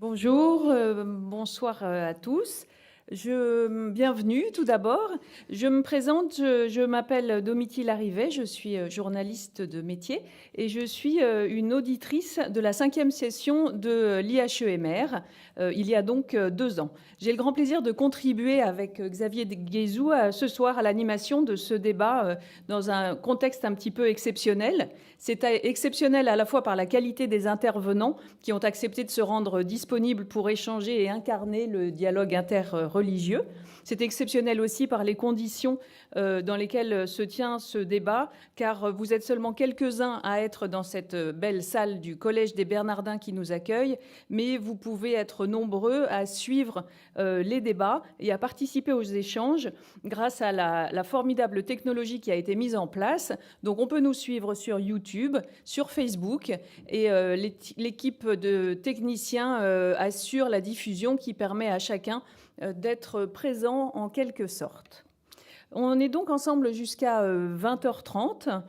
Bonjour, bonsoir à tous. Bienvenue tout d'abord. Je me présente, je m'appelle Domitille Larrivet, je suis journaliste de métier et je suis une auditrice de la 5e session de l'IHEMR, il y a donc 2 ans. J'ai le grand plaisir de contribuer avec Xavier Guézou ce soir à l'animation de ce débat dans un contexte un petit peu exceptionnel. C'est exceptionnel à la fois par la qualité des intervenants qui ont accepté de se rendre disponibles pour échanger et incarner le dialogue interreligieux. C'est exceptionnel aussi par les conditions dans lesquelles se tient ce débat, car vous êtes seulement quelques-uns à être dans cette belle salle du Collège des Bernardins qui nous accueille, mais vous pouvez être nombreux à suivre les débats et à participer aux échanges grâce à la formidable technologie qui a été mise en place. Donc on peut nous suivre sur YouTube, sur Facebook, et l'équipe de techniciens assure la diffusion qui permet à chacun d'être présent en quelque sorte. On est donc ensemble jusqu'à 20h30.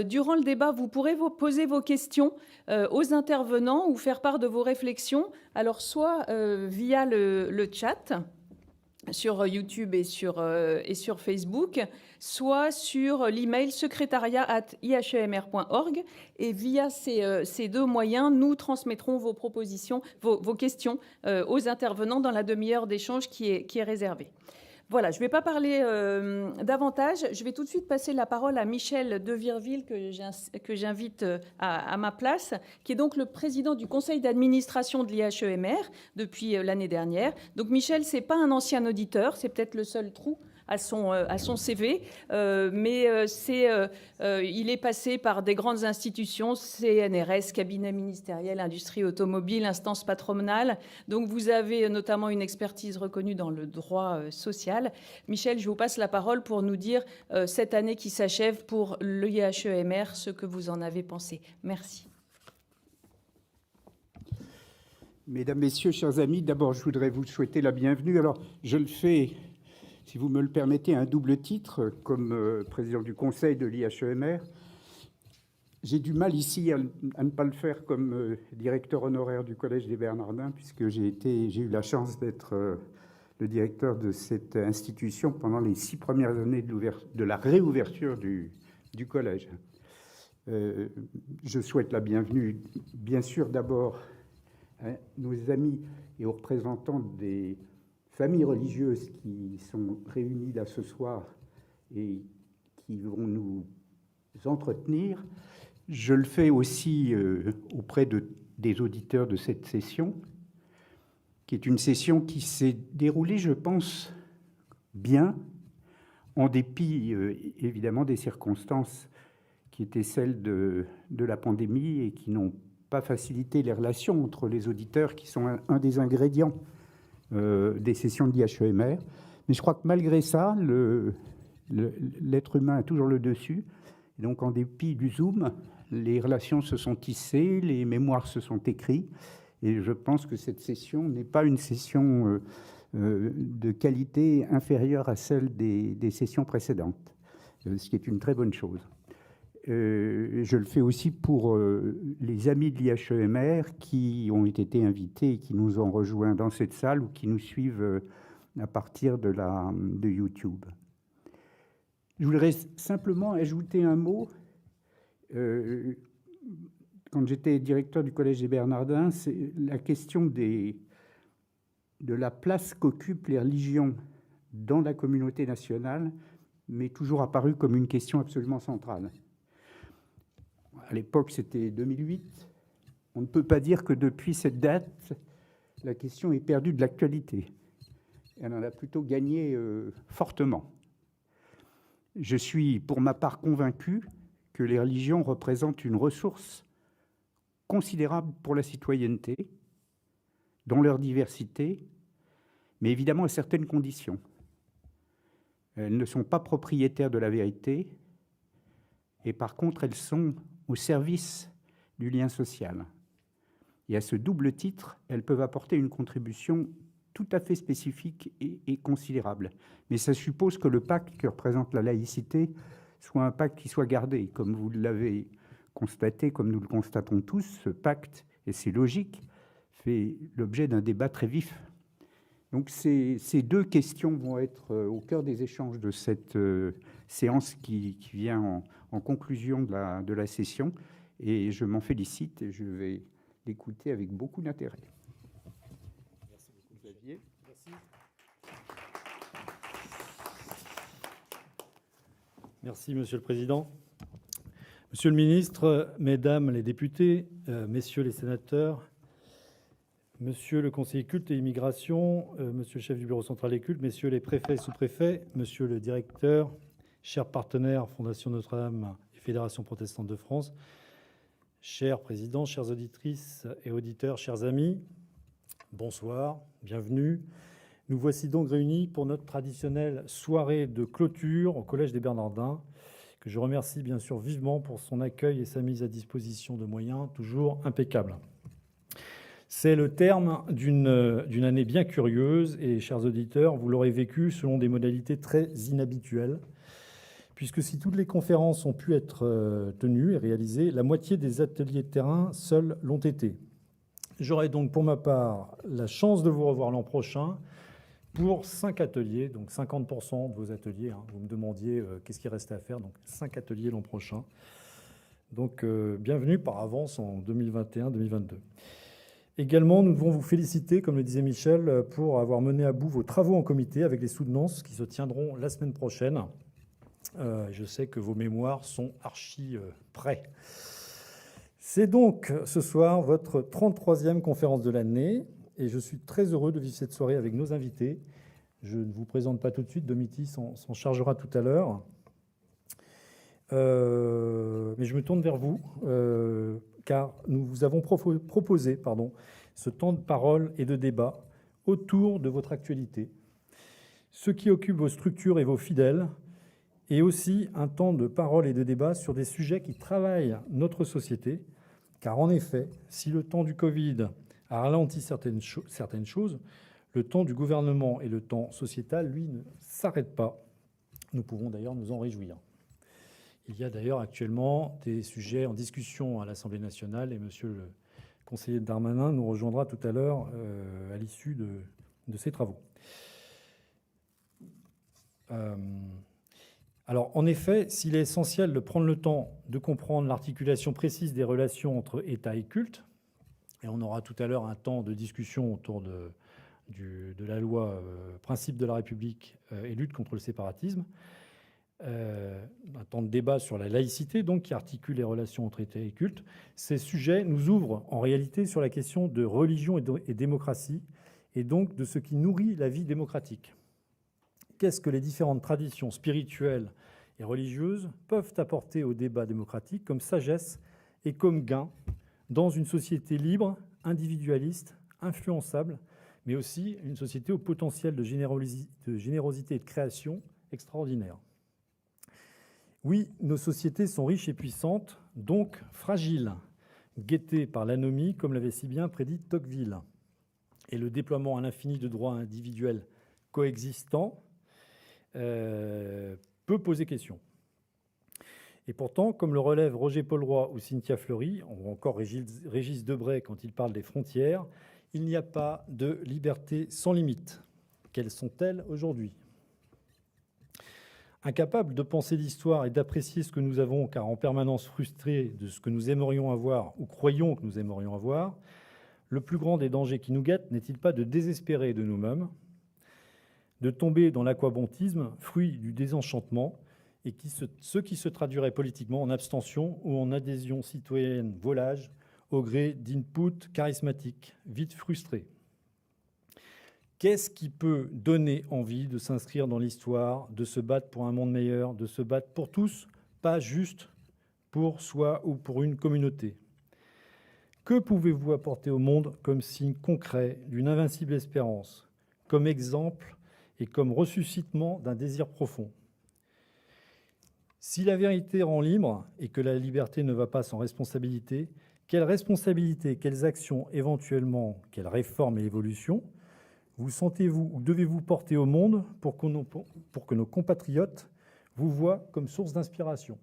Durant le débat, vous pourrez poser vos questions aux intervenants ou faire part de vos réflexions, alors soit via le chat sur YouTube et sur Facebook, soit sur l'email secrétariat@ihemr.org. Et via ces 2 moyens, nous transmettrons vos propositions, vos questions aux intervenants dans la demi-heure d'échange qui est réservée. Voilà, je ne vais pas parler davantage. Je vais tout de suite passer la parole à Michel de Virville, que j'invite à ma place, qui est donc le président du conseil d'administration de l'IHEMR depuis l'année dernière. Donc Michel, ce n'est pas un ancien auditeur, c'est peut-être le seul trou à son CV, mais il est passé par des grandes institutions, CNRS, cabinet ministériel, industrie automobile, instance patronale. Donc vous avez notamment une expertise reconnue dans le droit social. Michel, je vous passe la parole pour nous dire cette année qui s'achève pour l'IHEMR, ce que vous en avez pensé. Merci. Mesdames, Messieurs, chers amis, d'abord je voudrais vous souhaiter la bienvenue. Alors je le fais, si vous me le permettez, à un double titre, comme président du conseil de l'IHEMR. J'ai du mal ici à ne pas le faire comme directeur honoraire du Collège des Bernardins, puisque j'ai eu la chance d'être le directeur de cette institution pendant les 6 premières années de la réouverture du collège. Je souhaite la bienvenue, bien sûr, d'abord à nos amis et aux représentants des familles religieuses qui sont réunies là ce soir et qui vont nous entretenir. Je le fais aussi auprès des auditeurs de cette session, qui est une session qui s'est déroulée, je pense, bien, en dépit évidemment des circonstances qui étaient celles de la pandémie et qui n'ont pas facilité les relations entre les auditeurs, qui sont un des ingrédients des sessions de l'IHEMR. Mais je crois que malgré ça, l'être humain a toujours le dessus. Et donc, en dépit du Zoom, les relations se sont tissées, les mémoires se sont écrites. Et je pense que cette session n'est pas une session de qualité inférieure à celle des sessions précédentes, ce qui est une très bonne chose. Je le fais aussi pour les amis de l'IHEMR qui ont été invités et qui nous ont rejoints dans cette salle ou qui nous suivent à partir de YouTube. Je voudrais simplement ajouter un mot. Quand j'étais directeur du Collège des Bernardins, c'est la question de la place qu'occupent les religions dans la communauté nationale m'est toujours apparue comme une question absolument centrale. À l'époque, c'était 2008. On ne peut pas dire que depuis cette date, la question est perdue de l'actualité. Elle en a plutôt gagné fortement. Je suis, pour ma part, convaincu que les religions représentent une ressource considérable pour la citoyenneté, dans leur diversité, mais évidemment à certaines conditions. Elles ne sont pas propriétaires de la vérité, et par contre, elles sont au service du lien social. Et à ce double titre, elles peuvent apporter une contribution tout à fait spécifique et considérable. Mais ça suppose que le pacte que représente la laïcité soit un pacte qui soit gardé. Comme vous l'avez constaté, comme nous le constatons tous, ce pacte, et c'est logique, fait l'objet d'un débat très vif. Donc ces deux questions vont être au cœur des échanges de cette séance qui vient en conclusion de la session. Et je m'en félicite et je vais l'écouter avec beaucoup d'intérêt. Merci beaucoup, Xavier. Merci. Merci, Monsieur le Président. Monsieur le Ministre, Mesdames les députés, Messieurs les sénateurs, Monsieur le conseiller culte et immigration, Monsieur le chef du bureau central des cultes, Messieurs les préfets et sous-préfets, Monsieur le directeur, chers partenaires, Fondation Notre-Dame et Fédération protestante de France, chers présidents, chères auditrices et auditeurs, chers amis, bonsoir, bienvenue. Nous voici donc réunis pour notre traditionnelle soirée de clôture au Collège des Bernardins, que je remercie bien sûr vivement pour son accueil et sa mise à disposition de moyens toujours impeccables. C'est le terme d'une année bien curieuse et, chers auditeurs, vous l'aurez vécu selon des modalités très inhabituelles, puisque si toutes les conférences ont pu être tenues et réalisées, la moitié des ateliers de terrain seuls l'ont été. J'aurai donc pour ma part la chance de vous revoir l'an prochain pour 5 ateliers, donc 50% de vos ateliers. Vous me demandiez qu'est-ce qui restait à faire, donc 5 ateliers l'an prochain. Donc bienvenue par avance en 2021-2022. Également, nous devons vous féliciter, comme le disait Michel, pour avoir mené à bout vos travaux en comité avec les soutenances qui se tiendront la semaine prochaine. Je sais que vos mémoires sont archi prêts. C'est donc ce soir votre 33e conférence de l'année et je suis très heureux de vivre cette soirée avec nos invités. Je ne vous présente pas tout de suite, Domiti s'en chargera tout à l'heure. Mais je me tourne vers vous, car nous vous avons proposé ce temps de parole et de débat autour de votre actualité, ce qui occupe vos structures et vos fidèles, et aussi un temps de parole et de débat sur des sujets qui travaillent notre société, car en effet, si le temps du Covid a ralenti certaines choses, le temps du gouvernement et le temps sociétal, lui, ne s'arrête pas. Nous pouvons d'ailleurs nous en réjouir. Il y a d'ailleurs actuellement des sujets en discussion à l'Assemblée nationale et monsieur le conseiller Darmanin nous rejoindra tout à l'heure à l'issue de ces travaux. Alors, en effet, s'il est essentiel de prendre le temps de comprendre l'articulation précise des relations entre État et culte, et on aura tout à l'heure un temps de discussion autour de la loi Principe de la République et lutte contre le séparatisme, un temps de débat sur la laïcité, donc, qui articule les relations entre État et culte. Ces sujets nous ouvrent en réalité sur la question de religion et démocratie, et donc de ce qui nourrit la vie démocratique. Qu'est-ce que les différentes traditions spirituelles et religieuses peuvent apporter au débat démocratique comme sagesse et comme gain dans une société libre, individualiste, influençable, mais aussi une société au potentiel de générosité et de création extraordinaire. Oui, nos sociétés sont riches et puissantes, donc fragiles, guettées par l'anomie, comme l'avait si bien prédit Tocqueville. Et le déploiement à l'infini de droits individuels coexistants peut poser question. Et pourtant, comme le relèvent Roger Paulroy ou Cynthia Fleury, ou encore Régis Debray quand il parle des frontières, il n'y a pas de liberté sans limite. Quelles sont-elles aujourd'hui ? Incapables de penser l'histoire et d'apprécier ce que nous avons, car en permanence frustrés de ce que nous aimerions avoir ou croyons que nous aimerions avoir, le plus grand des dangers qui nous guettent n'est-il pas de désespérer de nous-mêmes, de tomber dans l'aquabontisme, fruit du désenchantement, et ce qui se traduirait politiquement en abstention ou en adhésion citoyenne volage au gré d'inputs charismatiques, vite frustrés. Qu'est-ce qui peut donner envie de s'inscrire dans l'histoire, de se battre pour un monde meilleur, de se battre pour tous, pas juste pour soi ou pour une communauté ? Que pouvez-vous apporter au monde comme signe concret d'une invincible espérance, comme exemple et comme ressuscitement d'un désir profond ? Si la vérité rend libre et que la liberté ne va pas sans responsabilité, quelles responsabilités, quelles actions, éventuellement, quelles réformes et évolutions vous sentez-vous ou devez-vous porter au monde pour que nos compatriotes vous voient comme source d'inspiration ?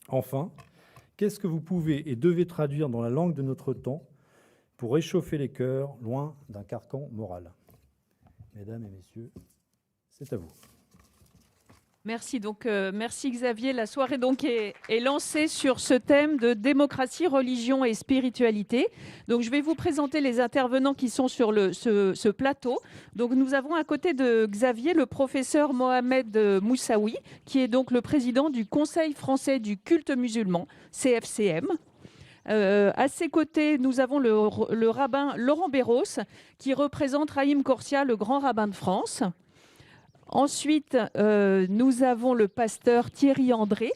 Enfin, qu'est-ce que vous pouvez et devez traduire dans la langue de notre temps pour réchauffer les cœurs loin d'un carcan moral. Mesdames et messieurs, c'est à vous. Merci merci Xavier. La soirée donc est lancée sur ce thème de démocratie, religion et spiritualité. Donc je vais vous présenter les intervenants qui sont sur ce plateau. Donc nous avons à côté de Xavier le professeur Mohamed Moussaoui, qui est donc le président du Conseil français du culte musulman, CFCM. À ses côtés, nous avons le rabbin Laurent Béros, qui représente Rahim Korsia, le grand rabbin de France. Ensuite, nous avons le pasteur Thierry André.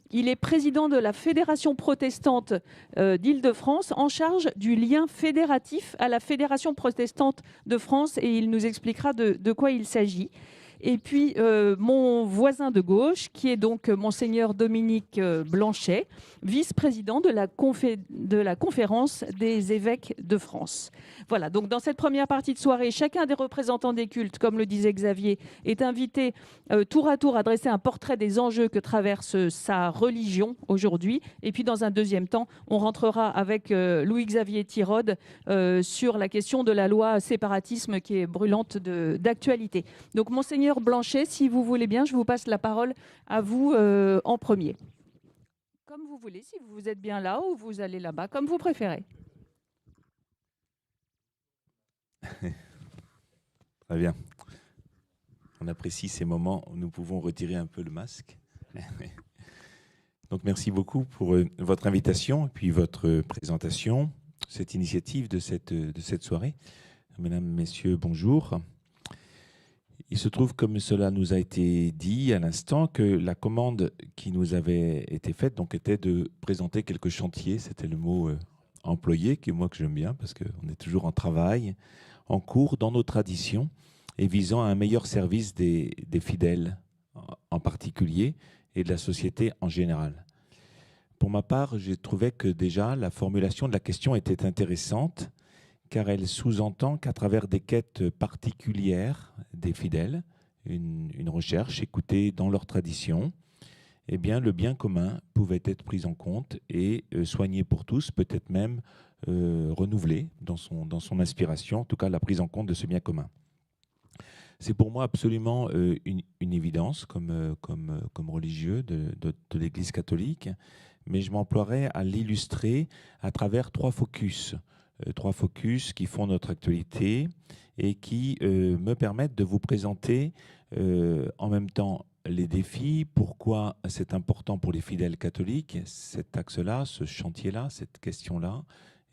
Il est président de la Fédération protestante d'Île-de-France, en charge du lien fédératif à la Fédération protestante de France, et il nous expliquera de quoi il s'agit. Et puis, mon voisin de gauche, qui est donc Monseigneur Dominique Blanchet, vice-président de la Conférence des évêques de France. Voilà, donc dans cette première partie de soirée, chacun des représentants des cultes, comme le disait Xavier, est invité tour à tour à dresser un portrait des enjeux que traverse sa religion aujourd'hui. Et puis, dans un deuxième temps, on rentrera avec Louis-Xavier Thiraud sur la question de la loi séparatisme qui est brûlante d'actualité. Donc, Monseigneur Blanchet, si vous voulez bien, je vous passe la parole à vous en premier. Comme vous voulez, si vous êtes bien là ou vous allez là-bas, comme vous préférez. Très bien. On apprécie ces moments où nous pouvons retirer un peu le masque. Donc merci beaucoup pour votre invitation et puis votre présentation, cette initiative de cette soirée. Mesdames, Messieurs, bonjour. Il se trouve, comme cela nous a été dit à l'instant, que la commande qui nous avait été faite donc, était de présenter quelques chantiers. C'était le mot employé, que j'aime bien, parce qu'on est toujours en travail, en cours, dans nos traditions, et visant à un meilleur service des fidèles en particulier, et de la société en général. Pour ma part, j'ai trouvé que déjà la formulation de la question était intéressante, car elle sous-entend qu'à travers des quêtes particulières des fidèles, une recherche écoutée dans leur tradition, eh bien, le bien commun pouvait être pris en compte et soigné pour tous, peut-être même renouvelé dans son inspiration, en tout cas la prise en compte de ce bien commun. C'est pour moi absolument une évidence comme religieux de l'Église catholique, mais je m'emploierai à l'illustrer à travers trois focus qui font notre actualité et qui me permettent de vous présenter en même temps les défis, pourquoi c'est important pour les fidèles catholiques, cet axe-là, ce chantier-là, cette question-là,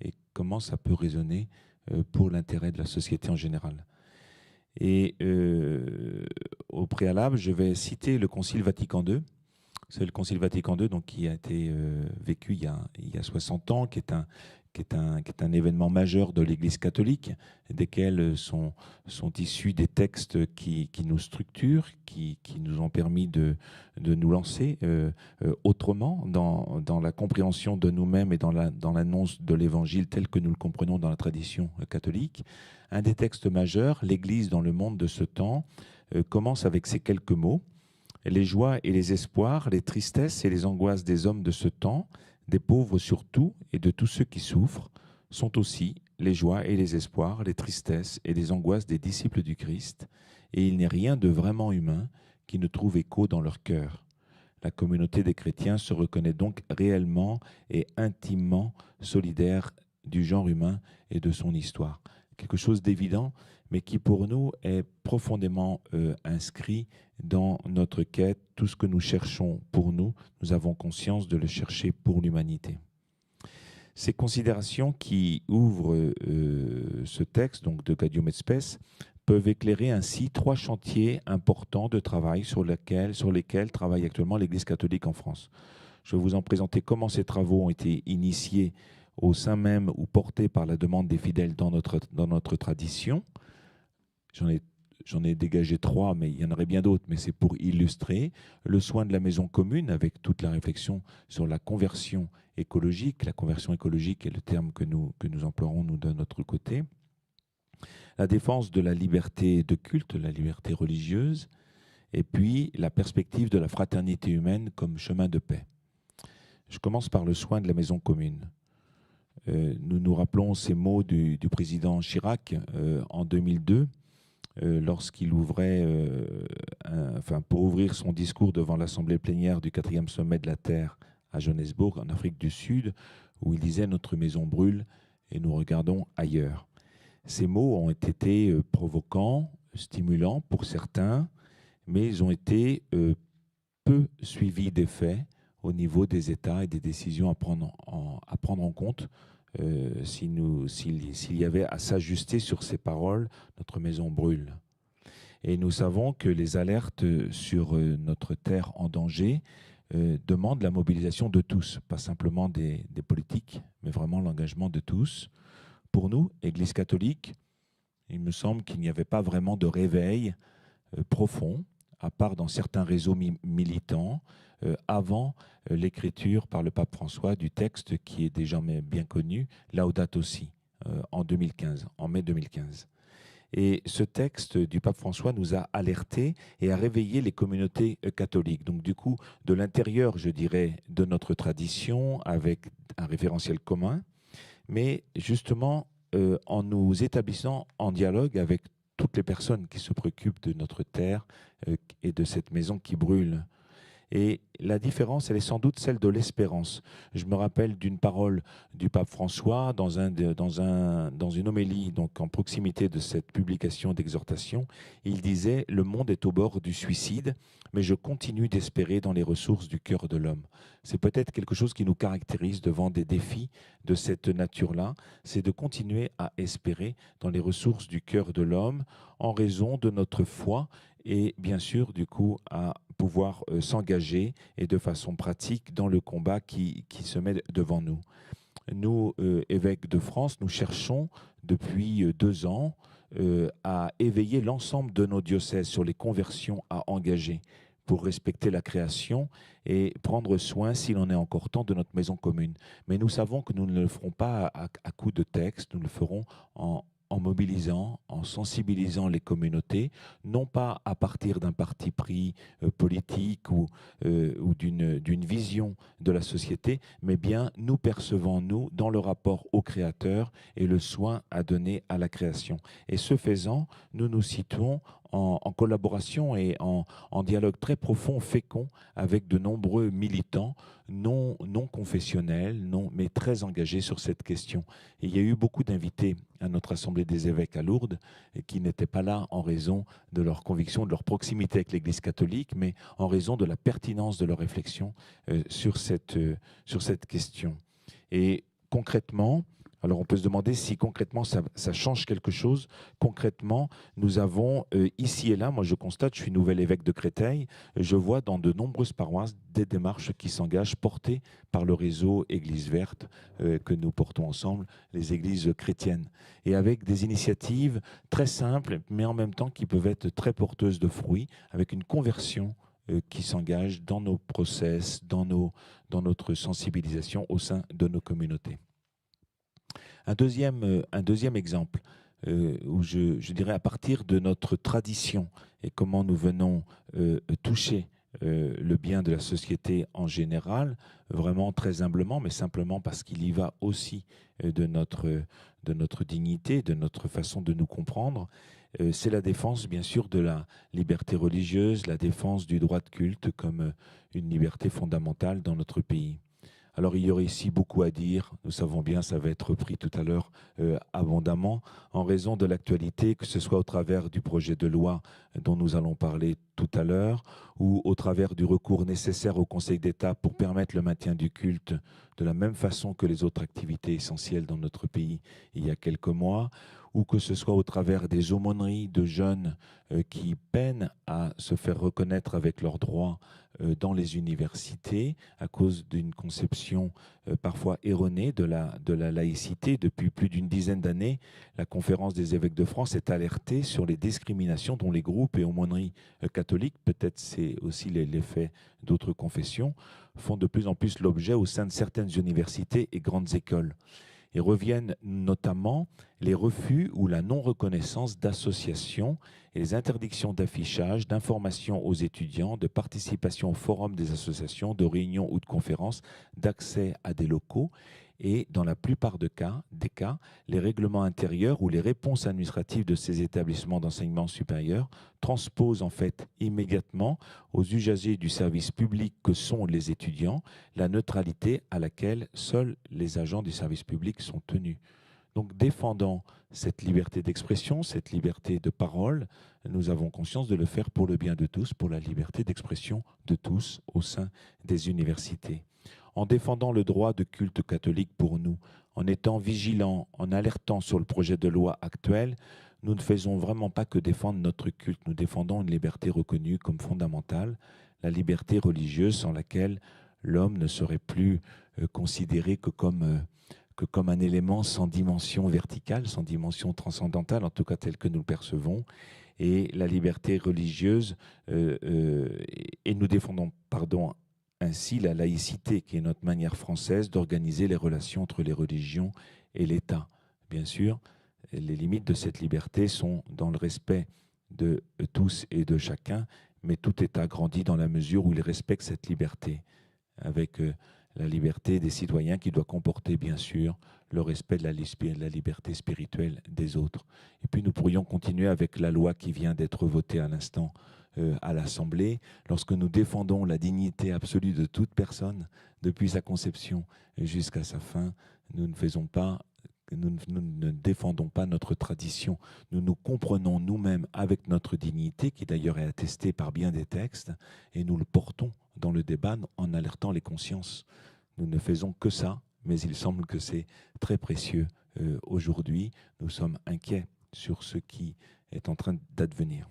et comment ça peut résonner pour l'intérêt de la société en général. Et au préalable, je vais citer le Concile Vatican II. C'est le Concile Vatican II donc, qui a été vécu il y a 60 ans, qui est un événement majeur de l'Église catholique, desquels sont issus des textes qui nous structurent, qui nous ont permis de nous lancer autrement dans la compréhension de nous-mêmes et dans l'annonce de l'Évangile tel que nous le comprenons dans la tradition catholique. Un des textes majeurs, l'Église dans le monde de ce temps, commence avec ces quelques mots. Les joies et les espoirs, les tristesses et les angoisses des hommes de ce temps, des pauvres surtout et de tous ceux qui souffrent, sont aussi les joies et les espoirs, les tristesses et les angoisses des disciples du Christ, et il n'est rien de vraiment humain qui ne trouve écho dans leur cœur. La communauté des chrétiens se reconnaît donc réellement et intimement solidaire du genre humain et de son histoire. Quelque chose d'évident, mais qui pour nous est profondément inscrit dans notre quête. Tout ce que nous cherchons pour nous, nous avons conscience de le chercher pour l'humanité. Ces considérations qui ouvrent ce texte, donc de Gaudium et Spes, peuvent éclairer ainsi trois chantiers importants de travail sur lesquels travaille actuellement l'Église catholique en France. Je vais vous en présenter comment ces travaux ont été initiés au sein même ou portés par la demande des fidèles dans notre tradition. J'en ai dégagé trois, mais il y en aurait bien d'autres, mais c'est pour illustrer le soin de la maison commune avec toute la réflexion sur la conversion écologique. La conversion écologique est le terme que nous emploierons, nous, de notre côté. La défense de la liberté de culte, la liberté religieuse, et puis la perspective de la fraternité humaine comme chemin de paix. Je commence par le soin de la maison commune. Nous nous rappelons ces mots du président Chirac en 2002, lorsqu'il ouvrait, pour ouvrir son discours devant l'Assemblée plénière du 4e sommet de la Terre à Johannesburg, en Afrique du Sud, où il disait « Notre maison brûle et nous regardons ailleurs ». Ces mots ont été provocants, stimulants pour certains, mais ils ont été peu suivis d'effets au niveau des États et des décisions à prendre en compte s'il y avait à s'ajuster sur ces paroles, notre maison brûle. Et nous savons que les alertes sur notre terre en danger demandent la mobilisation de tous, pas simplement des politiques, mais vraiment l'engagement de tous. Pour nous, Église catholique, il me semble qu'il n'y avait pas vraiment de réveil profond, à part dans certains réseaux militants, avant l'écriture par le pape François du texte qui est déjà bien connu, Laudato Si, en mai 2015. Et ce texte du pape François nous a alertés et a réveillé les communautés catholiques. Donc du coup, de l'intérieur, je dirais, de notre tradition, avec un référentiel commun, mais justement en nous établissant en dialogue avec toutes les personnes qui se préoccupent de notre terre et de cette maison qui brûle. Et la différence, elle est sans doute celle de l'espérance. Je me rappelle d'une parole du pape François dans une homélie, donc en proximité de cette publication d'exhortation. Il disait « Le monde est au bord du suicide, mais je continue d'espérer dans les ressources du cœur de l'homme ». C'est peut-être quelque chose qui nous caractérise devant des défis de cette nature-là, c'est de continuer à espérer dans les ressources du cœur de l'homme en raison de notre foi et bien sûr, du coup, à pouvoir s'engager et de façon pratique dans le combat qui se met devant nous. Nous, évêques de France, nous cherchons depuis 2 ans à éveiller l'ensemble de nos diocèses sur les conversions à engager pour respecter la création et prendre soin, s'il en est encore temps, de notre maison commune. Mais nous savons que nous ne le ferons pas à coup de texte, nous le ferons en mobilisant, en sensibilisant les communautés, non pas à partir d'un parti pris politique ou d'une vision de la société, mais bien nous percevant, nous, dans le rapport au Créateur et le soin à donner à la création. Et ce faisant, nous nous situons en collaboration et en dialogue très profond, fécond, avec de nombreux militants non confessionnels, mais très engagés sur cette question. Et il y a eu beaucoup d'invités à notre Assemblée des évêques à Lourdes qui n'étaient pas là en raison de leur conviction, de leur proximité avec l'Église catholique, mais en raison de la pertinence de leur réflexion sur cette question. Et concrètement, alors on peut se demander si concrètement ça change quelque chose. Concrètement, nous avons ici et là, moi je constate, je suis nouvel évêque de Créteil, je vois dans de nombreuses paroisses des démarches qui s'engagent portées par le réseau Église verte que nous portons ensemble, les églises chrétiennes. Et avec des initiatives très simples, mais en même temps qui peuvent être très porteuses de fruits, avec une conversion qui s'engage dans nos process, dans notre sensibilisation au sein de nos communautés. Un deuxième exemple, où je dirais à partir de notre tradition et comment nous venons toucher le bien de la société en général, vraiment très humblement, mais simplement parce qu'il y va aussi de notre dignité, de notre façon de nous comprendre, c'est la défense bien sûr de la liberté religieuse, la défense du droit de culte comme une liberté fondamentale dans notre pays. Alors, il y aurait ici beaucoup à dire. Nous savons bien, ça va être repris tout à l'heure abondamment, en raison de l'actualité, que ce soit au travers du projet de loi dont nous allons parler tout à l'heure, ou au travers du recours nécessaire au Conseil d'État pour permettre le maintien du culte de la même façon que les autres activités essentielles dans notre pays il y a quelques mois, ou que ce soit au travers des aumôneries de jeunes qui peinent à se faire reconnaître avec leurs droits dans les universités à cause d'une conception parfois erronée de la laïcité. Depuis plus d'une dizaine d'années, la Conférence des évêques de France est alertée sur les discriminations dont les groupes et aumôneries catholiques, peut-être c'est aussi l'effet d'autres confessions, font de plus en plus l'objet au sein de certaines universités et grandes écoles. Et reviennent notamment les refus ou la non-reconnaissance d'associations et les interdictions d'affichage, d'information aux étudiants, de participation au forum des associations, de réunions ou de conférences, d'accès à des locaux. Et dans la plupart des cas, les règlements intérieurs ou les réponses administratives de ces établissements d'enseignement supérieur transposent en fait immédiatement aux usagers du service public que sont les étudiants la neutralité à laquelle seuls les agents du service public sont tenus. Donc, défendant cette liberté d'expression, cette liberté de parole, nous avons conscience de le faire pour le bien de tous, pour la liberté d'expression de tous au sein des universités. En défendant le droit de culte catholique pour nous, en étant vigilants, en alertant sur le projet de loi actuel, nous ne faisons vraiment pas que défendre notre culte, nous défendons une liberté reconnue comme fondamentale, la liberté religieuse sans laquelle l'homme ne serait plus considéré que comme un élément sans dimension verticale, sans dimension transcendantale, en tout cas tel que nous le percevons, et la liberté religieuse, et nous défendons, ainsi la laïcité, qui est notre manière française d'organiser les relations entre les religions et l'État. Bien sûr, les limites de cette liberté sont dans le respect de tous et de chacun, mais tout État grandit dans la mesure où il respecte cette liberté, avec la liberté des citoyens qui doit comporter, bien sûr, le respect de la liberté spirituelle des autres. Et puis nous pourrions continuer avec la loi qui vient d'être votée à l'instant à l'Assemblée. Lorsque nous défendons la dignité absolue de toute personne, depuis sa conception jusqu'à sa fin, nous ne défendons pas notre tradition. Nous nous comprenons nous-mêmes avec notre dignité, qui d'ailleurs est attestée par bien des textes, et nous le portons dans le débat en alertant les consciences. Nous ne faisons que ça, mais il semble que c'est très précieux aujourd'hui. Nous sommes inquiets sur ce qui est en train d'advenir.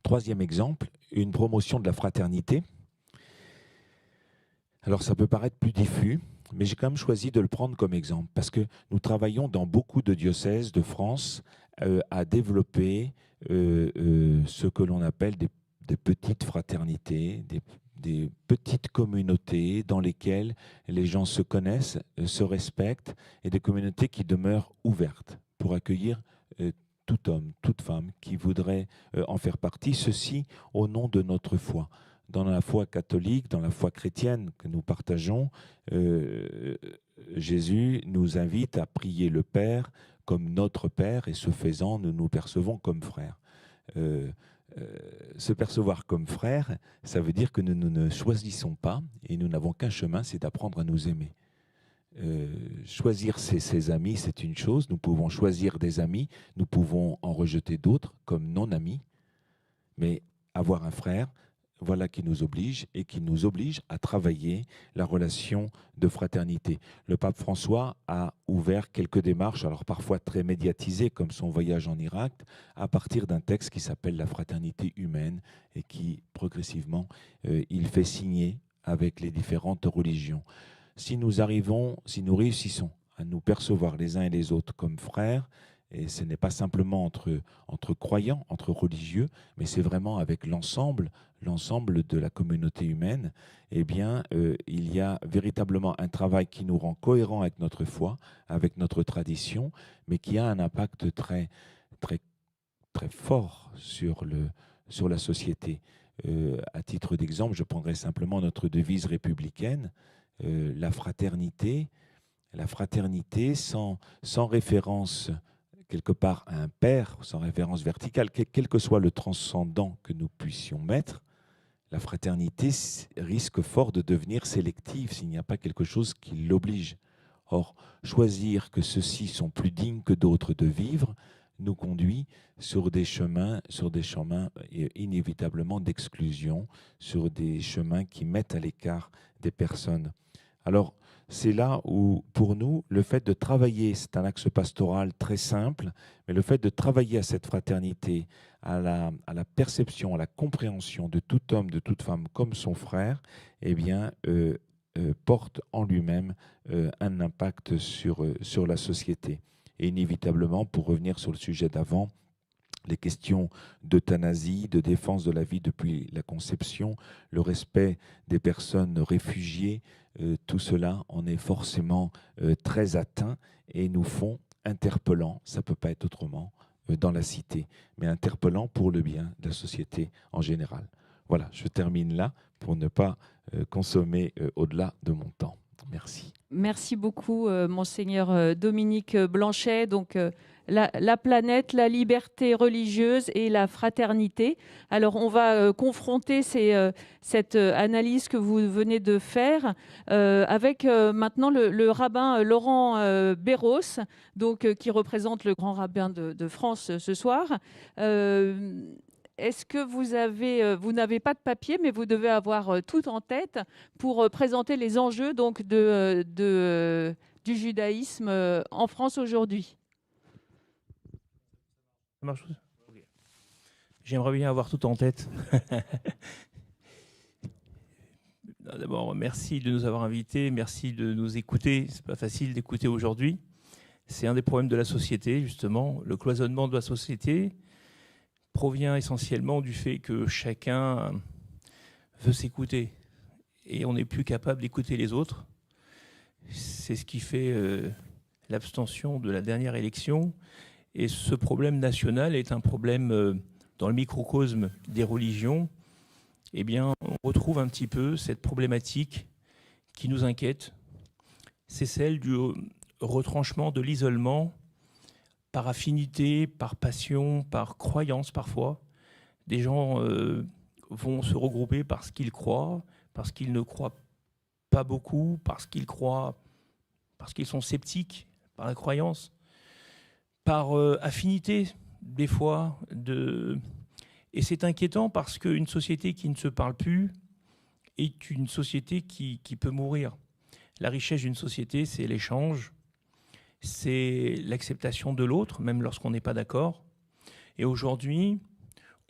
Troisième exemple, une promotion de la fraternité. Alors ça peut paraître plus diffus, mais j'ai quand même choisi de le prendre comme exemple parce que nous travaillons dans beaucoup de diocèses de France à développer ce que l'on appelle des petites fraternités, des petites communautés dans lesquelles les gens se connaissent, se respectent, et des communautés qui demeurent ouvertes pour accueillir tout homme, toute femme qui voudrait en faire partie, ceci au nom de notre foi. Dans la foi catholique, dans la foi chrétienne que nous partageons, Jésus nous invite à prier le Père comme notre Père, et ce faisant, nous nous percevons comme frères. Se percevoir comme frères, ça veut dire que nous ne choisissons pas, et nous n'avons qu'un chemin, c'est d'apprendre à nous aimer. Choisir ses amis, c'est une chose. Nous pouvons choisir des amis, nous pouvons en rejeter d'autres comme non-amis, mais avoir un frère, voilà qui nous oblige, et qui nous oblige à travailler la relation de fraternité. Le pape François a ouvert quelques démarches, alors parfois très médiatisées, comme son voyage en Irak, à partir d'un texte qui s'appelle La fraternité humaine, et qui, progressivement, il fait signer avec les différentes religions. Si nous réussissons à nous percevoir les uns et les autres comme frères, et ce n'est pas simplement entre croyants, entre religieux, mais c'est vraiment avec l'ensemble de la communauté humaine, eh bien, il y a véritablement un travail qui nous rend cohérents avec notre foi, avec notre tradition, mais qui a un impact très, très, très fort sur la société. À titre d'exemple, je prendrai simplement notre devise républicaine, la fraternité sans référence quelque part à un père, sans référence verticale, quel que soit le transcendant que nous puissions mettre, la fraternité risque fort de devenir sélective s'il n'y a pas quelque chose qui l'oblige. Or, choisir que ceux-ci sont plus dignes que d'autres de vivre nous conduit sur des chemins inévitablement d'exclusion, sur des chemins qui mettent à l'écart des personnes. Alors, c'est là où, pour nous, le fait de travailler, c'est un axe pastoral très simple, mais le fait de travailler à cette fraternité, à la perception, à la compréhension de tout homme, de toute femme comme son frère, eh bien, porte en lui-même un impact sur la société. Et inévitablement, pour revenir sur le sujet d'avant, les questions d'euthanasie, de défense de la vie depuis la conception, le respect des personnes réfugiées, tout cela en est forcément très atteint et nous font interpellant, ça ne peut pas être autrement, dans la cité, mais interpellant pour le bien de la société en général. Voilà, je termine là pour ne pas consommer au-delà de mon temps. Merci. Merci beaucoup, Monseigneur Dominique Blanchet. Donc, la planète, la liberté religieuse et la fraternité. Alors, on va confronter cette analyse que vous venez de faire avec maintenant le rabbin Laurent Béros, donc, qui représente le grand rabbin de France ce soir. Est-ce que vous n'avez pas de papier, mais vous devez avoir tout en tête pour présenter les enjeux donc, du judaïsme en France aujourd'hui? Ça marche. Okay. J'aimerais bien avoir tout en tête. D'abord, merci de nous avoir invités, merci de nous écouter. C'est pas facile d'écouter aujourd'hui. C'est un des problèmes de la société, justement. Le cloisonnement de la société provient essentiellement du fait que chacun veut s'écouter et on n'est plus capable d'écouter les autres. C'est ce qui fait l'abstention de la dernière élection. Et ce problème national est un problème dans le microcosme des religions. Eh bien, on retrouve un petit peu cette problématique qui nous inquiète. C'est celle du retranchement de l'isolement par affinité, par passion, par croyance parfois. Des gens vont se regrouper parce qu'ils croient, parce qu'ils ne croient pas beaucoup, parce qu'ils croient, parce qu'ils sont sceptiques par la croyance, par affinité des fois. Et c'est inquiétant parce qu'une société qui ne se parle plus est une société qui peut mourir. La richesse d'une société, c'est l'échange, c'est l'acceptation de l'autre, même lorsqu'on n'est pas d'accord. Et aujourd'hui,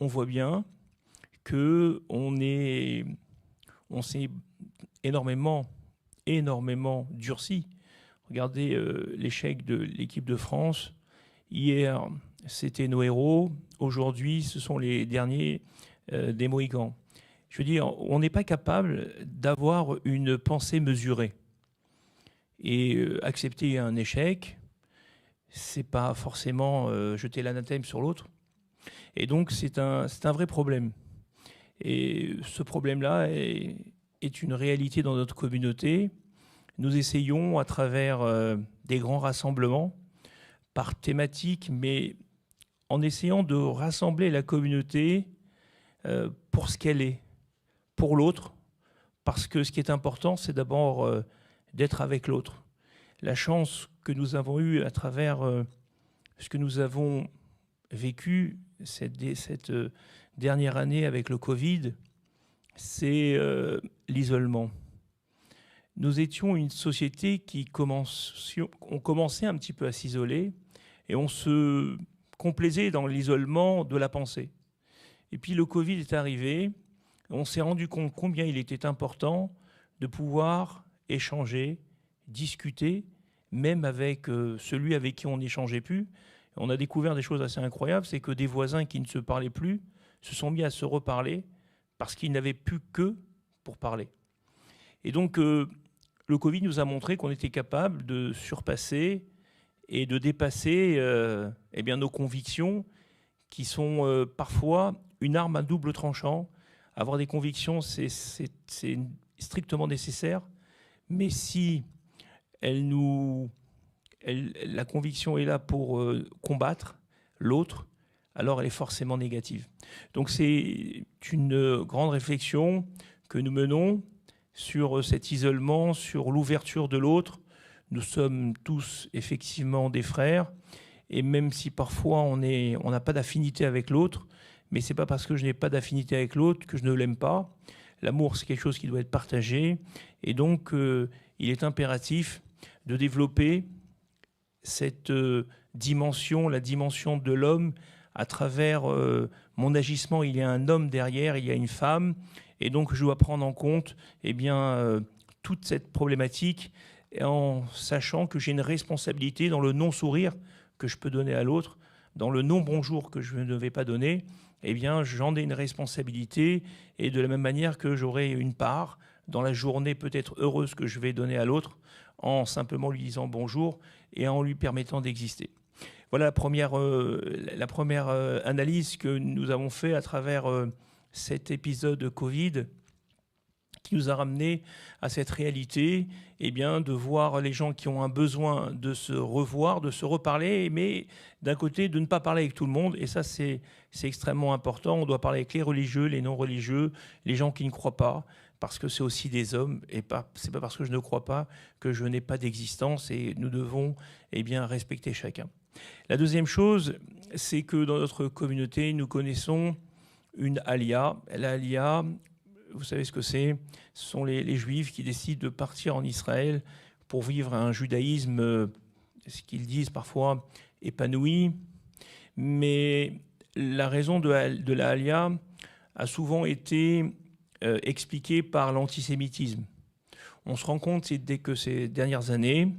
on voit bien qu'on s'est énormément durci. Regardez l'échec de l'équipe de France. Hier, c'était nos héros. Aujourd'hui, ce sont les derniers des Mohicans. Je veux dire, on n'est pas capable d'avoir une pensée mesurée. Et accepter un échec, c'est pas forcément jeter l'anathème sur l'autre. Et donc, c'est un vrai problème. Et ce problème-là est une réalité dans notre communauté. Nous essayons, à travers des grands rassemblements, par thématique, mais en essayant de rassembler la communauté pour ce qu'elle est, pour l'autre, parce que ce qui est important, c'est d'abord d'être avec l'autre. La chance que nous avons eue à travers ce que nous avons vécu cette dernière année avec le Covid, c'est l'isolement. Nous étions une société qui commençait un petit peu à s'isoler et on se complaisait dans l'isolement de la pensée. Et puis le Covid est arrivé, on s'est rendu compte combien il était important de pouvoir échanger, discuter, même avec celui avec qui on n'échangeait plus. On a découvert des choses assez incroyables, c'est que des voisins qui ne se parlaient plus se sont mis à se reparler parce qu'ils n'avaient plus qu'eux pour parler. Et donc, le Covid nous a montré qu'on était capable de surpasser et de dépasser nos convictions qui sont parfois une arme à double tranchant. Avoir des convictions, c'est strictement nécessaire, mais si la conviction est là pour combattre l'autre, alors elle est forcément négative. Donc c'est une grande réflexion que nous menons sur cet isolement, sur l'ouverture de l'autre. Nous sommes tous effectivement des frères, et même si parfois on n'a pas d'affinité avec l'autre, mais ce n'est pas parce que je n'ai pas d'affinité avec l'autre que je ne l'aime pas. L'amour, c'est quelque chose qui doit être partagé, et donc il est impératif de développer cette dimension, la dimension de l'homme. À travers mon agissement, il y a un homme derrière, il y a une femme, et donc je dois prendre en compte toute cette problématique en sachant que j'ai une responsabilité dans le non-sourire que je peux donner à l'autre, dans le non-bonjour que je ne vais pas donner. Eh bien, j'en ai une responsabilité, et de la même manière que j'aurai une part dans la journée peut-être heureuse que je vais donner à l'autre, en simplement lui disant bonjour et en lui permettant d'exister. Voilà la première analyse que nous avons fait à travers cet épisode Covid, qui nous a ramené à cette réalité, eh bien, de voir les gens qui ont un besoin de se revoir, de se reparler, mais d'un côté, de ne pas parler avec tout le monde. Et ça, c'est extrêmement important. On doit parler avec les religieux, les non-religieux, les gens qui ne croient pas, parce que c'est aussi des hommes. Et c'est pas parce que je ne crois pas que je n'ai pas d'existence. Et nous devons, eh bien, respecter chacun. La deuxième chose, c'est que dans notre communauté, nous connaissons une alia. La alia, vous savez ce que c'est? Ce sont les Juifs qui décident de partir en Israël pour vivre un judaïsme, ce qu'ils disent parfois, épanoui. Mais la raison de la Alia a souvent été expliquée par l'antisémitisme. On se rend compte dès que ces dernières années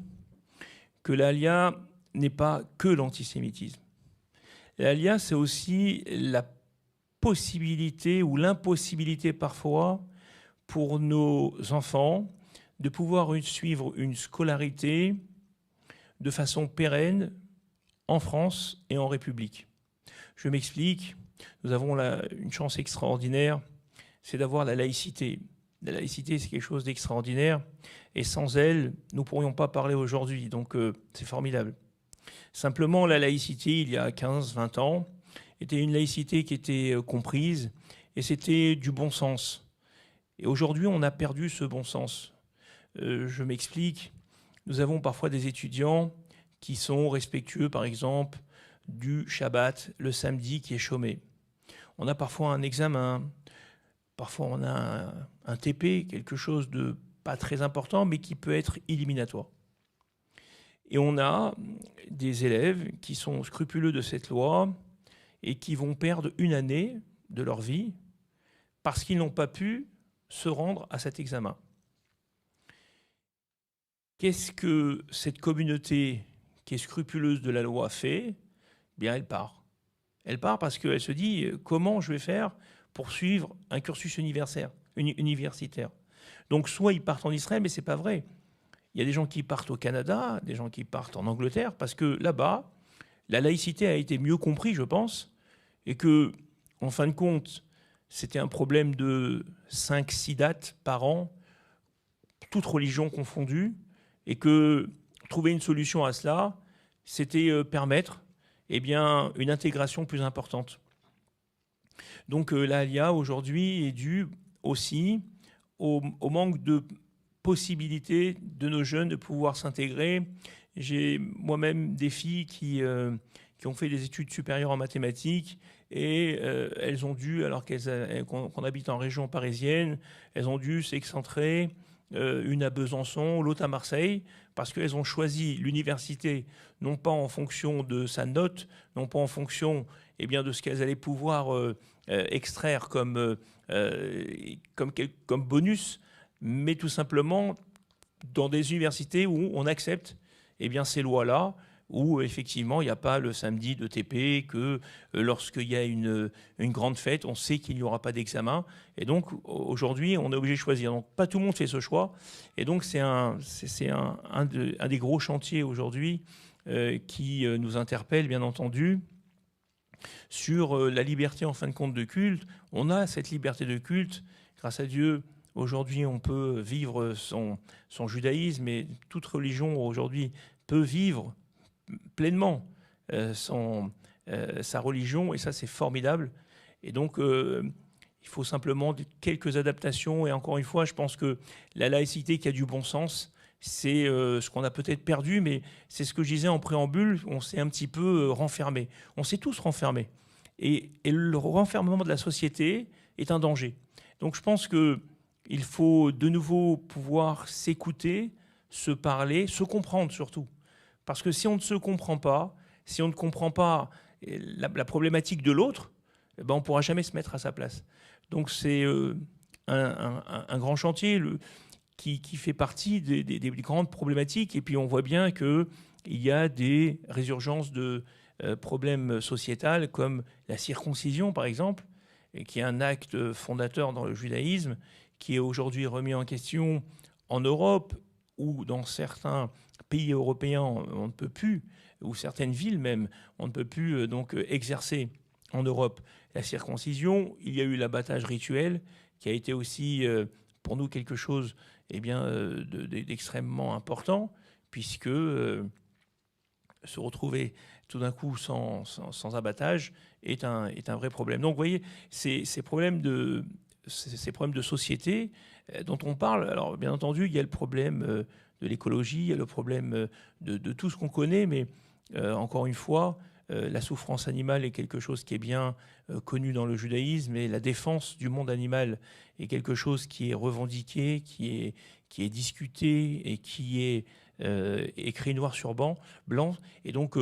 que la Alia n'est pas que l'antisémitisme. La Alia, c'est aussi la possibilité ou l'impossibilité parfois pour nos enfants de pouvoir suivre une scolarité de façon pérenne en France et en République. Je m'explique, nous avons une chance extraordinaire, c'est d'avoir la laïcité. La laïcité, c'est quelque chose d'extraordinaire et sans elle, nous ne pourrions pas parler aujourd'hui, donc c'est formidable. Simplement, la laïcité, il y a 15, 20 ans, était une laïcité qui était comprise et c'était du bon sens. Et aujourd'hui, on a perdu ce bon sens. Je m'explique. Nous avons parfois des étudiants qui sont respectueux, par exemple, du Shabbat, le samedi, qui est chômé. On a parfois un examen, parfois on a un TP, quelque chose de pas très important, mais qui peut être éliminatoire. Et on a des élèves qui sont scrupuleux de cette loi et qui vont perdre une année de leur vie parce qu'ils n'ont pas pu se rendre à cet examen. Qu'est-ce que cette communauté qui est scrupuleuse de la loi fait? Bien, elle part. Elle part parce qu'elle se dit comment je vais faire pour suivre un cursus universitaire. Donc soit ils partent en Israël, mais ce n'est pas vrai. Il y a des gens qui partent au Canada, des gens qui partent en Angleterre, parce que là-bas, la laïcité a été mieux comprise, je pense, et que, en fin de compte, c'était un problème de 5-6 dates par an, toutes religions confondues, et que trouver une solution à cela, c'était permettre une intégration plus importante. Donc l'ALIA, aujourd'hui, est due aussi au manque de possibilité de nos jeunes de pouvoir s'intégrer. J'ai moi-même des filles qui ont fait des études supérieures en mathématiques et elles ont dû, alors qu'on habite en région parisienne, elles ont dû s'excentrer, une à Besançon, l'autre à Marseille, parce qu'elles ont choisi l'université non pas en fonction de sa note, non pas en fonction de ce qu'elles allaient pouvoir extraire comme bonus, mais tout simplement dans des universités où on accepte ces lois-là, où effectivement il n'y a pas le samedi de TP, que lorsqu'il y a une grande fête, on sait qu'il n'y aura pas d'examen. Et donc aujourd'hui, on est obligé de choisir. Donc pas tout le monde fait ce choix. Et donc c'est un des gros chantiers aujourd'hui qui nous interpelle, bien entendu, sur la liberté en fin de compte de culte. On a cette liberté de culte, grâce à Dieu. Aujourd'hui, on peut vivre son judaïsme, et toute religion aujourd'hui peut vivre pleinement sa religion, et ça c'est formidable. Et donc il faut simplement quelques adaptations, et encore une fois je pense que la laïcité qui a du bon sens, c'est ce qu'on a peut-être perdu, mais c'est ce que je disais en préambule, on s'est un petit peu renfermé, on s'est tous renfermés, et le renfermement de la société est un danger. Donc je pense qu'il faut de nouveau pouvoir s'écouter, se parler, se comprendre surtout. Parce que si on ne se comprend pas, si on ne comprend pas la problématique de l'autre, on ne pourra jamais se mettre à sa place. Donc c'est un grand chantier qui fait partie des grandes problématiques. Et puis on voit bien qu'il y a des résurgences de problèmes sociétals, comme la circoncision par exemple, et qui est un acte fondateur dans le judaïsme, qui est aujourd'hui remis en question en Europe, où dans certains pays européens, on ne peut plus, ou certaines villes même, on ne peut plus donc exercer en Europe la circoncision. Il y a eu l'abattage rituel, qui a été aussi pour nous quelque chose d'extrêmement important, puisque se retrouver tout d'un coup sans abattage est un vrai problème. Donc vous voyez, ces problèmes de société dont on parle, alors bien entendu, il y a le problème de l'écologie, il y a le problème de tout ce qu'on connaît, mais encore une fois, la souffrance animale est quelque chose qui est bien connu dans le judaïsme, et la défense du monde animal est quelque chose qui est revendiqué, qui est discuté et qui est écrit noir sur blanc. Et donc,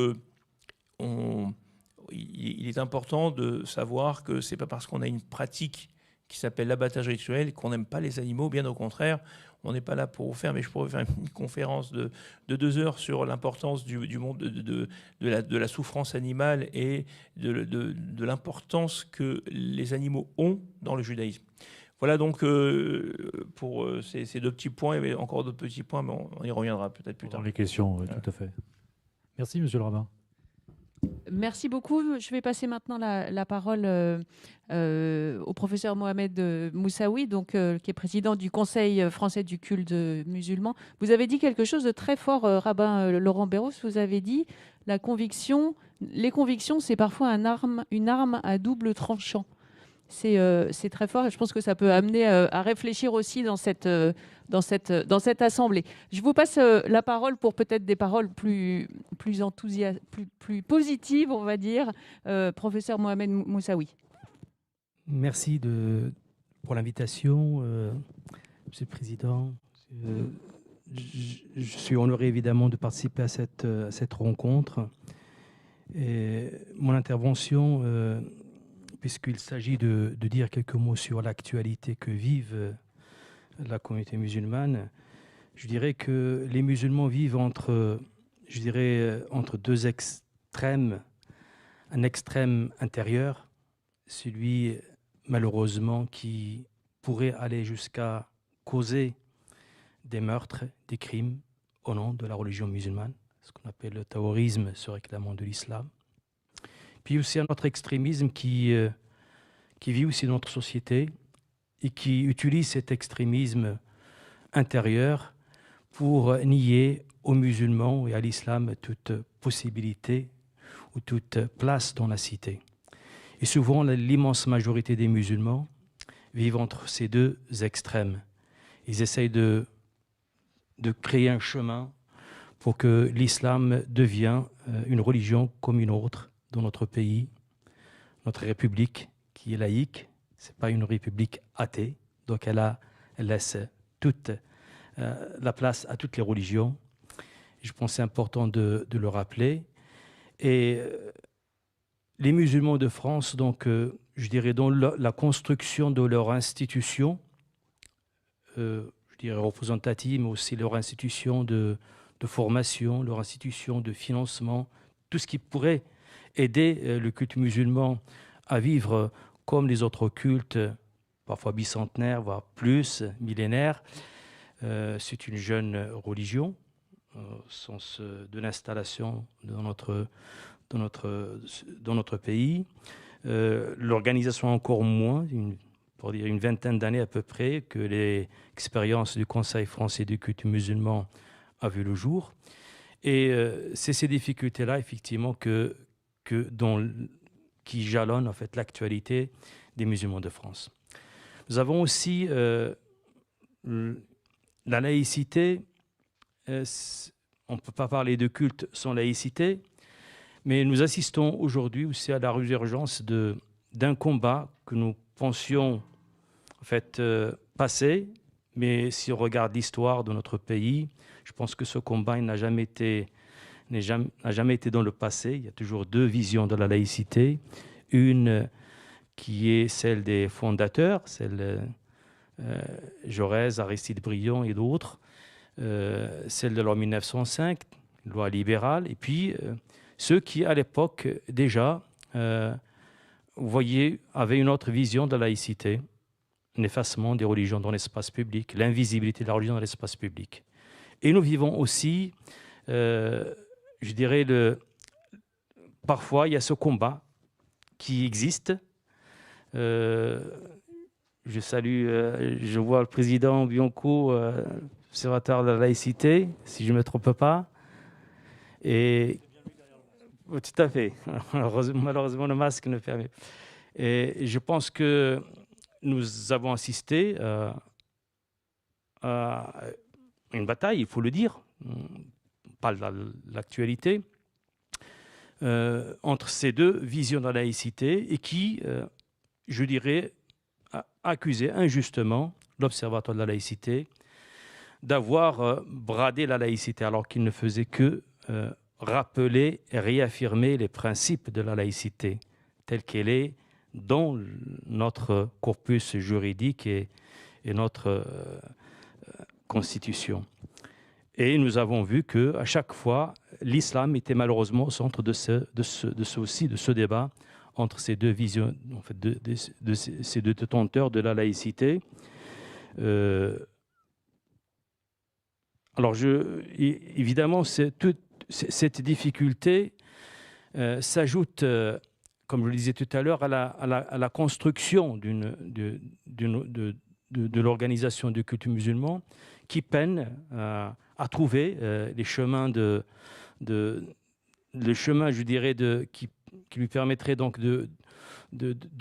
il est important de savoir que ce n'est pas parce qu'on a une pratique qui s'appelle l'abattage rituel qu'on n'aime pas les animaux. Bien au contraire, on n'est pas là pour vous faire, mais je pourrais faire une conférence de 2 heures sur l'importance du monde de la souffrance animale et de l'importance que les animaux ont dans le judaïsme. Voilà donc pour ces 2 petits points. Il y avait encore d'autres petits points, mais on y reviendra peut-être plus tard. Dans les questions, oui, tout à fait. Merci, monsieur le rabbin. Merci beaucoup. Je vais passer maintenant la parole au professeur Mohamed Moussaoui, donc, qui est président du Conseil français du culte musulman. Vous avez dit quelque chose de très fort, rabbin Laurent Béros. Vous avez dit les convictions, c'est parfois une arme à double tranchant. C'est très fort et je pense que ça peut amener à réfléchir aussi dans cette assemblée. Je vous passe la parole pour peut-être des paroles plus enthousiastes, plus positives, on va dire. Professeur Mohamed Moussaoui. Merci pour l'invitation, Monsieur le Président. Je suis honoré évidemment de participer à cette rencontre. Et mon intervention, puisqu'il s'agit de dire quelques mots sur l'actualité que vive la communauté musulmane, je dirais que les musulmans vivent entre 2 extrêmes. Un extrême intérieur, celui malheureusement qui pourrait aller jusqu'à causer des meurtres, des crimes au nom de la religion musulmane, ce qu'on appelle le terrorisme se réclamant de l'islam. Puis aussi un autre extrémisme qui vit aussi dans notre société et qui utilise cet extrémisme intérieur pour nier aux musulmans et à l'islam toute possibilité ou toute place dans la cité. Et souvent, l'immense majorité des musulmans vivent entre ces 2 extrêmes. Ils essayent de créer un chemin pour que l'islam devienne une religion comme une autre dans notre pays, notre république qui est laïque. Ce n'est pas une république athée, donc elle laisse toute la place à toutes les religions. Je pense que c'est important de le rappeler. Et les musulmans de France, donc, je dirais, dans la construction de leur institution, je dirais représentative, mais aussi leur institution de formation, leur institution de financement, tout ce qui pourrait aider le culte musulman à vivre comme les autres cultes, parfois bicentenaires, voire plus, millénaires. C'est une jeune religion, au sens de l'installation dans notre pays. L'organisation encore moins, pour dire une vingtaine d'années à peu près, que l'expérience du Conseil français du culte musulman a vu le jour. Et c'est ces difficultés-là, effectivement, qui jalonnent en fait l'actualité des musulmans de France. Nous avons aussi la laïcité. On ne peut pas parler de culte sans laïcité, mais nous assistons aujourd'hui aussi à la résurgence d'un combat que nous pensions en fait passé, mais si on regarde l'histoire de notre pays, je pense que ce combat n'a jamais été dans le passé. Il y a toujours 2 visions de la laïcité. Une qui est celle des fondateurs, celle Jaurès, Aristide Briand et d'autres, celle de la loi 1905, loi libérale, et puis ceux qui, à l'époque, déjà, avaient une autre vision de la laïcité, l'effacement des religions dans l'espace public, l'invisibilité de la religion dans l'espace public. Et nous vivons aussi, je dirais, parfois il y a ce combat qui existe. Je salue, je vois le président Bianco, observateur de la laïcité, si je ne me trompe pas. Et tout à fait. Malheureusement, le masque ne permet. Et je pense que nous avons assisté à une bataille, il faut le dire, pas l'actualité, entre ces deux visions de la laïcité et qui, je dirais, a accusé injustement l'Observatoire de la laïcité d'avoir bradé la laïcité alors qu'il ne faisait que rappeler et réaffirmer les principes de la laïcité telle qu'elle est dans notre corpus juridique et notre constitution. Et nous avons vu qu'à chaque fois, l'islam était malheureusement au centre de ce débat entre ces deux visions, en fait, de ces deux détenteurs de la laïcité. Alors, évidemment, cette difficulté s'ajoute, comme je le disais tout à l'heure, à la construction de l'organisation du culte musulman qui peine à trouver les chemins, je dirais, qui lui permettrait donc de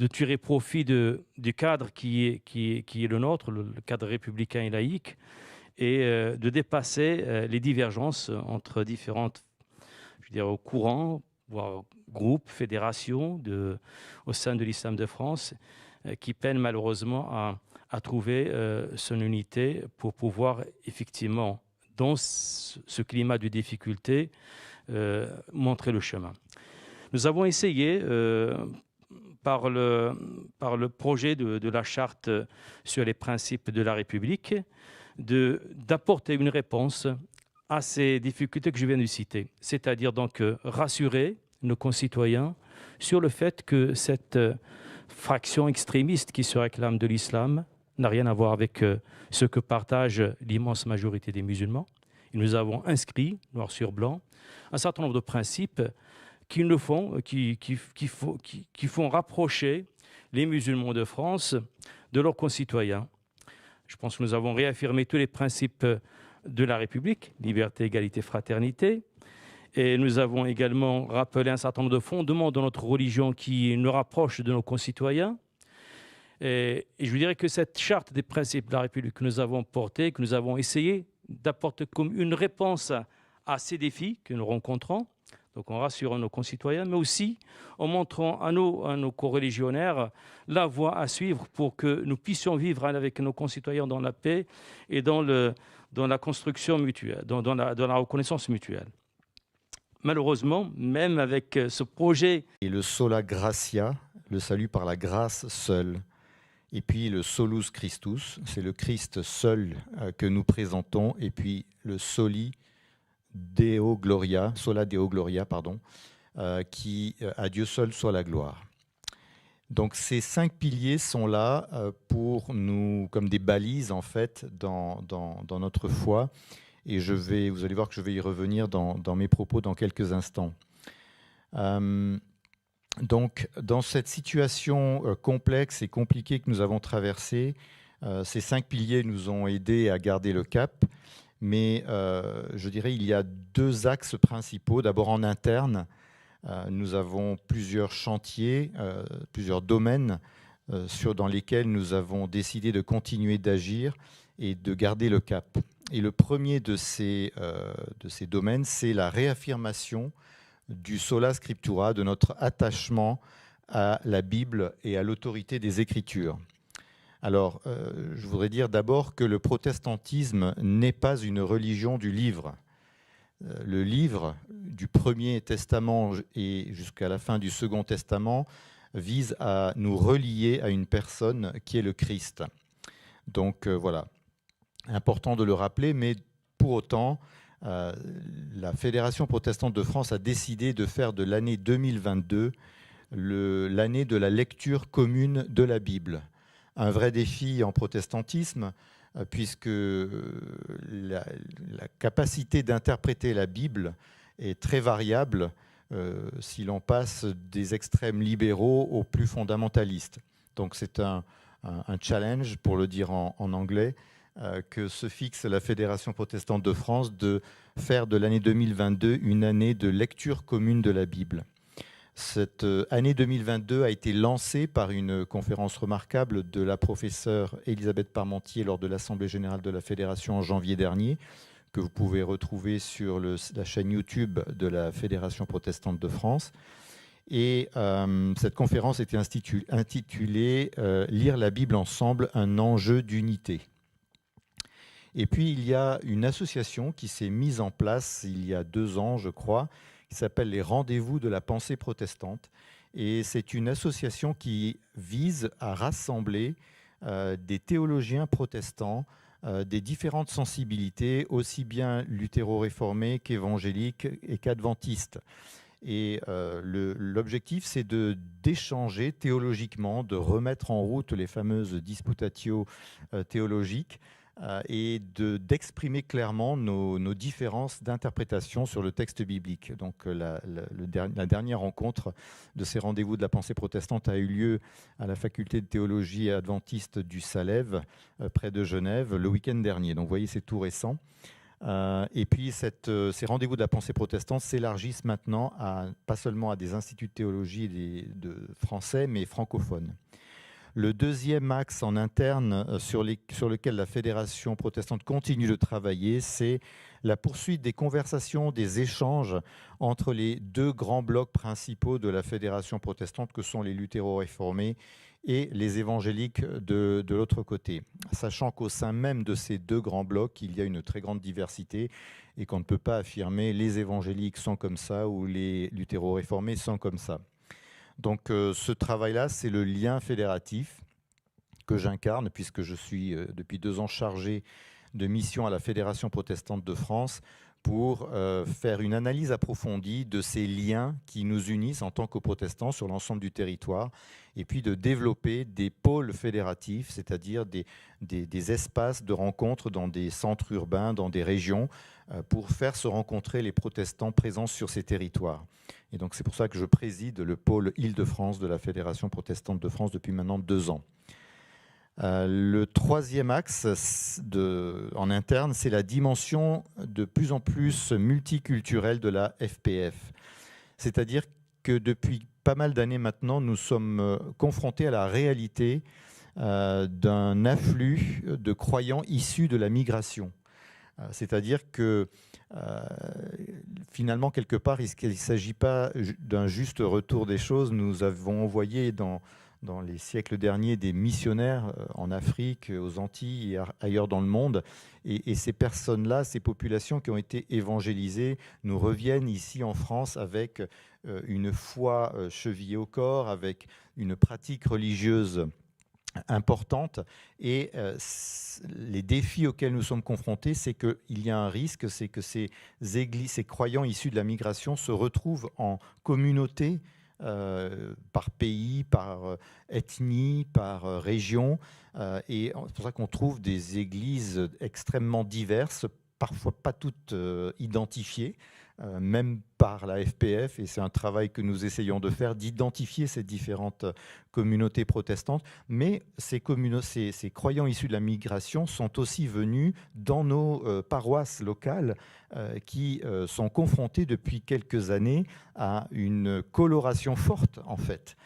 tirer profit du cadre qui est le nôtre, le cadre républicain et laïque, et de dépasser les divergences entre différentes, je dirais, courants, voire groupes, fédérations au sein de l'islam de France, qui peinent malheureusement à trouver son unité pour pouvoir effectivement, dans ce climat de difficulté, montrer le chemin. Nous avons essayé, par le projet de la charte sur les principes de la République, d'apporter une réponse à ces difficultés que je viens de citer, c'est-à-dire donc rassurer nos concitoyens sur le fait que cette fraction extrémiste qui se réclame de l'islam n'a rien à voir avec ce que partage l'immense majorité des musulmans. Et nous avons inscrit, noir sur blanc, un certain nombre de principes qui font rapprocher les musulmans de France de leurs concitoyens. Je pense que nous avons réaffirmé tous les principes de la République, liberté, égalité, fraternité. Et nous avons également rappelé un certain nombre de fondements de notre religion qui nous rapprochent de nos concitoyens. Et je dirais que cette charte des principes de la République que nous avons portée, que nous avons essayé d'apporter comme une réponse à ces défis que nous rencontrons, donc en rassurant nos concitoyens, mais aussi en montrant à nos coreligionnaires la voie à suivre pour que nous puissions vivre avec nos concitoyens dans la paix et dans la construction mutuelle, dans la reconnaissance mutuelle. Malheureusement, même avec ce projet... Et le sola gratia, le salut par la grâce seule. Et puis le solus Christus, c'est le Christ seul que nous présentons. Et puis le soli Deo Gloria, sola Deo Gloria, pardon, qui à Dieu seul soit la gloire. Donc ces 5 piliers sont là pour nous, comme des balises en fait, dans notre foi. Et vous allez voir que je vais y revenir dans mes propos dans quelques instants. Donc, dans cette situation complexe et compliquée que nous avons traversée, ces 5 piliers nous ont aidés à garder le cap. Mais je dirais il y a 2 axes principaux. D'abord en interne, nous avons plusieurs chantiers, plusieurs domaines dans lesquels nous avons décidé de continuer d'agir et de garder le cap. Et le premier de ces domaines, c'est la réaffirmation du sola scriptura, de notre attachement à la Bible et à l'autorité des Écritures. Alors, je voudrais dire d'abord que le protestantisme n'est pas une religion du livre. Le livre du Premier Testament et jusqu'à la fin du Second Testament vise à nous relier à une personne qui est le Christ. Donc voilà, important de le rappeler, mais pour autant, la Fédération protestante de France a décidé de faire de l'année 2022 l'année de la lecture commune de la Bible. Un vrai défi en protestantisme, puisque la capacité d'interpréter la Bible est très variable si l'on passe des extrêmes libéraux aux plus fondamentalistes. Donc c'est un challenge, pour le dire en anglais, que se fixe la Fédération protestante de France de faire de l'année 2022 une année de lecture commune de la Bible. Cette année 2022 a été lancée par une conférence remarquable de la professeure Elisabeth Parmentier lors de l'Assemblée générale de la Fédération en janvier dernier, que vous pouvez retrouver sur la chaîne YouTube de la Fédération protestante de France. Et cette conférence était intitulée « Lire la Bible ensemble, un enjeu d'unité ». Et puis, il y a une association qui s'est mise en place il y a 2 ans, je crois, qui s'appelle les Rendez-vous de la pensée protestante. Et c'est une association qui vise à rassembler des théologiens protestants des différentes sensibilités, aussi bien luthéro-réformés qu'évangéliques et qu'adventistes. Et l'objectif, c'est d'échanger théologiquement, de remettre en route les fameuses disputatio théologiques, et d'exprimer clairement nos différences d'interprétation sur le texte biblique. Donc la dernière rencontre de ces rendez-vous de la pensée protestante a eu lieu à la faculté de théologie adventiste du Salève, près de Genève, le week-end dernier. Donc vous voyez, c'est tout récent. Et puis ces rendez-vous de la pensée protestante s'élargissent maintenant pas seulement à des instituts de théologie de français, mais francophones. Le deuxième axe en interne sur lequel la Fédération protestante continue de travailler, c'est la poursuite des conversations, des échanges entre les 2 grands blocs principaux de la Fédération protestante, que sont les luthéro-réformés et les évangéliques de l'autre côté. Sachant qu'au sein même de ces 2 grands blocs, il y a une très grande diversité et qu'on ne peut pas affirmer les évangéliques sont comme ça ou les luthéro-réformés sont comme ça. Donc ce travail-là, c'est le lien fédératif que j'incarne, puisque je suis depuis 2 ans chargé de mission à la Fédération protestante de France pour faire une analyse approfondie de ces liens qui nous unissent en tant que protestants sur l'ensemble du territoire, et puis de développer des pôles fédératifs, c'est-à-dire des espaces de rencontre dans des centres urbains, dans des régions, pour faire se rencontrer les protestants présents sur ces territoires. Et donc c'est pour ça que je préside le pôle Île-de-France de la Fédération protestante de France depuis maintenant 2 ans. Le troisième axe en interne, c'est la dimension de plus en plus multiculturelle de la FPF. C'est-à-dire que depuis pas mal d'années maintenant, nous sommes confrontés à la réalité d'un afflux de croyants issus de la migration. C'est-à-dire que finalement, quelque part, il ne s'agit pas d'un juste retour des choses. Nous avons envoyé dans les siècles derniers des missionnaires en Afrique, aux Antilles et ailleurs dans le monde. Et ces personnes-là, ces populations qui ont été évangélisées, nous reviennent ici en France avec une foi chevillée au corps, avec une pratique religieuse importante. Et les défis auxquels nous sommes confrontés, c'est qu'il y a un risque, c'est que ces églises, ces croyants issus de la migration se retrouvent en communauté, par pays, par ethnie, par région. Et c'est pour ça qu'on trouve des églises extrêmement diverses, parfois pas toutes identifiées, même par la FPF, et c'est un travail que nous essayons de faire, d'identifier ces différentes communautés protestantes. Mais ces croyants issus de la migration sont aussi venus dans nos paroisses locales qui sont confrontés depuis quelques années à une coloration forte, en fait,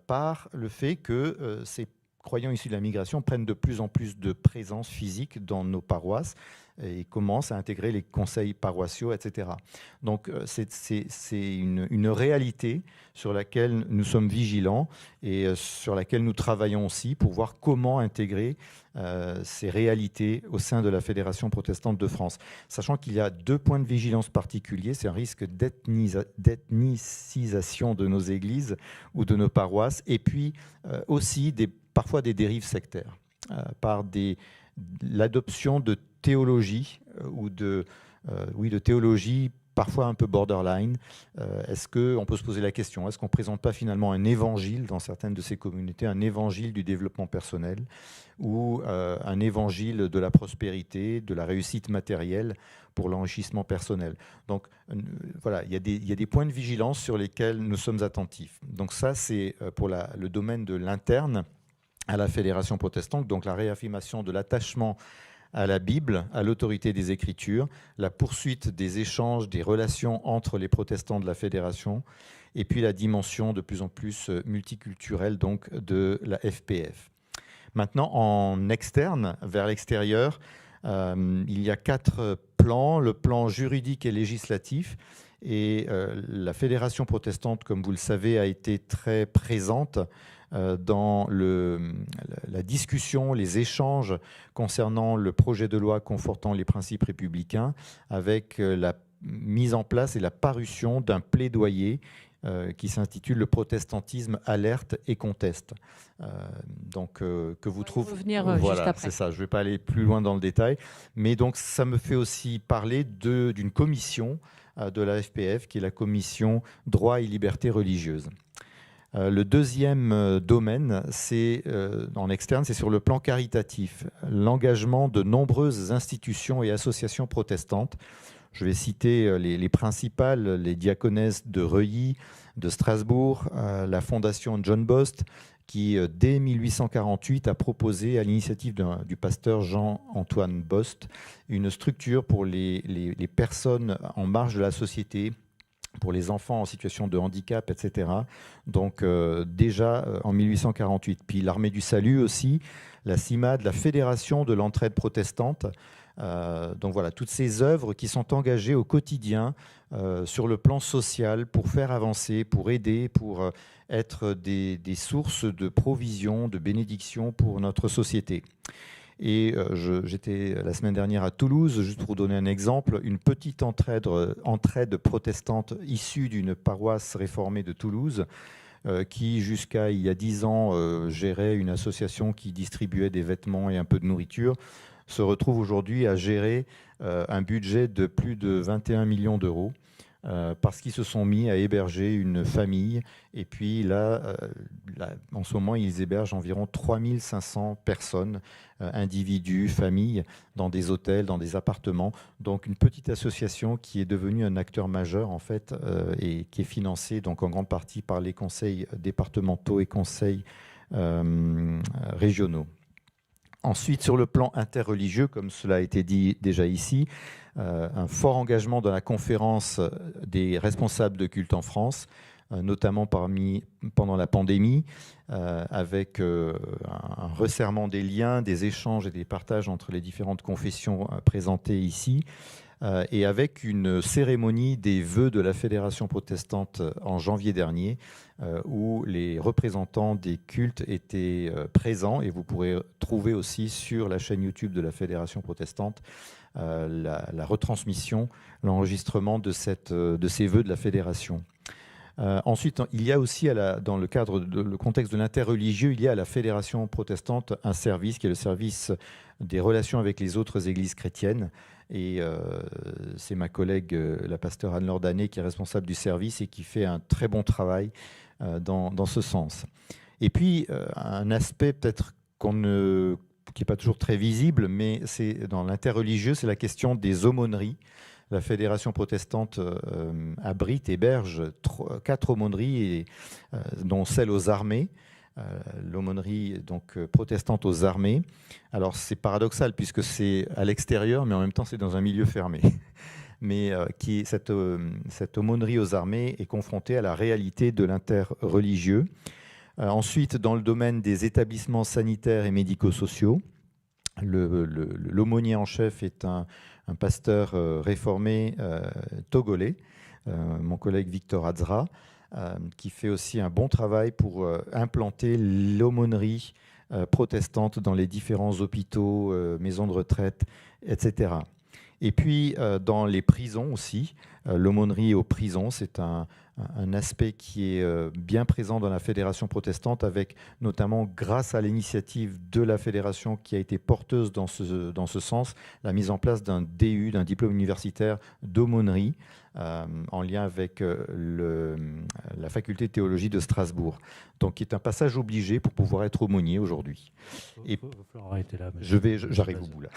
par le fait que ces croyants issus de la migration prennent de plus en plus de présence physique dans nos paroisses et commencent à intégrer les conseils paroissiaux, etc. Donc c'est une réalité sur laquelle nous sommes vigilants et sur laquelle nous travaillons aussi pour voir comment intégrer ces réalités au sein de la Fédération protestante de France. Sachant qu'il y a 2 points de vigilance particuliers, c'est un risque d'ethnicisation de nos églises ou de nos paroisses, et puis aussi parfois des dérives sectaires, par l'adoption de théologie ou de théologie parfois un peu borderline. Est-ce qu'on peut se poser la question, est-ce qu'on ne présente pas finalement un évangile dans certaines de ces communautés, un évangile du développement personnel ou un évangile de la prospérité, de la réussite matérielle pour l'enrichissement personnel? Donc voilà, il y a des points de vigilance sur lesquels nous sommes attentifs. Donc ça, c'est pour le domaine de l'interne à la Fédération protestante, donc la réaffirmation de l'attachement à la Bible, à l'autorité des Écritures, la poursuite des échanges, des relations entre les protestants de la Fédération, et puis la dimension de plus en plus multiculturelle donc, de la FPF. Maintenant, en externe, vers l'extérieur, il y a 4 plans, le plan juridique et législatif, et la Fédération protestante, comme vous le savez, a été très présente dans la discussion, les échanges concernant le projet de loi confortant les principes républicains, avec la mise en place et la parution d'un plaidoyer qui s'intitule « Le protestantisme alerte et conteste ». Donc, que vous trouvez... revenir voilà, juste après. c'est ça, je ne vais pas aller plus loin dans le détail, mais donc ça me fait aussi parler d'une commission de la FPF, qui est la commission droit et liberté religieuse. Le deuxième domaine, c'est en externe, c'est sur le plan caritatif, l'engagement de nombreuses institutions et associations protestantes. Je vais citer les principales, les diaconesses de Reuilly, de Strasbourg, la fondation John Bost, qui dès 1848 a proposé, à l'initiative du pasteur Jean-Antoine Bost, une structure pour les personnes en marge de la société, pour les enfants en situation de handicap, etc. Donc déjà en 1848. Puis l'Armée du Salut aussi, la CIMAD, la Fédération de l'entraide protestante. Donc voilà, toutes ces œuvres qui sont engagées au quotidien sur le plan social pour faire avancer, pour aider, pour être des sources de provision, de bénédiction pour notre société. Et j'étais la semaine dernière à Toulouse, juste pour vous donner un exemple, une petite entraide protestante issue d'une paroisse réformée de Toulouse, qui jusqu'à il y a 10 ans gérait une association qui distribuait des vêtements et un peu de nourriture, se retrouve aujourd'hui à gérer un budget de plus de 21 millions d'euros. Parce qu'ils se sont mis à héberger une famille. Et puis là, en ce moment, ils hébergent environ 3500 personnes, individus, familles, dans des hôtels, dans des appartements. Donc une petite association qui est devenue un acteur majeur, en fait, et qui est financée donc, en grande partie par les conseils départementaux et conseils régionaux. Ensuite, sur le plan interreligieux, comme cela a été dit déjà ici, un fort engagement dans la conférence des responsables de culte en France, notamment pendant la pandémie, avec un resserrement des liens, des échanges et des partages entre les différentes confessions présentées ici, et avec une cérémonie des vœux de la Fédération protestante en janvier dernier, où les représentants des cultes étaient présents, et vous pourrez trouver aussi sur la chaîne YouTube de la Fédération protestante la retransmission, l'enregistrement de ces vœux de la Fédération. Ensuite, il y a aussi, dans le cadre le contexte de l'interreligieux, il y a à la Fédération protestante un service qui est le service des relations avec les autres églises chrétiennes. Et c'est ma collègue, la pasteure Anne-Laure Danet, qui est responsable du service et qui fait un très bon travail dans ce sens. Et puis, un aspect peut-être qui n'est pas toujours très visible, mais c'est dans l'interreligieux, c'est la question des aumôneries. La Fédération protestante héberge 4 aumôneries, dont celle aux armées. L'aumônerie donc protestante aux armées. Alors c'est paradoxal puisque c'est à l'extérieur, mais en même temps c'est dans un milieu fermé. Mais cette aumônerie aux armées est confrontée à la réalité de l'interreligieux. Ensuite, dans le domaine des établissements sanitaires et médico-sociaux, l'aumônier en chef est un pasteur réformé togolais, mon collègue Victor Azra, qui fait aussi un bon travail pour implanter l'aumônerie protestante dans les différents hôpitaux, maisons de retraite, etc. Et puis, dans les prisons aussi, l'aumônerie aux prisons, c'est un aspect qui est bien présent dans la Fédération protestante, avec notamment, grâce à l'initiative de la Fédération qui a été porteuse dans ce sens, la mise en place d'un DU, d'un diplôme universitaire d'aumônerie, en lien avec la faculté de théologie de Strasbourg. Donc, qui est un passage obligé pour pouvoir être aumônier aujourd'hui. Il va falloir arrêter là. J'arrive au bout là.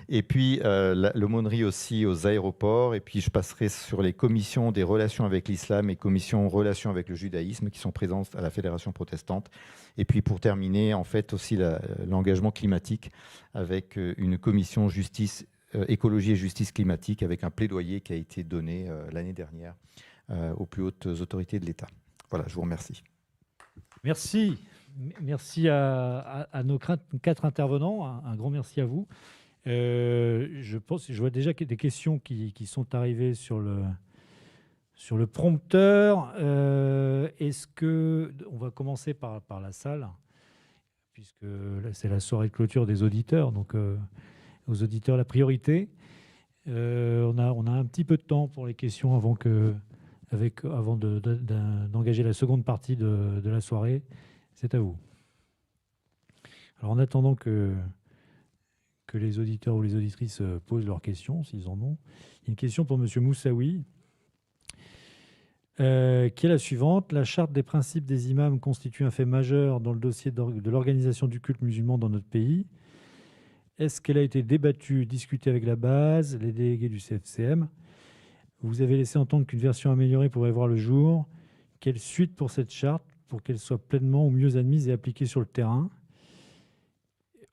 Et puis, l'aumônerie aussi aux aéroports. Et puis, je passerai sur les commissions des relations avec l'islam et commissions relations avec le judaïsme qui sont présentes à la Fédération protestante. Et puis, pour terminer, en fait, aussi l'engagement climatique avec une commission justice, écologie et justice climatique, avec un plaidoyer qui a été donné l'année dernière aux plus hautes autorités de l'État. Voilà, je vous remercie. Merci. Merci à nos 4 intervenants. Un grand merci à vous. Je vois déjà des questions qui sont arrivées sur le prompteur. Est-ce que on va commencer par la salle, puisque là, c'est la soirée de clôture des auditeurs, donc aux auditeurs la priorité. On a un petit peu de temps pour les questions avant d'engager la seconde partie de la soirée. C'est à vous. Alors, en attendant que les auditeurs ou les auditrices posent leurs questions, s'ils en ont, il y a une question pour M. Moussaoui, qui est la suivante. La charte des principes des imams constitue un fait majeur dans le dossier de l'organisation du culte musulman dans notre pays. Est-ce qu'elle a été débattue, discutée avec la base, les délégués du CFCM? Vous avez laissé entendre qu'une version améliorée pourrait voir le jour. Quelle suite pour cette charte pour qu'elle soit pleinement ou mieux admise et appliquée sur le terrain?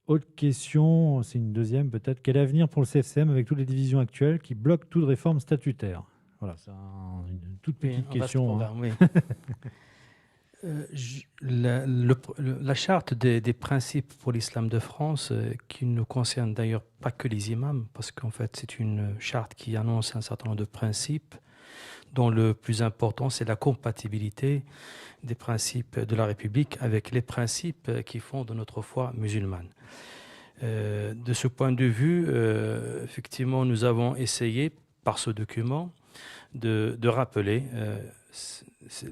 Autre question, c'est une deuxième peut-être. Quel avenir pour le CFCM avec toutes les divisions actuelles qui bloquent toute réforme statutaire? Voilà, c'est une toute petite question. Oui. La charte des principes pour l'islam de France, qui ne concerne d'ailleurs pas que les imams, parce qu'en fait c'est une charte qui annonce un certain nombre de principes, dont le plus important c'est la compatibilité des principes de la République avec les principes qui fondent notre foi musulmane. De ce point de vue, effectivement, nous avons essayé par ce document de rappeler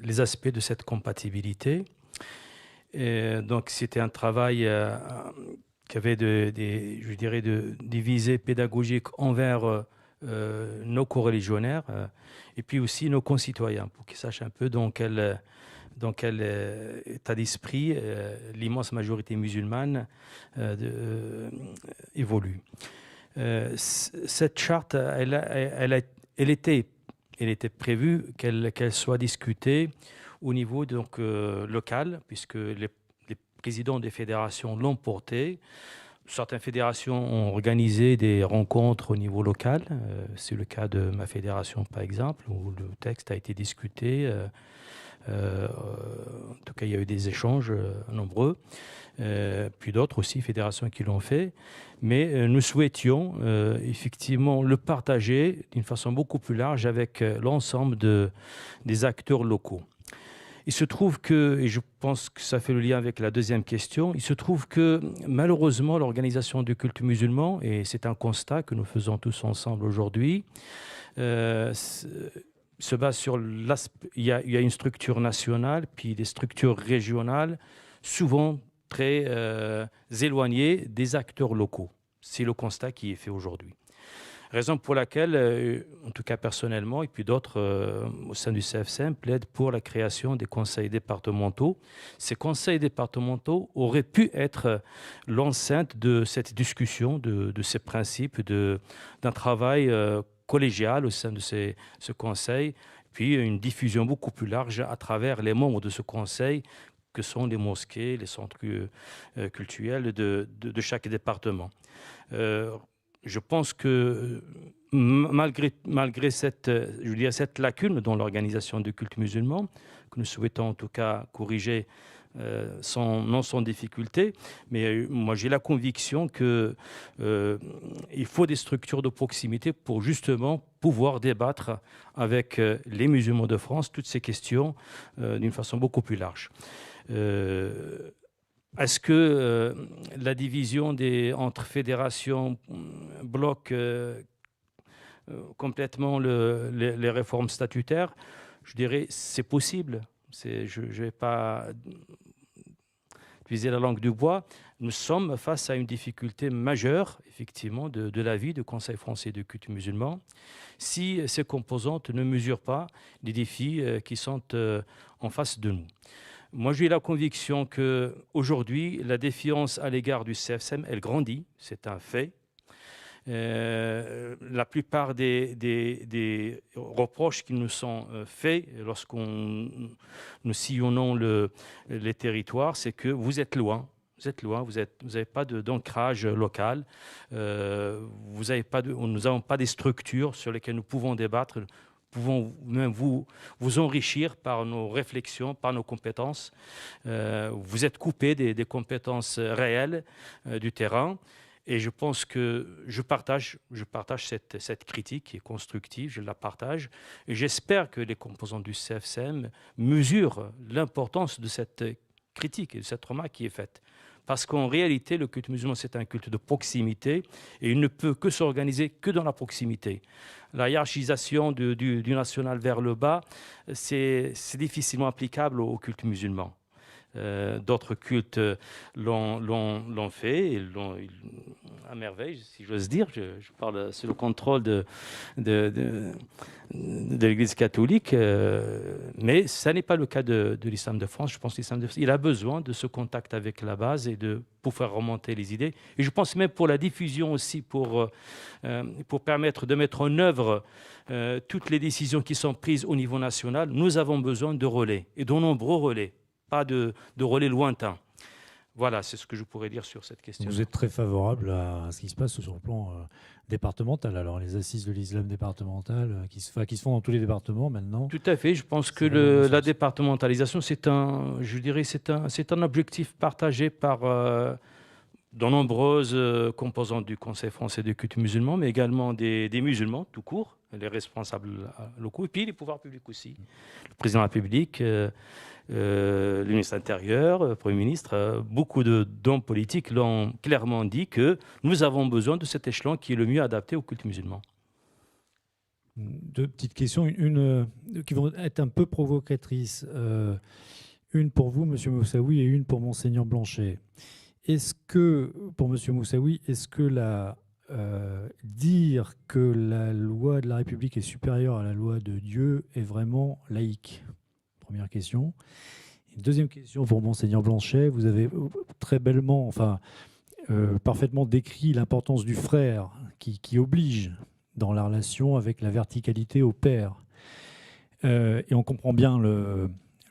les aspects de cette compatibilité. Et donc, c'était un travail qui avait des visées pédagogiques envers nos coreligionnaires et puis aussi nos concitoyens, pour qu'ils sachent un peu dans quel état d'esprit l'immense majorité musulmane évolue. Cette charte, elle était prévue qu'elle soit discutée au niveau local, puisque les présidents des fédérations l'ont portée. Certaines fédérations ont organisé des rencontres au niveau local. C'est le cas de ma fédération, par exemple, où le texte a été discuté. En tout cas, il y a eu des échanges nombreux. Puis d'autres aussi, fédérations qui l'ont fait. Mais nous souhaitions effectivement le partager d'une façon beaucoup plus large avec l'ensemble des acteurs locaux. Il se trouve que, et je pense que ça fait le lien avec la deuxième question, il se trouve que malheureusement l'organisation du culte musulman, et c'est un constat que nous faisons tous ensemble aujourd'hui, se base sur il y a une structure nationale, puis des structures régionales, souvent très éloignées des acteurs locaux. C'est le constat qui est fait aujourd'hui. Raison pour laquelle, en tout cas personnellement, et puis d'autres au sein du CFCM, plaident pour la création des conseils départementaux. Ces conseils départementaux auraient pu être l'enceinte de cette discussion, de ces principes, d'un travail collégial au sein de ce conseil, puis une diffusion beaucoup plus large à travers les membres de ce conseil, que sont les mosquées, les centres cultuels de chaque département. Je pense que malgré cette lacune dans l'organisation du culte musulman, que nous souhaitons en tout cas corriger non sans difficulté, mais moi j'ai la conviction qu'il faut des structures de proximité pour justement pouvoir débattre avec les musulmans de France toutes ces questions d'une façon beaucoup plus large. Est-ce que la division entre fédérations, blocs complètement les réformes statutaires, je dirais c'est possible. Je ne vais pas utiliser la langue du bois. Nous sommes face à une difficulté majeure, effectivement, de la vie du Conseil français de culte musulman, si ces composantes ne mesurent pas les défis qui sont en face de nous. Moi, j'ai la conviction qu'aujourd'hui, la défiance à l'égard du CFSM, elle grandit, c'est un fait. La plupart des reproches qui nous sont faits nous sillonnons les territoires, c'est que vous êtes loin. Vous êtes loin, vous n'avez pas d'ancrage local, nous n'avons pas des structures sur lesquelles nous pouvons débattre, nous pouvons même vous enrichir par nos réflexions, par nos compétences. Vous êtes coupé des compétences réelles du terrain. Et je pense que je partage cette critique qui est constructive, je la partage. Et j'espère que les composants du CFSM mesurent l'importance de cette critique et de cette remarque qui est faite. Parce qu'en réalité, le culte musulman, c'est un culte de proximité et il ne peut que s'organiser que dans la proximité. La hiérarchisation du national vers le bas, c'est difficilement applicable au culte musulman. D'autres cultes l'ont fait, et à merveille, si j'ose dire. Je parle sous le contrôle de l'Église catholique, mais ça n'est pas le cas de l'islam de France. Je pense que l'islam de France, il a besoin de ce contact avec la base et pour faire remonter les idées. Et je pense même pour la diffusion aussi, pour permettre de mettre en œuvre toutes les décisions qui sont prises au niveau national, nous avons besoin de relais, et de nombreux relais. Pas de relais lointains. Voilà, c'est ce que je pourrais dire sur cette question. Vous êtes très favorable à ce qui se passe sur le plan départemental. Alors, les assises de l'islam départemental qui se font dans tous les départements maintenant. Tout à fait. Je pense que la départementalisation, c'est un objectif partagé par de nombreuses composantes du Conseil français de culte musulman, mais également des musulmans tout court, les responsables locaux, et puis les pouvoirs publics aussi. Le président de la République, le ministre de l'Intérieur, le Premier ministre, beaucoup d'hommes politiques l'ont clairement dit que nous avons besoin de cet échelon qui est le mieux adapté au culte musulman. Deux petites questions, une qui vont être un peu provocatrices. Une pour vous, Monsieur Moussaoui, et une pour Monseigneur Blanchet. Est-ce que, pour Monsieur Moussaoui, dire que la loi de la République est supérieure à la loi de Dieu est vraiment laïque? Première question. Une deuxième question pour Monseigneur Blanchet. Vous avez très bellement, parfaitement décrit l'importance du frère qui oblige dans la relation avec la verticalité au père. Et on comprend bien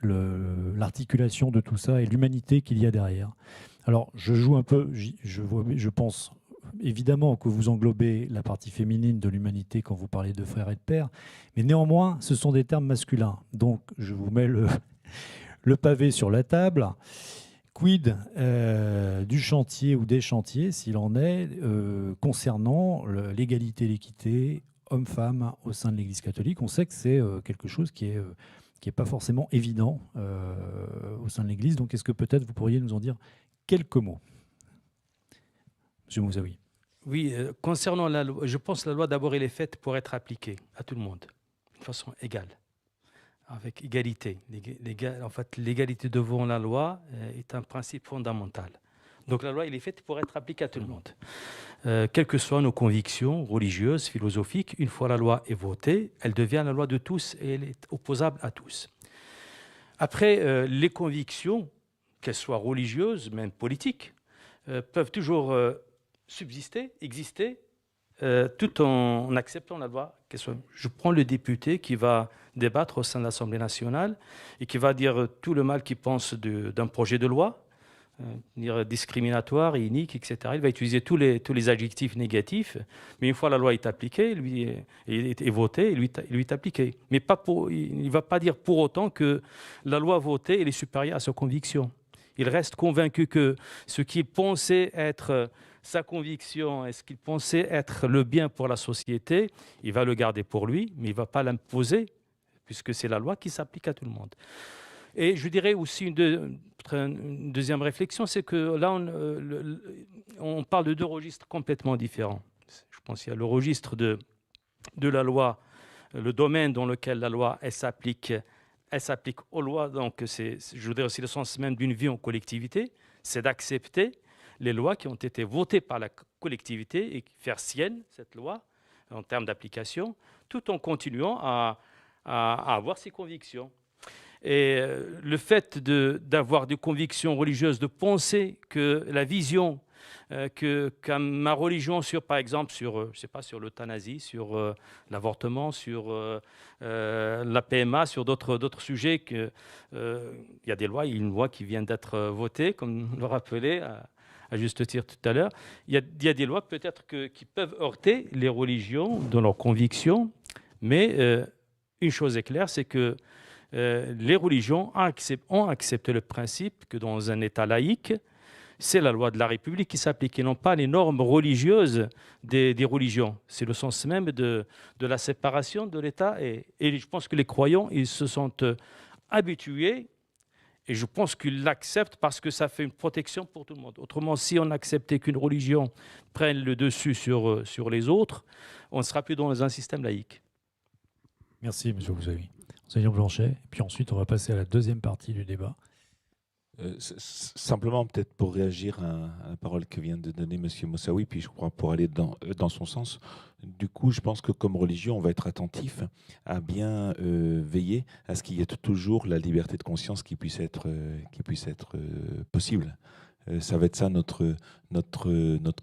l'articulation de tout ça et l'humanité qu'il y a derrière. Alors, je joue un peu, je pense évidemment que vous englobez la partie féminine de l'humanité quand vous parlez de frère et de père, mais néanmoins, ce sont des termes masculins. Donc, je vous mets le pavé sur la table. Quid du chantier ou des chantiers, s'il en est, concernant l'égalité et l'équité homme-femme au sein de l'Église catholique? On sait que c'est quelque chose qui est pas forcément évident au sein de l'Église. Donc, est-ce que peut-être vous pourriez nous en dire quelques mots? Monsieur Moussaoui. Oui, concernant la loi, je pense que la loi, d'abord, elle est faite pour être appliquée à tout le monde, de façon égale, avec égalité. En fait, l'égalité devant la loi est un principe fondamental. Donc la loi, elle est faite pour être appliquée à tout le monde. Quelles que soient nos convictions religieuses, philosophiques, une fois la loi est votée, elle devient la loi de tous et elle est opposable à tous. Après, les convictions, qu'elles soient religieuses, même politiques, peuvent toujours exister, tout en acceptant la loi. Je prends le député qui va débattre au sein de l'Assemblée nationale et qui va dire tout le mal qu'il pense d'un projet de loi, dire discriminatoire, inique, etc. Il va utiliser tous les adjectifs négatifs, mais une fois la loi est appliquée, est votée, lui est appliquée. Mais il ne va pas dire pour autant que la loi votée elle est supérieure à sa conviction. Il reste convaincu que ce qu'il pensait être sa conviction et ce qu'il pensait être le bien pour la société, il va le garder pour lui, mais il ne va pas l'imposer, puisque c'est la loi qui s'applique à tout le monde. Et je dirais aussi une deuxième réflexion, c'est que là, on parle de deux registres complètement différents. Je pense qu'il y a le registre de de la loi, le domaine dans lequel la loi elle s'applique aux lois. Donc, je veux dire, c'est le sens même d'une vie en collectivité, c'est d'accepter les lois qui ont été votées par la collectivité et faire sienne cette loi en termes d'application, tout en continuant à avoir ses convictions. Et le fait d'avoir des convictions religieuses, de penser que la vision que ma religion sur, par exemple, sur, je sais pas, sur l'euthanasie, sur l'avortement, sur la PMA, sur d'autres sujets, il y a des lois, il y a une loi qui vient d'être votée, comme le rappelait à juste titre tout à l'heure. Il y a des lois peut-être qui peuvent heurter les religions dans leurs convictions, mais une chose est claire, c'est que les religions ont accepté le principe que dans un État laïque, c'est la loi de la République qui s'applique et non pas les normes religieuses des religions. C'est le sens même de la séparation de l'État. Et je pense que les croyants, ils se sont habitués et je pense qu'ils l'acceptent parce que ça fait une protection pour tout le monde. Autrement, si on acceptait qu'une religion prenne le dessus sur les autres, on ne sera plus dans un système laïque. Merci, M. Boussaoui. Monseigneur Blanchet. Et puis ensuite, on va passer à la deuxième partie du débat. Simplement, peut-être pour réagir à la parole que vient de donner M. Moussaoui, puis je crois pour aller dans son sens. Du coup, je pense que comme religion, on va être attentif à bien veiller à ce qu'il y ait toujours la liberté de conscience qui puisse être possible. Ça va être ça notre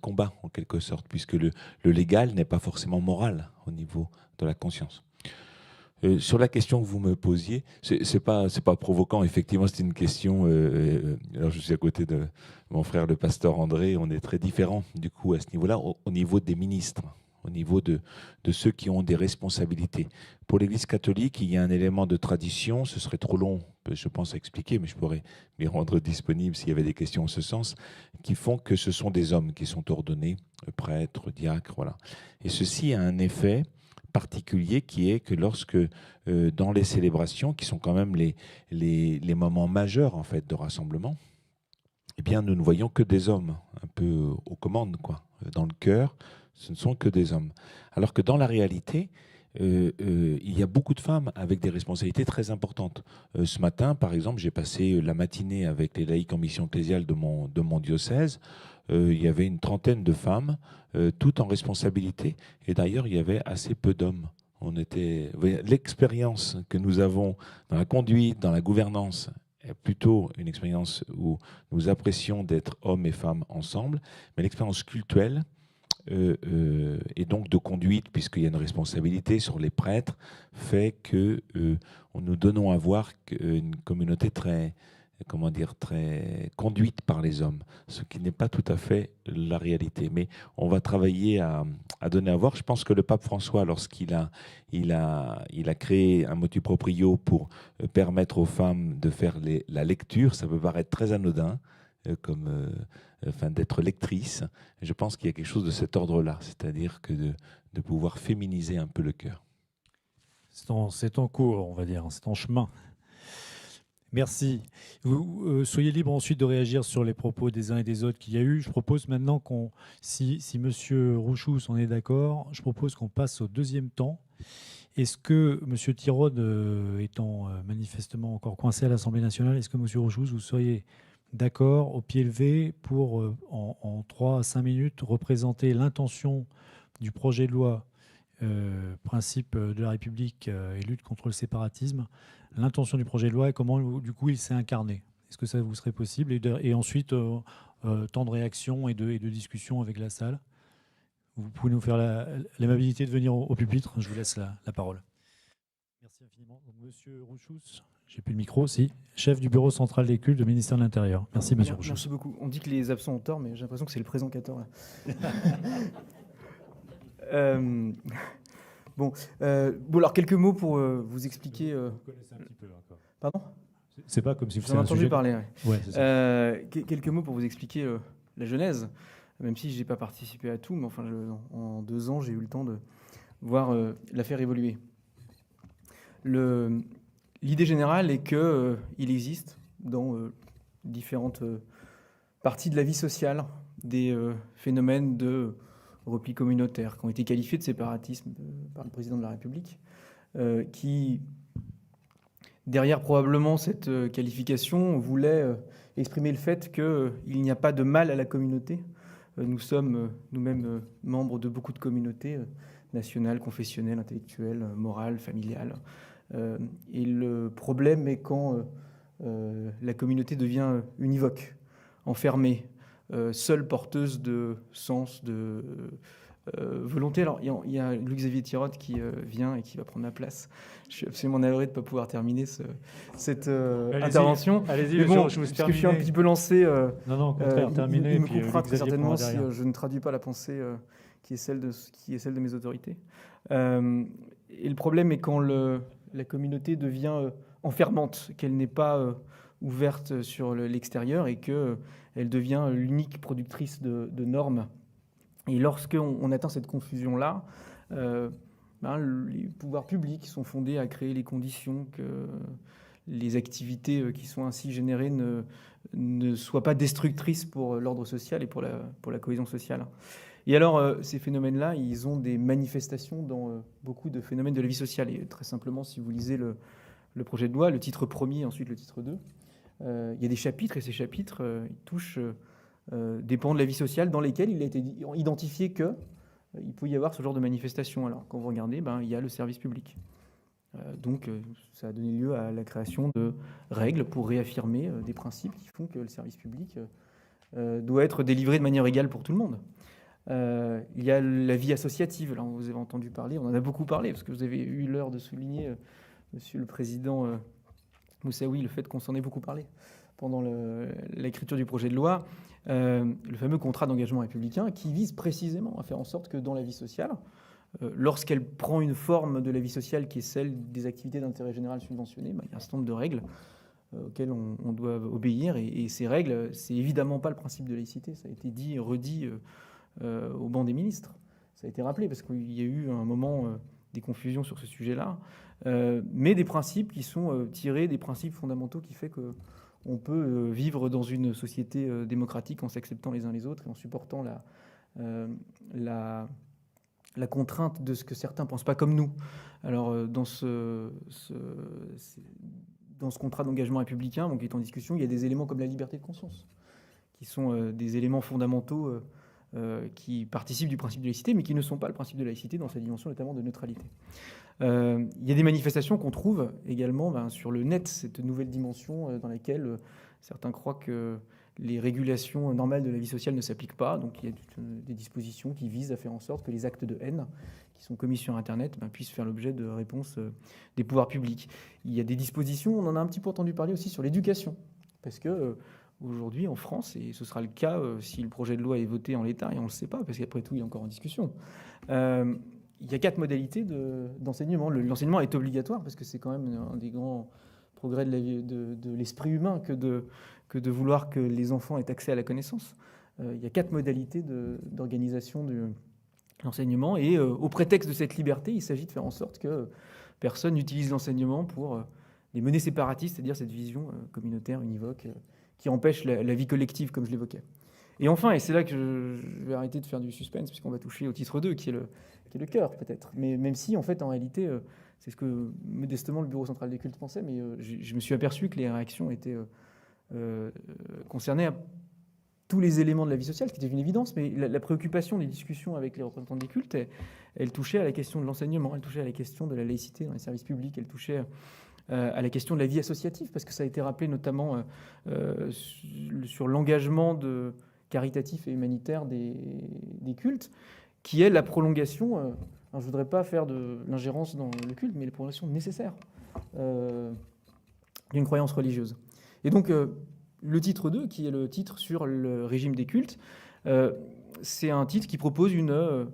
combat, en quelque sorte, puisque le légal n'est pas forcément moral au niveau de la conscience. Sur la question que vous me posiez, c'est pas provoquant. Effectivement, c'est une question. Alors, je suis à côté de mon frère, le pasteur André. On est très différents du coup à ce niveau-là, au niveau des ministres, au niveau de ceux qui ont des responsabilités. Pour l'Église catholique, il y a un élément de tradition. Ce serait trop long, je pense, à expliquer, mais je pourrais m'y rendre disponible s'il y avait des questions en ce sens, qui font que ce sont des hommes qui sont ordonnés, prêtres, diacres, voilà. Et ceci a un effet particulier qui est que lorsque dans les célébrations, qui sont quand même les moments majeurs en fait de rassemblement, eh bien nous ne voyons que des hommes, un peu aux commandes, quoi. Dans le cœur, ce ne sont que des hommes. Alors que dans la réalité, il y a beaucoup de femmes avec des responsabilités très importantes. Ce matin, par exemple, j'ai passé la matinée avec les laïcs en mission ecclésiale de mon diocèse. Il y avait une trentaine de femmes, toutes en responsabilité. Et d'ailleurs, il y avait assez peu d'hommes. L'expérience que nous avons dans la conduite, dans la gouvernance, est plutôt une expérience où nous apprécions d'être hommes et femmes ensemble. Mais l'expérience cultuelle, et donc de conduite, puisqu'il y a une responsabilité sur les prêtres, fait que nous donnons à voir une communauté très conduite par les hommes, ce qui n'est pas tout à fait la réalité. Mais on va travailler à donner à voir. Je pense que le pape François, lorsqu'il a créé un motu proprio pour permettre aux femmes de faire la lecture, ça peut paraître très anodin, d'être lectrice. Je pense qu'il y a quelque chose de cet ordre-là, c'est-à-dire que de pouvoir féminiser un peu le cœur. C'est en cours, on va dire, c'est en chemin. Merci. Vous soyez libre ensuite de réagir sur les propos des uns et des autres qu'il y a eu. Je propose maintenant si M. Rouchous en est d'accord, je propose qu'on passe au deuxième temps. Est-ce que M. Tirone, étant manifestement encore coincé à l'Assemblée nationale, est-ce que M. Rouchous, vous seriez d'accord, au pied levé, pour, en 3 à 5 minutes, représenter l'intention du projet de loi principe de la République et lutte contre le séparatisme, l'intention du projet de loi et comment, du coup, il s'est incarné. Est-ce que ça vous serait possible ? Et ensuite, temps de réaction et de discussion avec la salle. Vous pouvez nous faire l'amabilité de venir au pupitre. Je vous laisse la parole. Merci infiniment. Donc, Monsieur Rouchous, j'ai plus le micro, si. Chef du bureau central des cultes du ministère de l'Intérieur. Merci, Monsieur Rouchous. Merci beaucoup. On dit que les absents ont tort, mais j'ai l'impression que c'est le présent qui a tort. Bon, alors quelques mots pour vous expliquer. Vous connaissez un petit peu encore. Pardon ? C'est pas comme si vous avez entendu parler. Ouais, c'est ça. Quelques mots pour vous expliquer la genèse, même si je n'ai pas participé à tout, mais enfin, en 2 ans, j'ai eu le temps de voir l'affaire évoluer. L'idée générale est qu'il existe dans différentes parties de la vie sociale des phénomènes de repli communautaire, qui ont été qualifiés de séparatisme par le président de la République, qui, derrière probablement cette qualification, voulait exprimer le fait qu'il n'y a pas de mal à la communauté. Nous sommes nous-mêmes membres de beaucoup de communautés nationales, confessionnelles, intellectuelles, morales, familiales. Et le problème est quand la communauté devient univoque, enfermée, seule porteuse de sens, de volonté. Alors, il y a Louis-Xavier Thirotte qui vient et qui va prendre ma place. Je suis absolument navré de ne pas pouvoir terminer cette intervention. Allez-y, mais bon, je vous parce que je suis un petit peu lancé. Non, au contraire, terminez. Il me coupera très certainement si je ne traduis pas la pensée qui est celle de mes autorités. Et le problème est quand la communauté devient enfermante, qu'elle n'est pas ouverte sur l'extérieur et qu'elle devient l'unique productrice de normes. Et lorsqu'on atteint cette confusion-là, les pouvoirs publics sont fondés à créer les conditions que les activités qui sont ainsi générées ne soient pas destructrices pour l'ordre social et pour la cohésion sociale. Et alors, ces phénomènes-là, ils ont des manifestations dans beaucoup de phénomènes de la vie sociale. Et très simplement, si vous lisez le projet de loi, le titre 1er, ensuite le titre 2, il y a des chapitres, et ces chapitres ils touchent des pans de la vie sociale dans lesquels il a été identifié qu'il peut y avoir ce genre de manifestation. Alors, quand vous regardez, il y a le service public. Donc, ça a donné lieu à la création de règles pour réaffirmer des principes qui font que le service public doit être délivré de manière égale pour tout le monde. Il y a la vie associative. Là, vous avez entendu parler, on en a beaucoup parlé, parce que vous avez eu l'heure de souligner, Monsieur le Président Moussaoui, le fait qu'on s'en ait beaucoup parlé pendant l'écriture du projet de loi, le fameux contrat d'engagement républicain qui vise précisément à faire en sorte que dans la vie sociale, lorsqu'elle prend une forme de la vie sociale qui est celle des activités d'intérêt général subventionnées, il y a un certain nombre de règles auxquelles on doit obéir. Et ces règles, c'est évidemment pas le principe de laïcité. Ça a été dit et redit au banc des ministres. Ça a été rappelé parce qu'il y a eu un moment des confusions sur ce sujet-là. Mais des principes qui sont tirés des principes fondamentaux qui fait qu'on peut vivre dans une société démocratique en s'acceptant les uns les autres et en supportant la contrainte de ce que certains ne pensent pas comme nous. Alors, dans ce contrat d'engagement républicain qui est en discussion, il y a des éléments comme la liberté de conscience, qui sont des éléments fondamentaux qui participent du principe de laïcité, mais qui ne sont pas le principe de laïcité dans sa dimension notamment de neutralité. Il y a des manifestations qu'on trouve également sur le net, cette nouvelle dimension dans laquelle certains croient que les régulations normales de la vie sociale ne s'appliquent pas. Donc il y a des dispositions qui visent à faire en sorte que les actes de haine qui sont commis sur Internet puissent faire l'objet de réponses des pouvoirs publics. Il y a des dispositions, on en a un petit peu entendu parler aussi sur l'éducation, parce que aujourd'hui en France, et ce sera le cas si le projet de loi est voté en l'état, et on ne le sait pas, parce qu'après tout il est encore en discussion, il y a 4 modalités d'enseignement. L'enseignement est obligatoire, parce que c'est quand même un des grands progrès de l'esprit humain que de vouloir que les enfants aient accès à la connaissance. Il y a 4 modalités d'organisation de l'enseignement, et au prétexte de cette liberté, il s'agit de faire en sorte que personne n'utilise l'enseignement pour les menées séparatistes, c'est-à-dire cette vision communautaire, univoque, qui empêche la vie collective, comme je l'évoquais. Et enfin, et c'est là que je vais arrêter de faire du suspense, puisqu'on va toucher au titre 2, qui est le cœur, peut-être. Mais même si, en fait, en réalité, c'est ce que modestement le Bureau central des cultes pensait, mais je me suis aperçu que les réactions étaient concernées à tous les éléments de la vie sociale, ce qui était une évidence, mais la préoccupation des discussions avec les représentants des cultes, elle touchait à la question de l'enseignement, elle touchait à la question de la laïcité dans les services publics, elle touchait à la question de la vie associative, parce que ça a été rappelé notamment sur l'engagement caritatif et humanitaire des cultes, qui est la prolongation, je ne voudrais pas faire de l'ingérence dans le culte, mais la prolongation nécessaire d'une croyance religieuse. Et donc, le titre 2, qui est le titre sur le régime des cultes, c'est un titre qui propose une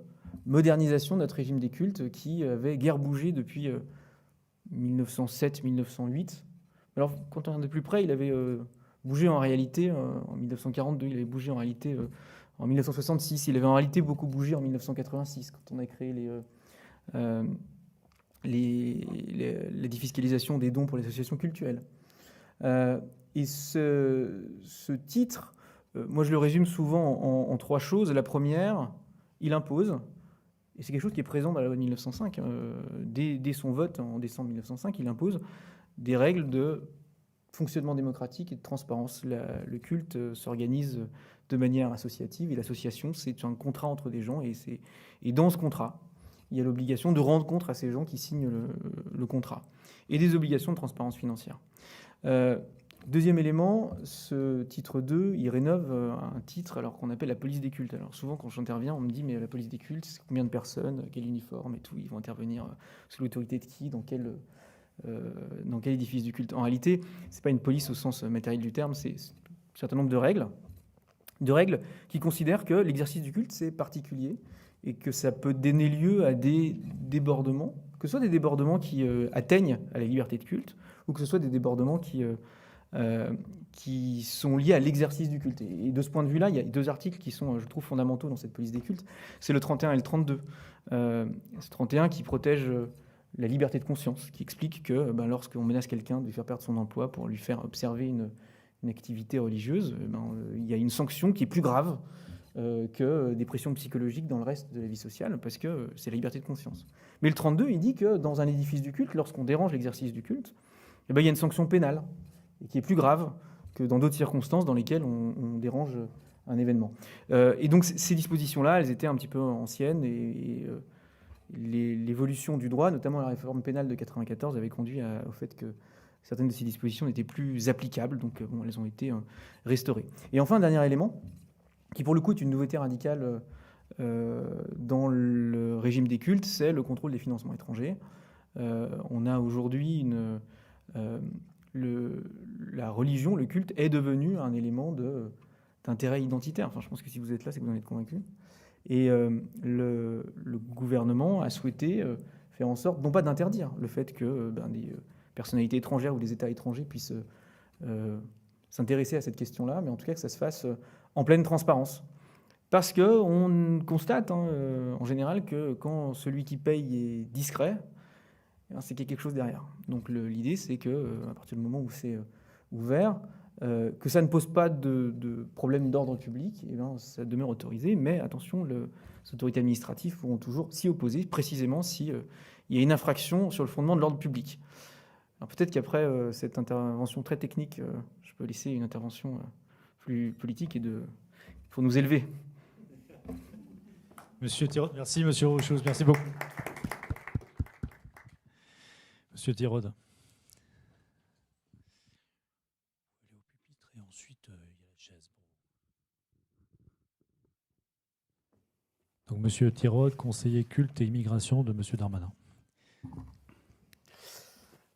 modernisation de notre régime des cultes qui avait guère bougé depuis 1907-1908. Alors, quand on regarde de plus près, il avait bougé en réalité en 1942, il avait bougé en réalité en 1966, il avait en réalité beaucoup bougé en 1986, quand on a créé la défiscalisation des dons pour les associations cultuelles. Et ce titre, moi je le résume souvent en 3 choses. La première, il impose, et c'est quelque chose qui est présent dans la loi de 1905, dès son vote en décembre 1905, il impose des règles de fonctionnement démocratique et de transparence. Le culte s'organise de manière associative, et l'association, c'est un contrat entre des gens, et dans ce contrat, il y a l'obligation de rendre compte à ces gens qui signent le contrat, et des obligations de transparence financière. Deuxième élément, ce titre 2, il rénove un titre alors qu'on appelle la police des cultes. Alors souvent quand j'interviens, on me dit mais la police des cultes, c'est combien de personnes, quel uniforme et tout, ils vont intervenir sous l'autorité de qui, dans quel édifice du culte. En réalité, c'est pas une police au sens matériel du terme, c'est un certain nombre de règles qui considèrent que l'exercice du culte c'est particulier et que ça peut donner lieu à des débordements, que ce soit des débordements qui atteignent à la liberté de culte ou que ce soit des débordements qui sont liés à l'exercice du culte. Et de ce point de vue-là, il y a deux articles qui sont, je trouve, fondamentaux dans cette police des cultes. C'est le 31 et le 32. Ce 31 qui protège la liberté de conscience, qui explique que lorsqu'on menace quelqu'un de lui faire perdre son emploi pour lui faire observer une activité religieuse, il y a une sanction qui est plus grave que des pressions psychologiques dans le reste de la vie sociale, parce que c'est la liberté de conscience. Mais le 32, il dit que dans un édifice du culte, lorsqu'on dérange l'exercice du culte, il y a une sanction pénale, et qui est plus grave que dans d'autres circonstances dans lesquelles on dérange un événement. Et donc ces dispositions-là, elles étaient un petit peu anciennes, et l'évolution du droit, notamment la réforme pénale de 1994, avait conduit au fait que certaines de ces dispositions n'étaient plus applicables, donc elles ont été restaurées. Et enfin, un dernier élément, qui pour le coup est une nouveauté radicale dans le régime des cultes, c'est le contrôle des financements étrangers. On a aujourd'hui la religion, le culte, est devenu un élément d'intérêt identitaire. Enfin, je pense que si vous êtes là, c'est que vous en êtes convaincus. Et le gouvernement a souhaité faire en sorte, non pas d'interdire le fait que des personnalités étrangères ou des États étrangers puissent s'intéresser à cette question-là, mais en tout cas que ça se fasse en pleine transparence. Parce qu'on constate en général que quand celui qui paye est discret, c'est qu'il y a quelque chose derrière. Donc l'idée, c'est qu'à partir du moment où c'est ouvert, que ça ne pose pas de problème d'ordre public, ça demeure autorisé. Mais attention, les autorités administratives pourront toujours s'y opposer, précisément s'il y a une infraction sur le fondement de l'ordre public. Alors peut-être qu'après cette intervention très technique, je peux laisser une intervention plus politique pour nous élever. Monsieur Tirode, merci Monsieur Rochus, merci beaucoup. Monsieur Tirode. Il est au pupitre et ensuite il y a la chaise. Donc Monsieur Tirode, conseiller culte et immigration de Monsieur Darmanin.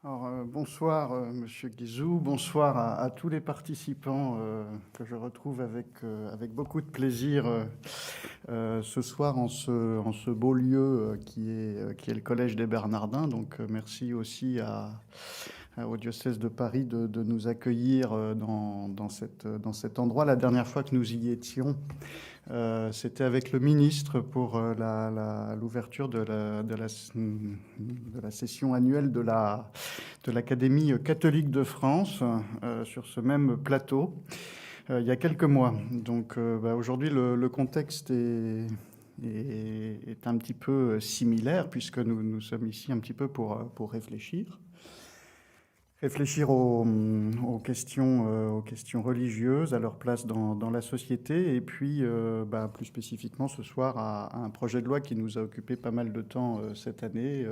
Alors, bonsoir Monsieur Guizou, bonsoir à tous les participants que je retrouve avec beaucoup de plaisir ce soir en ce beau lieu qui est le Collège des Bernardins. Donc merci aussi au diocèse de Paris de nous accueillir dans cet endroit. La dernière fois que nous y étions, c'était avec le ministre pour l'ouverture de la session annuelle de l'Académie catholique de France sur ce même plateau il y a quelques mois. Donc aujourd'hui, le contexte est un petit peu similaire puisque nous sommes ici un petit peu pour réfléchir aux questions religieuses, à leur place dans la société, et puis plus spécifiquement ce soir à un projet de loi qui nous a occupé pas mal de temps cette année,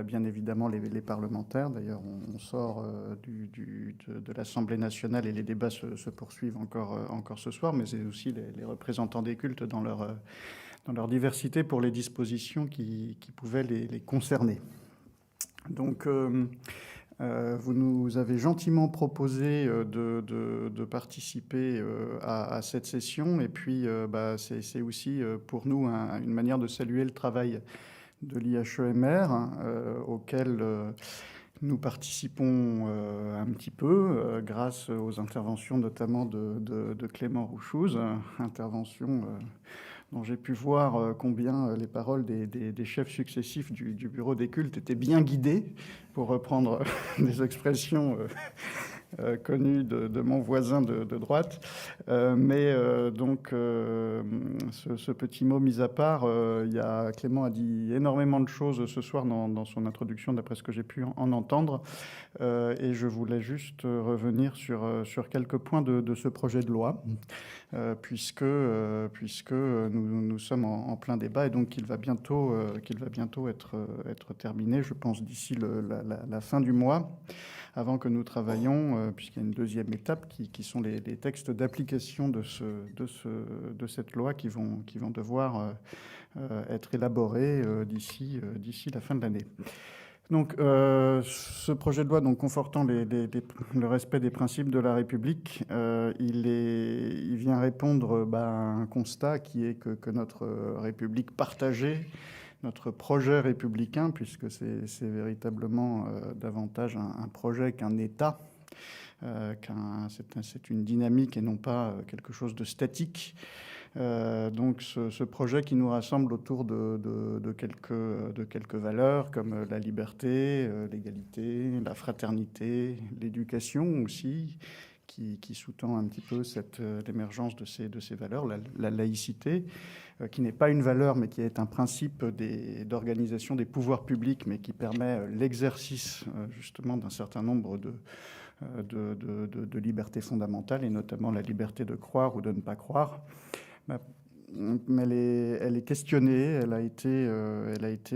bien évidemment les parlementaires. D'ailleurs, on sort de l'Assemblée nationale et les débats se poursuivent encore ce soir, mais c'est aussi les représentants des cultes dans leur diversité pour les dispositions qui pouvaient les concerner. Donc, vous nous avez gentiment proposé de participer à cette session, et puis c'est aussi pour nous une manière de saluer le travail de l'IHEMR auquel nous participons un petit peu grâce aux interventions notamment de Clément Rouchouz, intervention dont j'ai pu voir combien les paroles des chefs successifs du bureau des cultes étaient bien guidées, pour reprendre des expressions connu de mon voisin de droite. Donc, ce petit mot mis à part, Clément a dit énormément de choses ce soir dans son introduction, d'après ce que j'ai pu en entendre. Et je voulais juste revenir sur quelques points de ce projet de loi, puisque nous sommes en plein débat et donc qu'il va bientôt être terminé, je pense, d'ici la fin du mois, avant que nous travaillions, puisqu'il y a une deuxième étape qui sont les textes d'application de cette loi qui vont devoir être élaborés d'ici la fin de l'année. Donc, ce projet de loi, donc, confortant le respect des principes de la République, il vient répondre à un constat qui est que notre République partagée, notre projet républicain, puisque c'est véritablement davantage un projet qu'un État, c'est une dynamique et non pas quelque chose de statique. Donc ce projet qui nous rassemble autour de quelques valeurs comme la liberté, l'égalité, la fraternité, l'éducation aussi, qui sous-tend un petit peu l'émergence de ces valeurs, la laïcité, qui n'est pas une valeur mais qui est un principe d'organisation des pouvoirs publics, mais qui permet l'exercice justement d'un certain nombre de libertés fondamentales, et notamment la liberté de croire ou de ne pas croire. Mais elle est questionnée, elle a été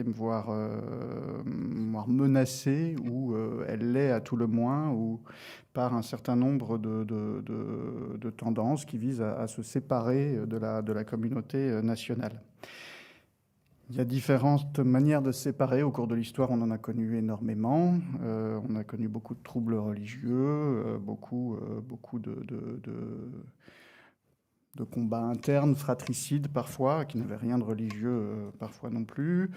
voire menacée, ou elle l'est à tout le moins, ou par un certain nombre de tendances qui visent à se séparer de la communauté nationale. Il y a différentes manières de se séparer. Au cours de l'histoire, on en a connu énormément. On a connu beaucoup de troubles religieux, beaucoup de combats internes, fratricides parfois, qui n'avaient rien de religieux parfois non plus.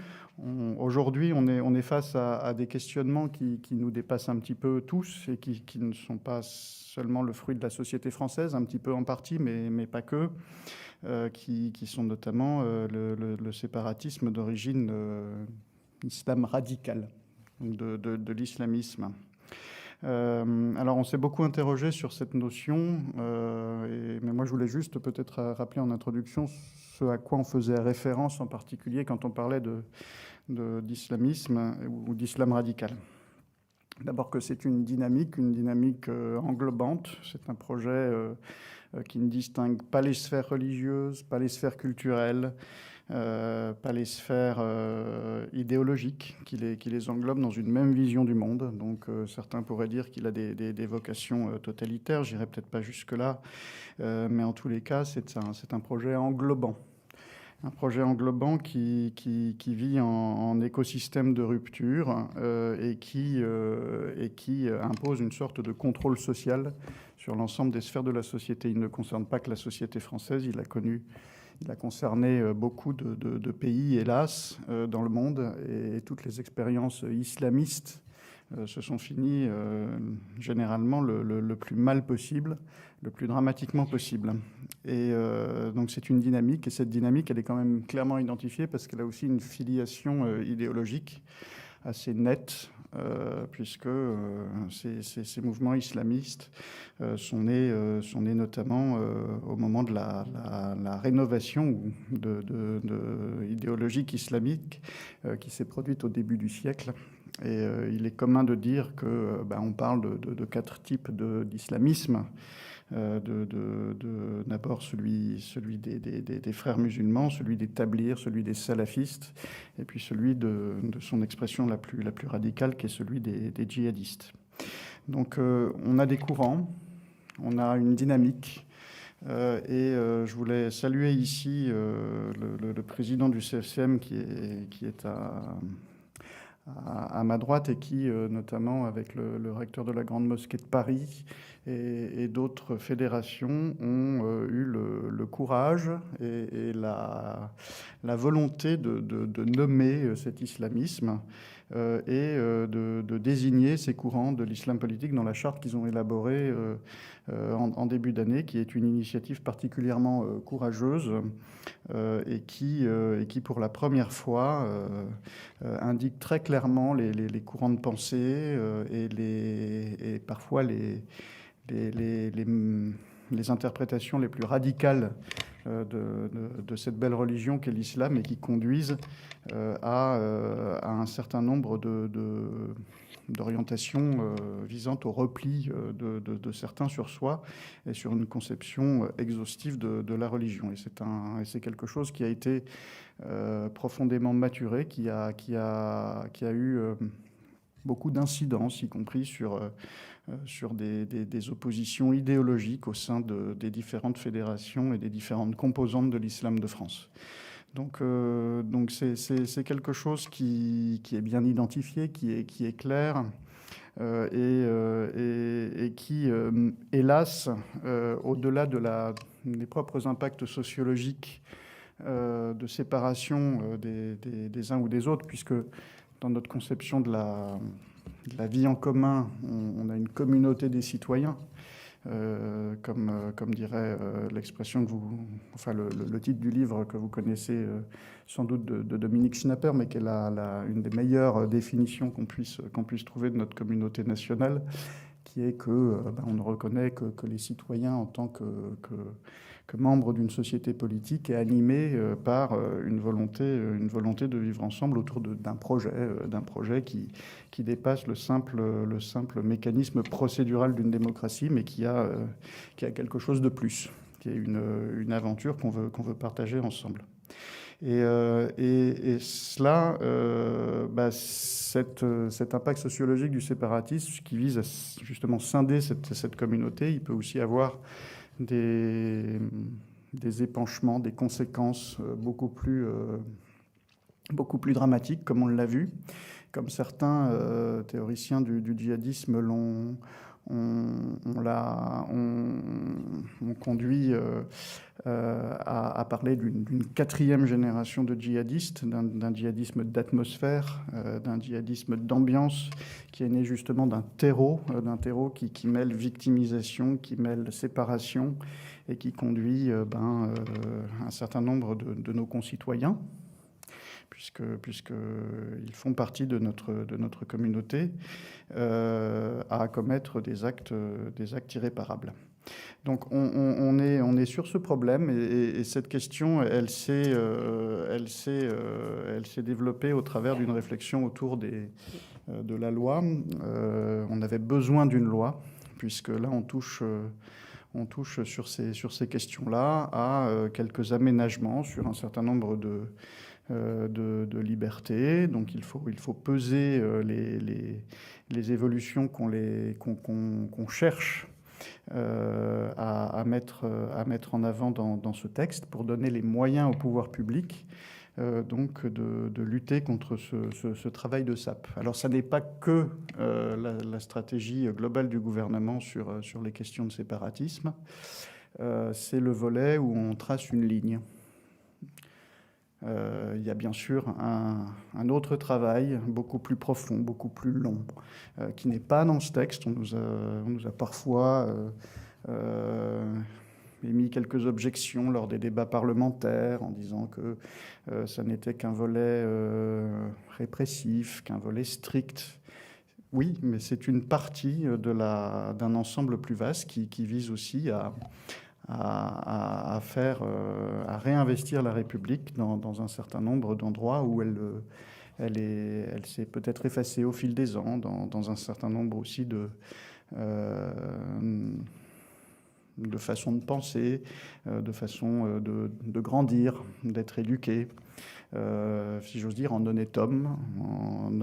Aujourd'hui, on est face à des questionnements qui nous dépassent un petit peu tous et qui ne sont pas seulement le fruit de la société française, un petit peu en partie, mais pas que, qui sont notamment le séparatisme d'origine islam radical, de l'islamisme. Alors, on s'est beaucoup interrogé sur cette notion, mais moi je voulais juste peut-être rappeler en introduction ce à quoi on faisait référence en particulier quand on parlait d'islamisme ou d'islam radical. D'abord que c'est une dynamique englobante. C'est un projet qui ne distingue pas les sphères religieuses, pas les sphères culturelles, pas les sphères idéologiques, qui les englobe dans une même vision du monde. Donc certains pourraient dire qu'il a des vocations totalitaires, j'irai peut-être pas jusque-là, mais en tous les cas, c'est un projet englobant. Un projet englobant qui vit en écosystème de rupture et qui impose une sorte de contrôle social sur l'ensemble des sphères de la société. Il ne concerne pas que la société française, il a concerné beaucoup de pays, hélas, dans le monde, et toutes les expériences islamistes se sont finies généralement le plus mal possible, le plus dramatiquement possible. Et donc c'est une dynamique, et cette dynamique, elle est quand même clairement identifiée parce qu'elle a aussi une filiation idéologique assez nette, puisque ces mouvements islamistes sont nés notamment au moment de la rénovation idéologique islamique qui s'est produite au début du siècle. Et il est commun de dire que on parle de 4 types d'islamisme. D'abord celui des frères musulmans, celui des tablirs, celui des salafistes, et puis celui de son expression la plus radicale, qui est celui des djihadistes. Donc on a des courants, on a une dynamique, et je voulais saluer ici le président du CFCM qui est à ma droite, et qui, notamment avec le recteur de la Grande Mosquée de Paris et d'autres fédérations, ont eu le courage et la volonté de nommer cet islamisme et de désigner ces courants de l'islam politique dans la charte qu'ils ont élaborée en début d'année, qui est une initiative particulièrement courageuse et qui, pour la première fois, indique très clairement les courants de pensée et parfois les interprétations les plus radicales de cette belle religion qu'est l'islam et qui conduisent à un certain nombre d'orientations visant au repli de certains sur soi et sur une conception exhaustive de la religion. Et c'est quelque chose qui a été profondément maturé, qui a eu beaucoup d'incidences, y compris sur des oppositions idéologiques au sein des différentes fédérations et des différentes composantes de l'islam de France. Donc c'est quelque chose qui est bien identifié, qui est clair et qui, hélas, au-delà des propres impacts sociologiques de séparation des uns ou des autres, puisque dans notre conception de la vie en commun, on a une communauté des citoyens, comme dirait l'expression le titre du livre que vous connaissez sans doute de Dominique Schnapper, mais qui est une des meilleures définitions qu'on puisse trouver de notre communauté nationale, qui est que on ne reconnaît que les citoyens en tant que membres d'une société politique est animé par une volonté de vivre ensemble autour d'un projet qui dépasse le simple mécanisme procédural d'une démocratie, mais qui a quelque chose de plus, qui est une aventure qu'on veut partager ensemble. Et cela, cet impact sociologique du séparatisme qui vise à justement scinder cette communauté, il peut aussi avoir des épanchements, des conséquences beaucoup plus dramatiques, comme on l'a vu, comme certains théoriciens du djihadisme ont conduit à parler d'une quatrième génération de djihadistes, d'un djihadisme d'atmosphère, d'un djihadisme d'ambiance, qui est né justement d'un terreau qui mêle victimisation, qui mêle séparation, et qui conduit un certain nombre de nos concitoyens, puisqu'ils font partie de notre communauté, à commettre des actes irréparables. Donc on est sur ce problème, et cette question, elle s'est développée au travers d'une réflexion autour de la loi. On avait besoin d'une loi, puisque là on touche sur ces questions-là à quelques aménagements sur un certain nombre de libertés. Donc il faut peser les évolutions qu'on cherche à mettre en avant dans ce texte pour donner les moyens au pouvoir public donc de lutter contre ce travail de sape. Alors ça n'est pas que la stratégie globale du gouvernement sur les questions de séparatisme, c'est le volet où on trace une ligne. Il y a bien sûr un autre travail beaucoup plus profond, beaucoup plus long, qui n'est pas dans ce texte. On nous a parfois émis quelques objections lors des débats parlementaires en disant que ça n'était qu'un volet répressif, qu'un volet strict. Oui, mais c'est une partie d'un ensemble plus vaste qui vise aussi à réinvestir la République dans un certain nombre d'endroits où elle s'est peut-être effacée au fil des ans, dans un certain nombre aussi de façons de penser, de façons de grandir, d'être éduqué, si j'ose dire, en honnête homme, en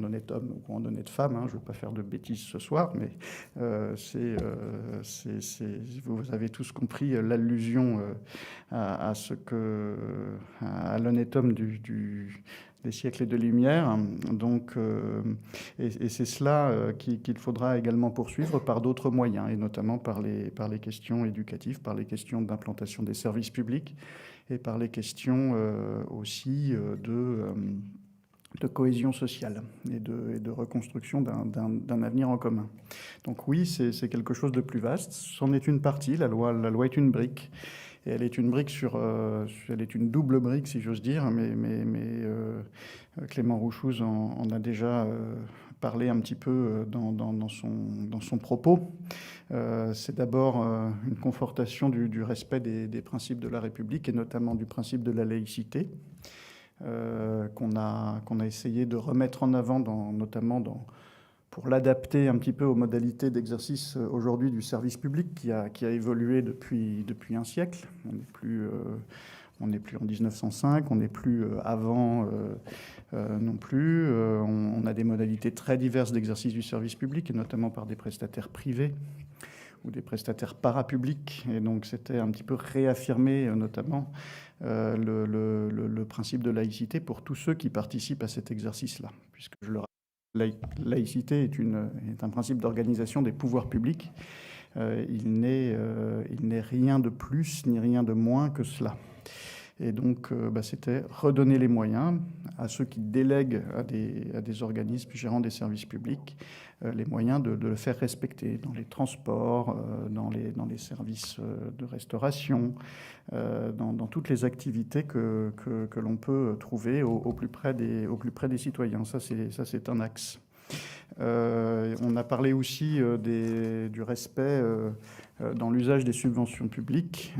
honnête homme ou en honnête femme. Je ne veux pas faire de bêtises ce soir, mais vous avez tous compris l'allusion à l'honnête homme des siècles de lumière. Donc, et c'est cela qu'il faudra également poursuivre par d'autres moyens, et notamment par les questions éducatives, par les questions d'implantation des services publics, et par les questions aussi de cohésion sociale et de reconstruction d'un avenir en commun. Donc oui, c'est quelque chose de plus vaste. C'en est une partie, la loi est une brique. Et elle est une brique elle est une double brique, si j'ose dire, mais Clément Rouchouz en a déjà parlé un petit peu dans son propos. C'est d'abord une confortation du respect des principes de la République et notamment du principe de la laïcité qu'on a essayé de remettre en avant, notamment pour l'adapter un petit peu aux modalités d'exercice aujourd'hui du service public qui a évolué depuis un siècle. On n'est plus en 1905, on n'est plus avant non plus. On a des modalités très diverses d'exercice du service public, et notamment par des prestataires privés ou des prestataires parapublics. Et donc c'était un petit peu réaffirmer notamment le principe de laïcité pour tous ceux qui participent à cet exercice-là. Puisque je le rappelle, laïcité est un principe d'organisation des pouvoirs publics. Il n'est rien de plus ni rien de moins que cela. Et donc, c'était redonner les moyens à ceux qui délèguent à des organismes gérant des services publics, les moyens de le faire respecter dans les transports, dans les services de restauration, dans toutes les activités que l'on peut trouver au plus près des citoyens. Ça, c'est un axe. On a parlé aussi du respect dans l'usage des subventions publiques,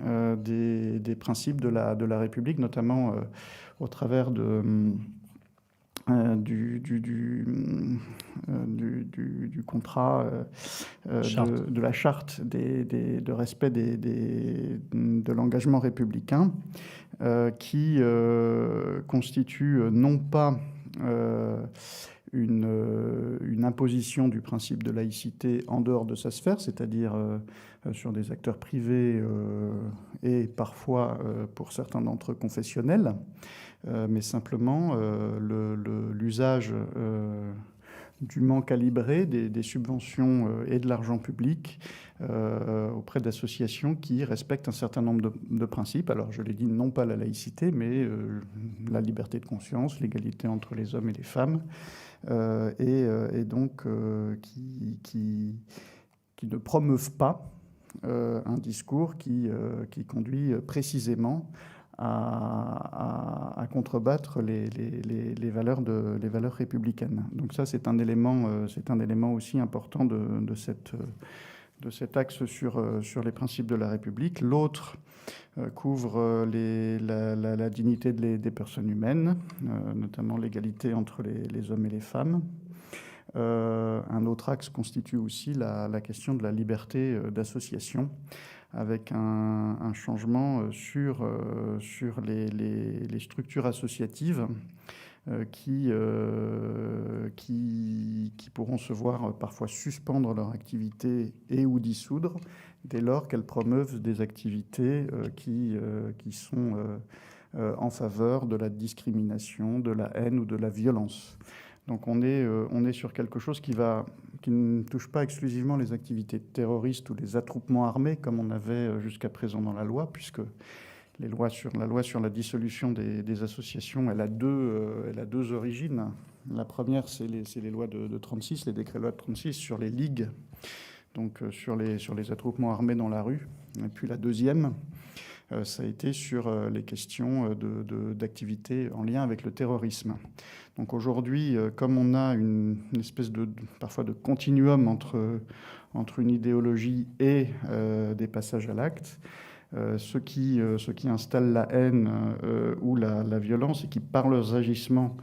des principes de la République, notamment au travers du contrat, de la charte de respect de l'engagement républicain, qui constitue non pas une imposition du principe de laïcité en dehors de sa sphère, c'est-à-dire sur des acteurs privés et parfois pour certains d'entre eux confessionnels, mais simplement l'usage dûment calibré des subventions et de l'argent public auprès d'associations qui respectent un certain nombre de principes. Alors je l'ai dit, non pas la laïcité, mais la liberté de conscience, l'égalité entre les hommes et les femmes, et donc qui ne promeuvent pas un discours qui conduit précisément à contrebattre les valeurs républicaines. Donc ça, c'est un élément aussi important de cet axe sur les principes de la République. L'autre couvre la dignité des personnes humaines, notamment l'égalité entre les hommes et les femmes. Un autre axe constitue aussi la question de la liberté d'association, avec un changement sur les structures associatives qui pourront se voir parfois suspendre leur activité et ou dissoudre dès lors qu'elles promeuvent des activités qui sont en faveur de la discrimination, de la haine ou de la violence. Donc on est sur quelque chose qui ne touche pas exclusivement les activités terroristes ou les attroupements armés comme on avait jusqu'à présent dans la loi, puisque la loi sur la dissolution des associations, elle a deux origines. La première, c'est les lois de 36, les décrets lois de 36 sur les ligues, donc sur les attroupements armés dans la rue. Et puis la deuxième, ça a été sur les questions d'activités en lien avec le terrorisme. Donc aujourd'hui, comme on a une espèce parfois de continuum entre une idéologie et des passages à l'acte, ceux qui installent la haine ou la violence et qui, par leurs agissements,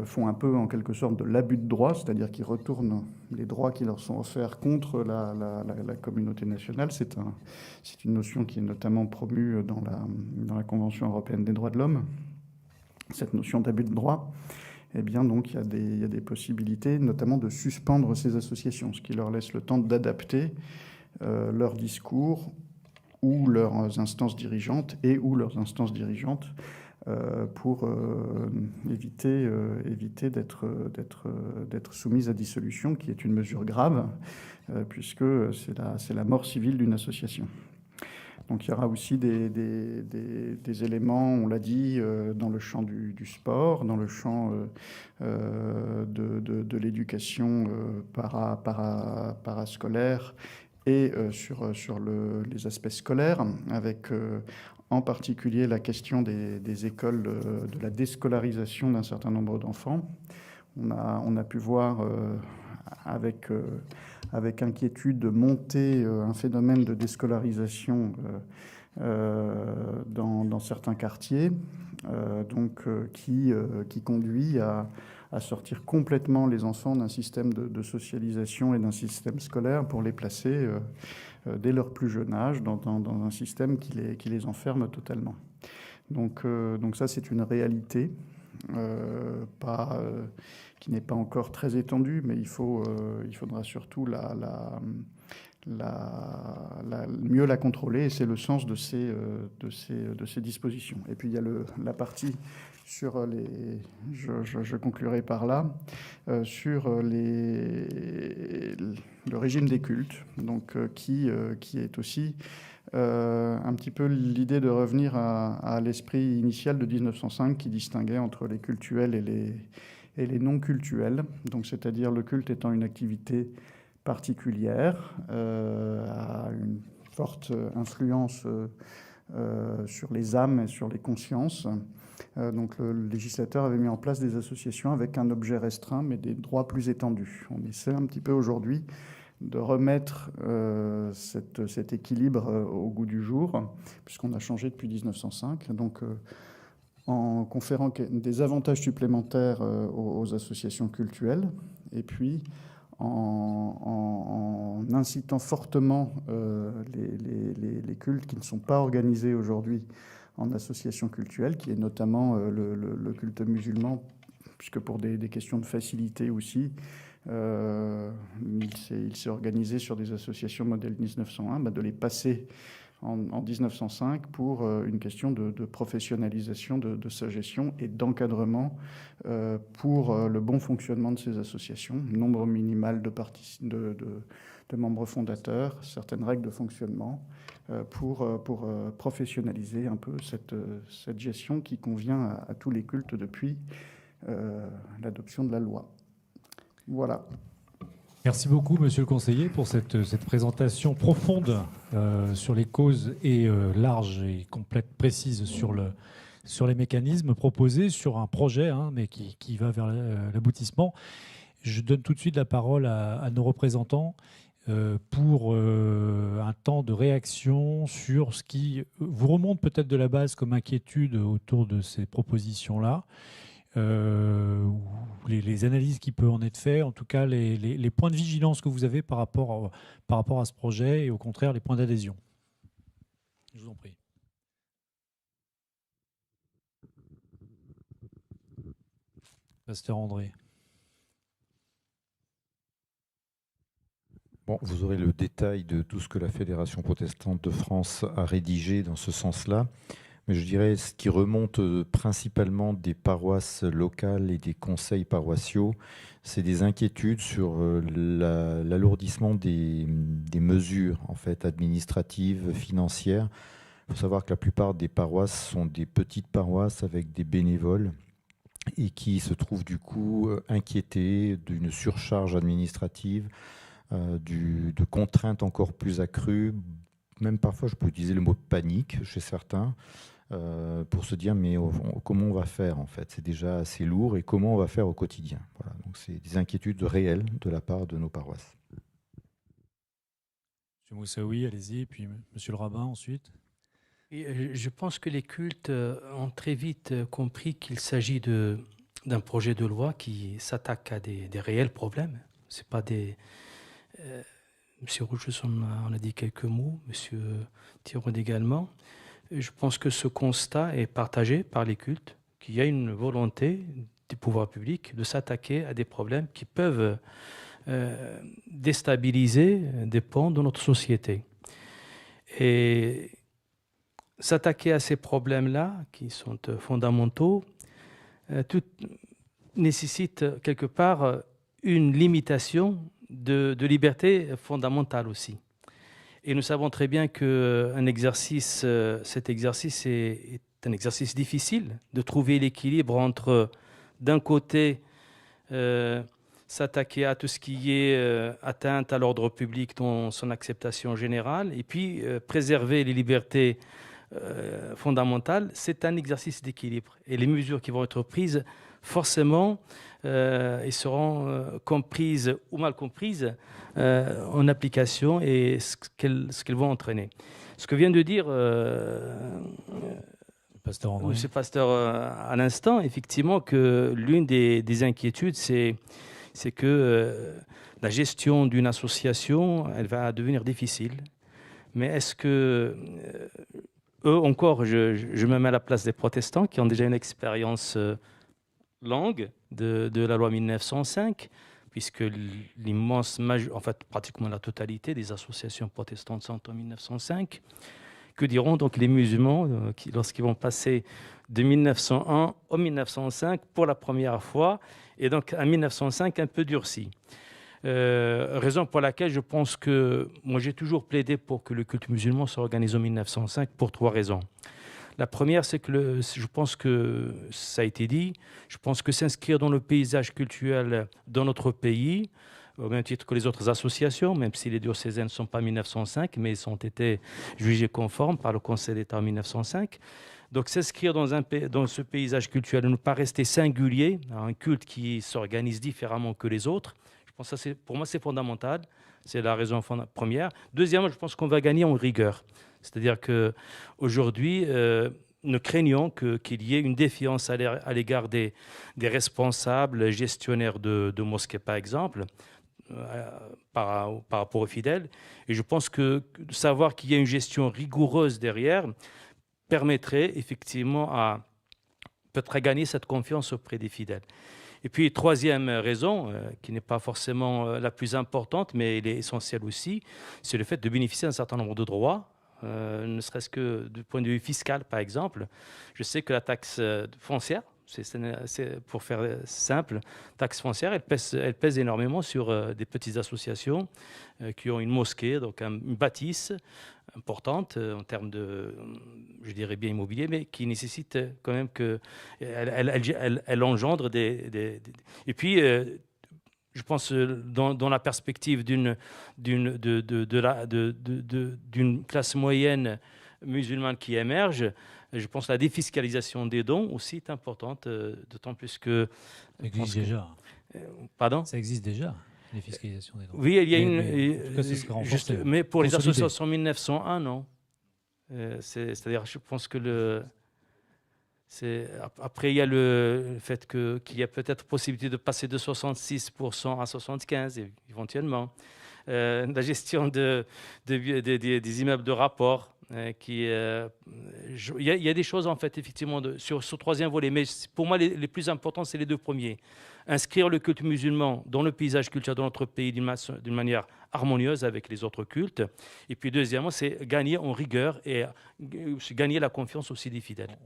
font un peu en quelque sorte de l'abus de droit, c'est-à-dire qu'ils retournent les droits qui leur sont offerts contre la communauté nationale. C'est une notion qui est notamment promue dans la Convention européenne des droits de l'homme, cette notion d'abus de droit. Eh bien, donc, il y a des possibilités, notamment de suspendre ces associations, ce qui leur laisse le temps d'adapter leur discours ou leurs instances dirigeantes pour éviter d'être soumises à dissolution, qui est une mesure grave, puisque c'est la mort civile d'une association. Donc il y aura aussi des éléments, on l'a dit, dans le champ du sport, dans le champ de l'éducation parascolaire et sur les aspects scolaires, avec en particulier la question des écoles, de la déscolarisation d'un certain nombre d'enfants. On a pu voir avec inquiétude monter un phénomène de déscolarisation dans certains quartiers, qui conduit à sortir complètement les enfants d'un système de socialisation et d'un système scolaire pour les placer dès leur plus jeune âge dans un système qui les enferme totalement. Donc ça, c'est une réalité qui n'est pas encore très étendue, mais il faudra surtout mieux la contrôler, et c'est le sens de ces dispositions. Et puis il y a la partie sur je conclurai par là, sur le régime des cultes, donc qui est aussi un petit peu l'idée de revenir à l'esprit initial de 1905 qui distinguait entre les cultuels et les non cultuels, donc c'est-à-dire le culte étant une activité particulière, a une forte influence sur les âmes et sur les consciences. Donc le législateur avait mis en place des associations avec un objet restreint, mais des droits plus étendus. On essaie un petit peu aujourd'hui de remettre cet équilibre au goût du jour, puisqu'on a changé depuis 1905. Donc en conférant des avantages supplémentaires aux associations cultuelles, et puis en incitant fortement les cultes qui ne sont pas organisés aujourd'hui en associations cultuelles, qui est notamment le culte musulman, puisque pour des questions de facilité aussi, il s'est organisé sur des associations modèle 1901, de les passer en 1905 pour une question de professionnalisation de sa gestion et d'encadrement pour le bon fonctionnement de ces associations, nombre minimal de membres fondateurs, certaines règles de fonctionnement, pour professionnaliser un peu cette gestion qui convient à tous les cultes depuis l'adoption de la loi. Voilà. Merci beaucoup, monsieur le conseiller, pour cette présentation profonde sur les causes et large et complète, précise sur les mécanismes proposés, sur un projet, mais qui va vers l'aboutissement. Je donne tout de suite la parole à nos représentants pour un temps de réaction sur ce qui vous remonte peut-être de la base comme inquiétude autour de ces propositions-là. Les analyses qui peuvent en être faites, en tout cas les points de vigilance que vous avez par rapport à ce projet et au contraire les points d'adhésion. Je vous en prie. Pasteur André. Bon, vous aurez le détail de tout ce que la Fédération protestante de France a rédigé dans ce sens-là. Mais je dirais ce qui remonte principalement des paroisses locales et des conseils paroissiaux, c'est des inquiétudes sur l'alourdissement des mesures en fait, administratives, financières. Il faut savoir que la plupart des paroisses sont des petites paroisses avec des bénévoles et qui se trouvent du coup inquiétés d'une surcharge administrative, de contraintes encore plus accrues, même parfois je peux utiliser le mot panique chez certains, pour se dire mais comment on va faire en fait, c'est déjà assez lourd et comment on va faire au quotidien. Voilà, donc c'est des inquiétudes réelles de la part de nos paroisses. Monsieur Moussaoui, allez-y, puis monsieur le rabbin ensuite. Et je pense que les cultes ont très vite compris qu'il s'agit d'un projet de loi qui s'attaque à des réels problèmes. C'est pas des... Monsieur Rougeson en a dit quelques mots, monsieur Thiraud également. Je pense que ce constat est partagé par les cultes, qu'il y a une volonté des pouvoirs publics de s'attaquer à des problèmes qui peuvent déstabiliser des pans de notre société. Et s'attaquer à ces problèmes-là, qui sont fondamentaux, tout nécessite quelque part une limitation de liberté fondamentale aussi. Et nous savons très bien que cet exercice est un exercice difficile, de trouver l'équilibre entre, d'un côté, s'attaquer à tout ce qui est atteinte à l'ordre public dans son acceptation générale, et puis préserver les libertés fondamentales. C'est un exercice d'équilibre. Et les mesures qui vont être prises, forcément, et seront comprises ou mal comprises en application et ce qu'elles vont entraîner. Ce que vient de dire M. Pasteur à l'instant, effectivement, que l'une des inquiétudes, c'est que la gestion d'une association, elle va devenir difficile. Mais est-ce que, eux encore, je me mets à la place des protestants qui ont déjà une expérience longue de la loi 1905, puisque l'immense majorité, en fait pratiquement la totalité des associations protestantes sont en 1905. Que diront donc les musulmans lorsqu'ils vont passer de 1901 au 1905 pour la première fois, et donc à 1905 un peu durci. Raison pour laquelle je pense que moi j'ai toujours plaidé pour que le culte musulman s'organise en 1905 pour 3 raisons. La première, c'est que je pense que ça a été dit, je pense que s'inscrire dans le paysage culturel dans notre pays, au même titre que les autres associations, même si les diocésaines ne sont pas 1905, mais ils ont été jugés conformes par le Conseil d'État en 1905. Donc s'inscrire dans ce paysage culturel, ne pas rester singulier, un culte qui s'organise différemment que les autres, je pense que ça, pour moi c'est fondamental, c'est la raison première. Deuxièmement, je pense qu'on va gagner en rigueur. C'est-à-dire qu'aujourd'hui, nous craignons qu'il y ait une défiance à l'égard des responsables, gestionnaires de mosquées par exemple, par rapport aux fidèles. Et je pense que savoir qu'il y a une gestion rigoureuse derrière permettrait effectivement peut-être à gagner cette confiance auprès des fidèles. Et puis, troisième raison, qui n'est pas forcément la plus importante, mais elle est essentielle aussi, c'est le fait de bénéficier d'un certain nombre de droits, ne serait-ce que du point de vue fiscal, par exemple. Je sais que la taxe foncière, c'est pour faire simple, taxe foncière, elle pèse énormément sur des petites associations qui ont une mosquée, donc une bâtisse importante en termes de, je dirais bien immobilier, mais qui nécessite quand même elle engendre Et puis, je pense dans la perspective d'une classe moyenne musulmane qui émerge, je pense que la défiscalisation des dons aussi est importante, d'autant plus que... Ça existe déjà. Pardon ? Ça existe déjà, la défiscalisation des dons. Oui, il y a en tout cas, ce sera renforcé. mais pour les associations 1901, non. C'est-à-dire, je pense que après, il y a le fait qu'il y a peut-être possibilité de passer de 66% à 75%, éventuellement. La gestion des immeubles de rapport, il y a des choses, en fait, effectivement, sur ce troisième volet. Mais pour moi, les plus importants, c'est les 2 premiers. Inscrire le culte musulman dans le paysage culturel de notre pays d'une manière harmonieuse avec les autres cultes. Et puis, deuxièmement, c'est gagner en rigueur et gagner la confiance aussi des fidèles.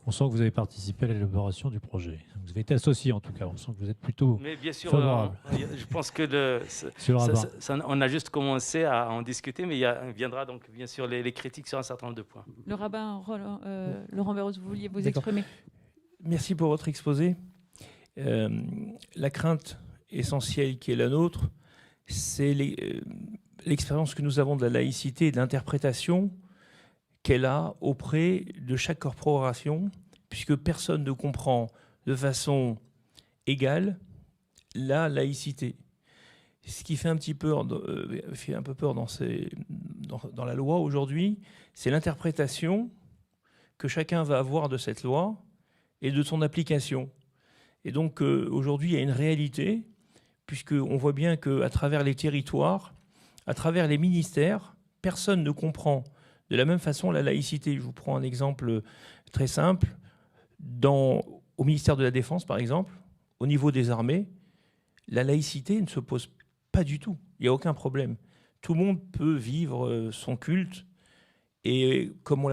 On sent que vous avez participé à l'élaboration du projet. Vous avez été associé, en tout cas. On sent que vous êtes plutôt Mais bien sûr, favorable. Je pense que on a juste commencé à en discuter, mais il viendra donc, bien sûr, les critiques sur un certain nombre de points. Le rabbin Laurent Berros, vous vouliez vous exprimer. Merci pour votre exposé. La crainte essentielle qui est la nôtre, c'est l'expérience que nous avons de la laïcité et de l'interprétation qu'elle a auprès de chaque corporation, puisque personne ne comprend de façon égale la laïcité. Ce qui fait un peu peur dans la loi aujourd'hui, c'est l'interprétation que chacun va avoir de cette loi et de son application. Et donc, aujourd'hui, il y a une réalité, puisqu'on voit bien qu'à travers les territoires, à travers les ministères, personne ne comprend de la même façon la laïcité. Je vous prends un exemple très simple. Au ministère de la Défense, par exemple, au niveau des armées, la laïcité ne se pose pas du tout. Il n'y a aucun problème. Tout le monde peut vivre son culte. Et comme on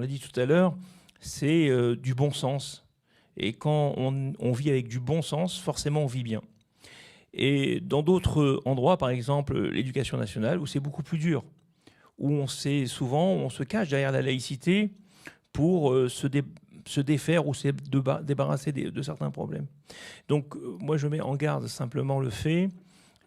l'a dit tout à l'heure, c'est du bon sens. Et quand on vit avec du bon sens, forcément on vit bien. Et dans d'autres endroits, par exemple l'éducation nationale, où c'est beaucoup plus dur, où on se cache derrière la laïcité pour se défaire ou se débarrasser de certains problèmes. Donc moi je mets en garde simplement le fait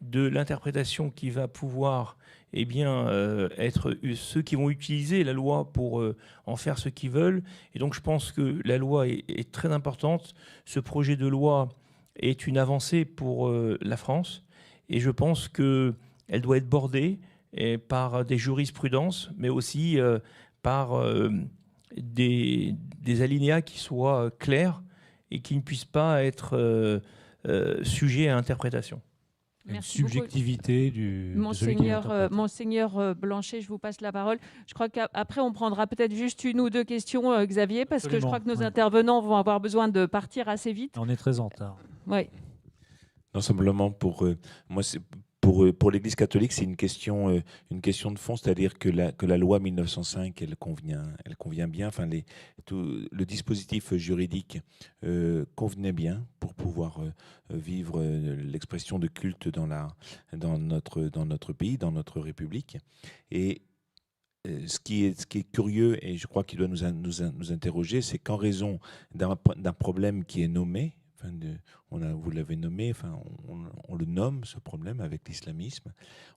de l'interprétation qui va pouvoir être ceux qui vont utiliser la loi pour en faire ce qu'ils veulent. Et donc je pense que la loi est très importante. Ce projet de loi est une avancée pour la France et je pense qu'elle doit être bordée par des jurisprudences, mais aussi par des alinéas qui soient clairs et qui ne puissent pas être sujets à interprétation. Une subjectivité de celui qui interprète. Monseigneur Blanchet, je vous passe la parole. Je crois qu'après, on prendra peut-être juste une ou deux questions, Xavier, parce que je crois que nos intervenants vont avoir besoin de partir assez vite. On est très en retard. Oui. Non, simplement moi, pour l'Église catholique, c'est une question de fond, c'est-à-dire que la loi 1905, elle convient bien. Enfin, le dispositif juridique convenait bien pour pouvoir vivre l'expression de culte dans notre pays, dans notre République. Et ce qui est curieux, et je crois qu'il doit nous interroger, c'est qu'en raison d'un problème qui est nommé, vous l'avez nommé, on le nomme, ce problème avec l'islamisme,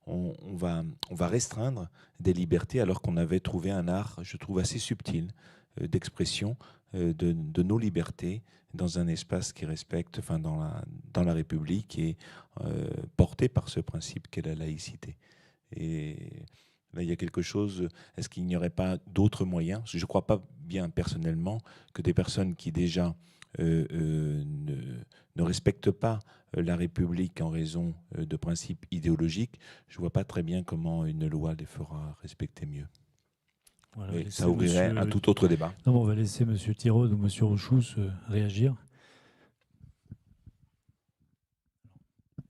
on va restreindre des libertés alors qu'on avait trouvé un art, je trouve, assez subtil d'expression de nos libertés dans un espace qui respecte, dans la République et porté par ce principe qu'est la laïcité. Et là, il y a quelque chose, est-ce qu'il n'y aurait pas d'autres moyens? Je ne crois pas bien personnellement que des personnes qui déjà ne respectent pas la République en raison de principes idéologiques, je ne vois pas très bien comment une loi les fera respecter mieux. Voilà, ça ouvrirait un tout autre débat. Non, on va laisser M. Tirode ou M. Rochous réagir.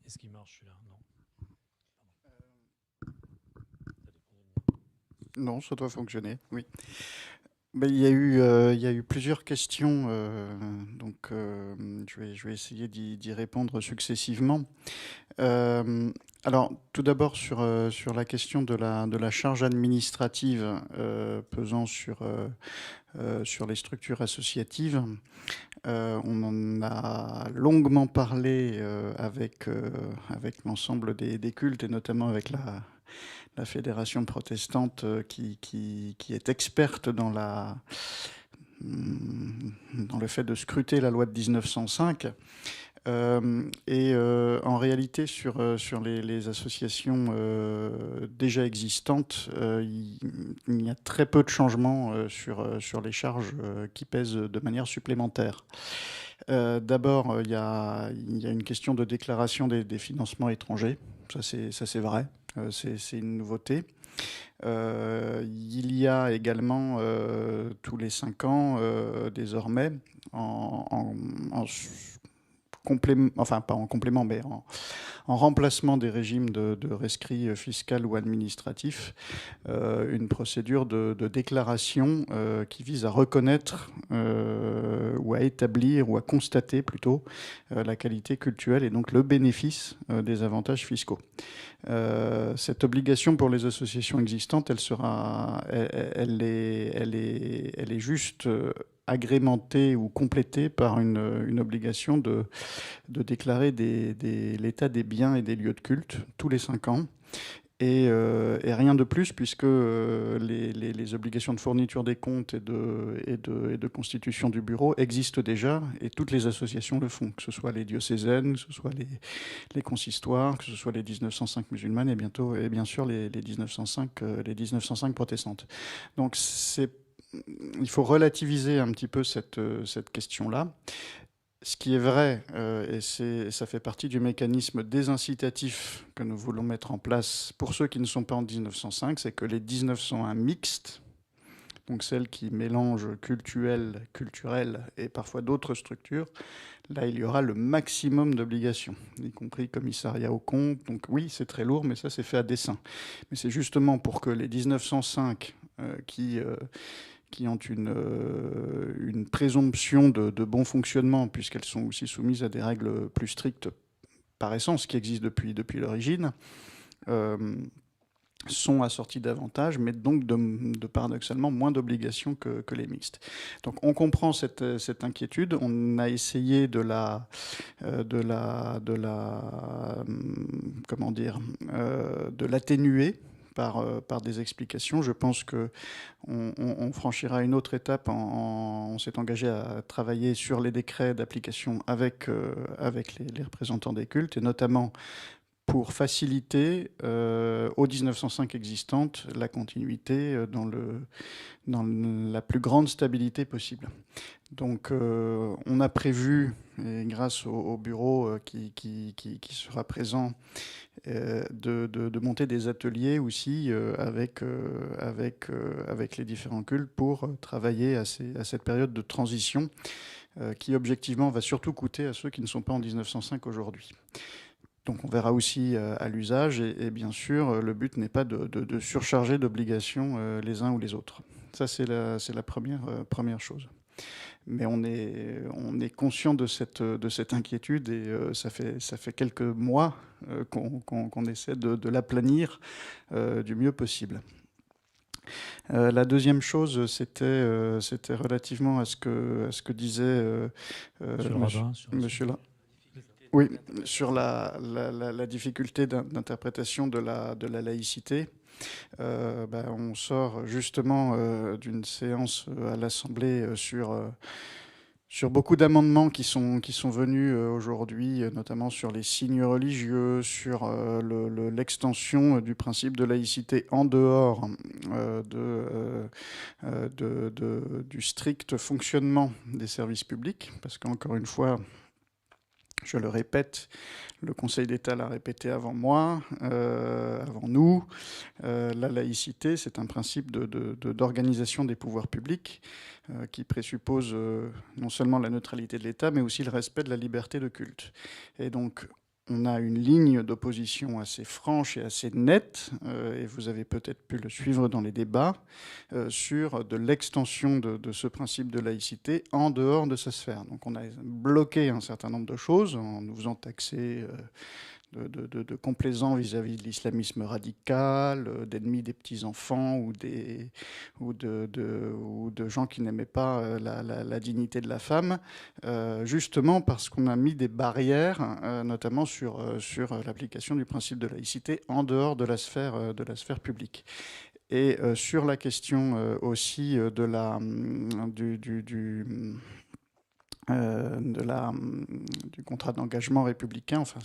Est-ce qu'il marche celui-là? Non. Non, ça doit fonctionner, oui. Mais il y a eu plusieurs questions, donc je vais essayer d'y répondre successivement. Alors, tout d'abord sur la question de la charge administrative pesant sur les structures associatives. On en a longuement parlé avec l'ensemble des cultes et notamment avec la fédération protestante qui est experte dans le fait de scruter la loi de 1905. En réalité, sur les associations déjà existantes, il y a très peu de changements sur les charges qui pèsent de manière supplémentaire. D'abord, il y a une question de déclaration des financements étrangers. Ça, c'est vrai. C'est une nouveauté. Il y a également tous les 5 ans, désormais, en complément, enfin pas en complément, mais en remplacement des régimes de rescrit fiscal ou administratif, une procédure de déclaration qui vise à reconnaître ou à établir ou à constater plutôt la qualité cultuelle et donc le bénéfice des avantages fiscaux. Cette obligation pour les associations existantes, elle est juste agrémentée ou complétée par une obligation de déclarer l'état des biens et des lieux de culte tous les 5 ans. Et rien de plus, puisque les obligations de fourniture des comptes et de constitution du bureau existent déjà, et toutes les associations le font, que ce soit les diocésaines, que ce soit les consistoires, que ce soit les 1905 musulmanes, et bien sûr les 1905 protestantes. Donc il faut relativiser un petit peu cette question-là. Ce qui est vrai, et ça fait partie du mécanisme désincitatif que nous voulons mettre en place pour ceux qui ne sont pas en 1905, c'est que les 1901 mixtes, donc celles qui mélangent culturel et parfois d'autres structures, là il y aura le maximum d'obligations, y compris commissariat aux comptes. Donc oui, c'est très lourd, mais ça c'est fait à dessein. Mais c'est justement pour que les 1905 qui ont une présomption de bon fonctionnement, puisqu'elles sont aussi soumises à des règles plus strictes par essence, qui existent depuis l'origine, sont assortis d'avantages, mais donc de paradoxalement moins d'obligations que les mixtes. Donc on comprend cette inquiétude. On a essayé de l'atténuer par des explications. Je pense qu'on franchira une autre étape. On s'est engagé à travailler sur les décrets d'application avec les représentants des cultes, et notamment pour faciliter aux 1905 existantes la continuité dans la plus grande stabilité possible. Donc on a prévu, et grâce au bureau qui sera présent, de monter des ateliers aussi avec les différents cultes pour travailler à cette période de transition qui objectivement va surtout coûter à ceux qui ne sont pas en 1905 aujourd'hui. Donc on verra aussi à l'usage, et bien sûr, le but n'est pas de surcharger d'obligations les uns ou les autres. Ça, c'est la première chose. Mais on est conscient de cette inquiétude, et ça fait quelques mois qu'on essaie de l'aplanir du mieux possible. La deuxième chose, c'était relativement à ce que disait monsieur là. Oui, sur la difficulté d'interprétation de la laïcité. On sort justement d'une séance à l'Assemblée sur beaucoup d'amendements qui sont venus aujourd'hui, notamment sur les signes religieux, sur l'extension du principe de laïcité en dehors du strict fonctionnement des services publics, parce qu'encore une fois, je le répète, le Conseil d'État l'a répété avant moi, avant nous. La laïcité, c'est un principe d'organisation des pouvoirs publics qui présuppose non seulement la neutralité de l'État, mais aussi le respect de la liberté de culte. Et donc, on a une ligne d'opposition assez franche et assez nette, et vous avez peut-être pu le suivre dans les débats, sur de l'extension de ce principe de laïcité en dehors de sa sphère. Donc on a bloqué un certain nombre de choses en nous faisant taxer de complaisants vis-à-vis de l'islamisme radical, d'ennemis des petits-enfants ou de gens qui n'aimaient pas la dignité de la femme, justement parce qu'on a mis des barrières, notamment sur l'application du principe de laïcité en dehors de la sphère publique. Et sur la question aussi du contrat d'engagement républicain, enfin,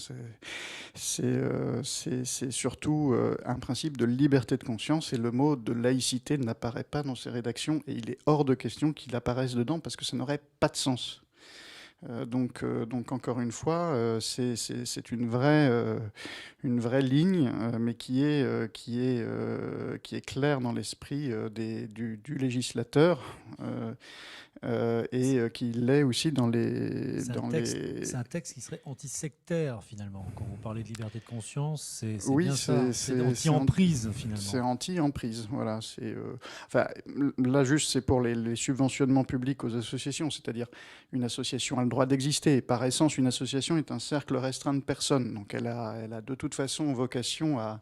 c'est surtout un principe de liberté de conscience, et le mot de laïcité n'apparaît pas dans ces rédactions, et il est hors de question qu'il apparaisse dedans parce que ça n'aurait pas de sens. Donc encore une fois, c'est une vraie ligne, mais qui est claire dans l'esprit du législateur, et qui l'est aussi dans les... C'est un texte qui serait anti-sectaire, finalement. Quand vous parlez de liberté de conscience, c'est oui, bien ça. C'est anti-emprise, finalement. C'est anti-emprise, voilà. Enfin, là, juste, c'est pour les subventionnements publics aux associations, c'est-à-dire une association a le droit d'exister. Et par essence, une association est un cercle restreint de personnes. Donc elle a de toute façon vocation à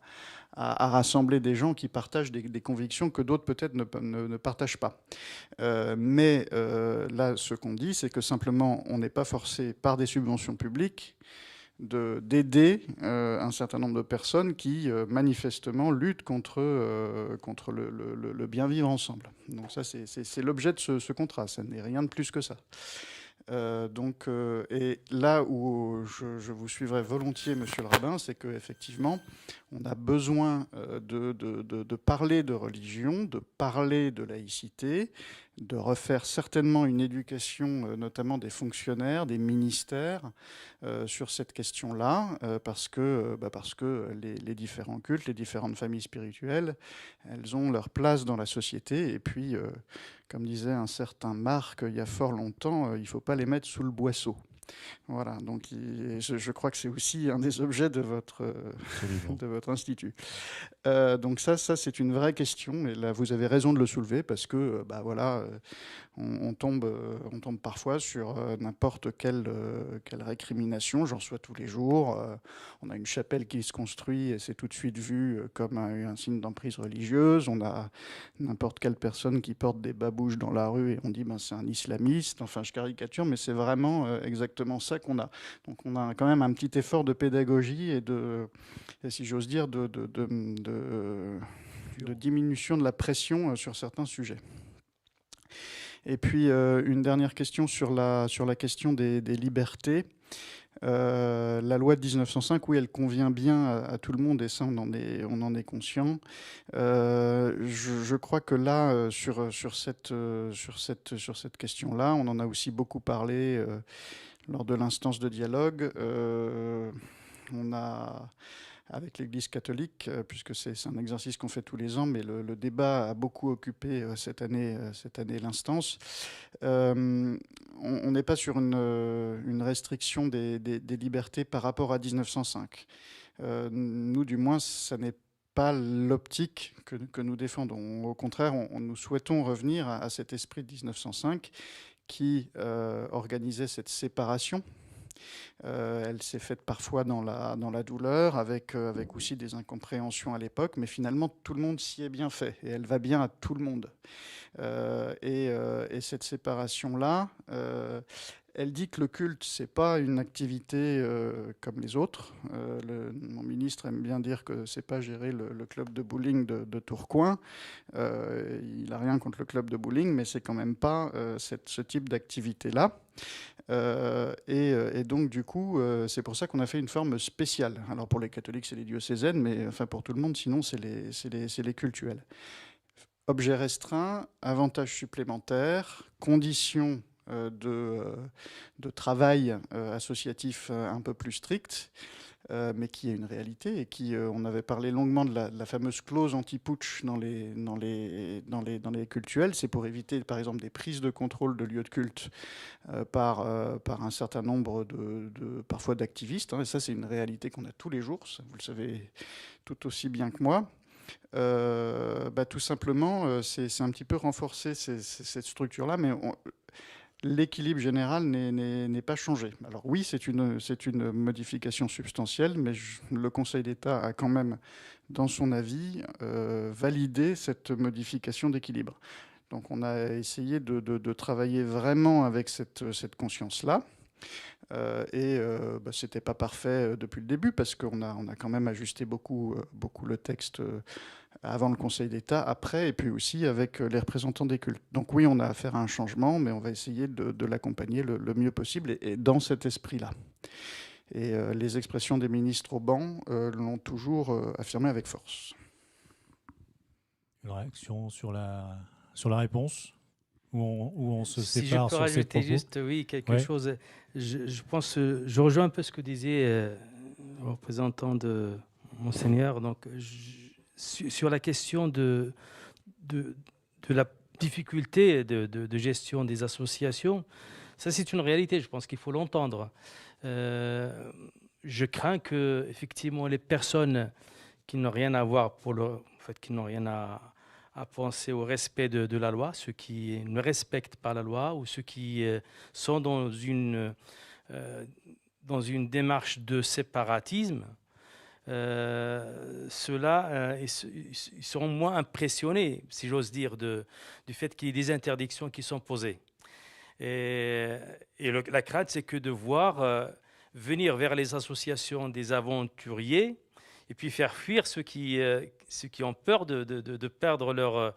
rassembler des gens qui partagent des convictions que d'autres peut-être ne partagent pas. Mais là, ce qu'on dit, c'est que simplement, on n'est pas forcé par des subventions publiques d'aider un certain nombre de personnes qui manifestement luttent contre le bien vivre ensemble. Donc ça, c'est l'objet de ce contrat. Ça n'est rien de plus que ça. Et là où je vous suivrai volontiers, monsieur le rabbin, c'est qu'effectivement, on a besoin de parler de religion, de parler de laïcité, de refaire certainement une éducation, notamment des fonctionnaires, des ministères, sur cette question-là, parce que les différents cultes, les différentes familles spirituelles, elles ont leur place dans la société, et puis, comme disait un certain Marc il y a fort longtemps, il ne faut pas les mettre sous le boisseau. Voilà, donc je crois que c'est aussi un des objets de votre institut. Donc ça c'est une vraie question, et là vous avez raison de le soulever, parce que voilà, on tombe parfois sur n'importe quelle récrimination. J'en reçois tous les jours. On a une chapelle qui se construit et c'est tout de suite vu comme un signe d'emprise religieuse. On a n'importe quelle personne qui porte des babouches dans la rue et on dit c'est un islamiste. Enfin, je caricature, mais c'est vraiment exactement ça qu'on a. Donc on a quand même un petit effort de pédagogie et si j'ose dire, de diminution de la pression sur certains sujets. Et puis, une dernière question sur la question des libertés. La loi de 1905, oui, elle convient bien à tout le monde, et ça, on en est conscient. Je crois que là, sur cette question-là, on en a aussi beaucoup parlé lors de l'instance de dialogue. On a, avec l'Église catholique, puisque c'est un exercice qu'on fait tous les ans, mais le débat a beaucoup occupé cette année l'instance. On n'est pas sur une restriction des libertés par rapport à 1905. Nous, du moins, ça n'est pas l'optique que nous défendons. Au contraire, nous souhaitons revenir à cet esprit de 1905 qui organisait cette séparation. Elle s'est faite parfois dans la douleur, avec aussi des incompréhensions à l'époque, mais finalement tout le monde s'y est bien fait, et elle va bien à tout le monde. Et cette séparation-là, elle dit que le culte, c'est pas une activité comme les autres. Mon ministre aime bien dire que c'est pas gérer le club de bowling de Tourcoing. Il n'a rien contre le club de bowling, mais c'est quand même pas ce type d'activité-là. Et donc, du coup, c'est pour ça qu'on a fait une forme spéciale. Alors, pour les catholiques, c'est les diocésaines, mais enfin, pour tout le monde, sinon, c'est les cultuels. Objet restreint, avantages supplémentaires, conditions de travail associatif un peu plus strictes, mais qui est une réalité, et qui, on avait parlé longuement de la fameuse clause anti-putsch dans les cultuels. C'est pour éviter, par exemple, des prises de contrôle de lieux de culte par un certain nombre parfois d'activistes. Et ça, c'est une réalité qu'on a tous les jours, ça, vous le savez tout aussi bien que moi. Tout simplement, c'est un petit peu renforcer cette structure-là, mais l'équilibre général n'est pas changé. Alors oui, c'est une modification substantielle, mais le Conseil d'État a quand même, dans son avis, validé cette modification d'équilibre. Donc on a essayé de travailler vraiment avec cette conscience-là. C'était pas parfait depuis le début, parce qu'on a quand même ajusté beaucoup le texte avant le Conseil d'État, après, et puis aussi avec les représentants des cultes. Donc oui, on a affaire à un changement, mais on va essayer de l'accompagner le mieux possible, et dans cet esprit-là. Et les expressions des ministres au banc l'ont toujours affirmé avec force. Une réaction sur la réponse, où on se Si sépare je peux sur ces rajouter propos. juste quelque chose, je pense, je rejoins un peu ce que disait le représentant de Monseigneur. Donc, sur la question de la difficulté de gestion des associations, ça c'est une réalité, je pense qu'il faut l'entendre. Je crains que, effectivement, les personnes qui n'ont rien à voir qui n'ont rien à penser au respect de la loi, ceux qui ne respectent pas la loi, ou ceux qui sont dans une démarche de séparatisme, ceux-là, ils seront moins impressionnés, si j'ose dire, du fait qu'il y ait des interdictions qui sont posées. Et la crainte, c'est que de voir venir vers les associations des aventuriers et puis faire fuir ceux qui ont peur de perdre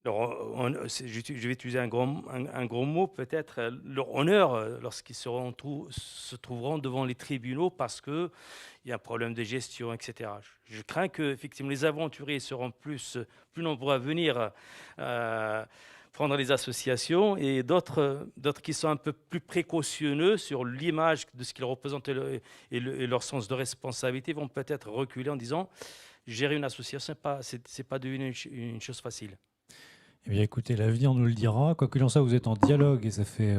je vais utiliser un gros mot peut-être, leur honneur lorsqu'ils se trouveront devant les tribunaux parce qu'il y a un problème de gestion, etc. Je crains que effectivement, les aventuriers seront plus nombreux à venir prendre les associations, et d'autres qui sont un peu plus précautionneux sur l'image de ce qu'ils représentent et leur sens de responsabilité vont peut-être reculer en disant gérer une association, c'est pas devenu une chose facile. Eh bien, écoutez, l'avenir nous le dira. Quoi qu'il en soit, vous êtes en dialogue et ça fait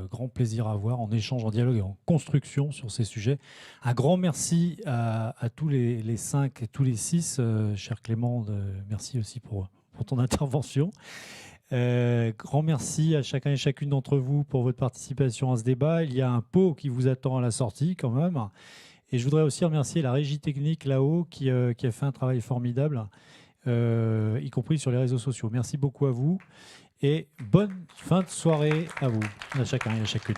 grand plaisir à voir, en échange, en dialogue et en construction sur ces sujets. Un grand merci à tous les 5 et tous les 6. Cher Clément, merci aussi pour ton intervention. Grand merci à chacun et chacune d'entre vous pour votre participation à ce débat. Il y a un pot qui vous attend à la sortie quand même. Et je voudrais aussi remercier la régie technique là-haut qui a fait un travail formidable, y compris sur les réseaux sociaux. Merci beaucoup à vous et bonne fin de soirée à vous, à chacun et à chacune.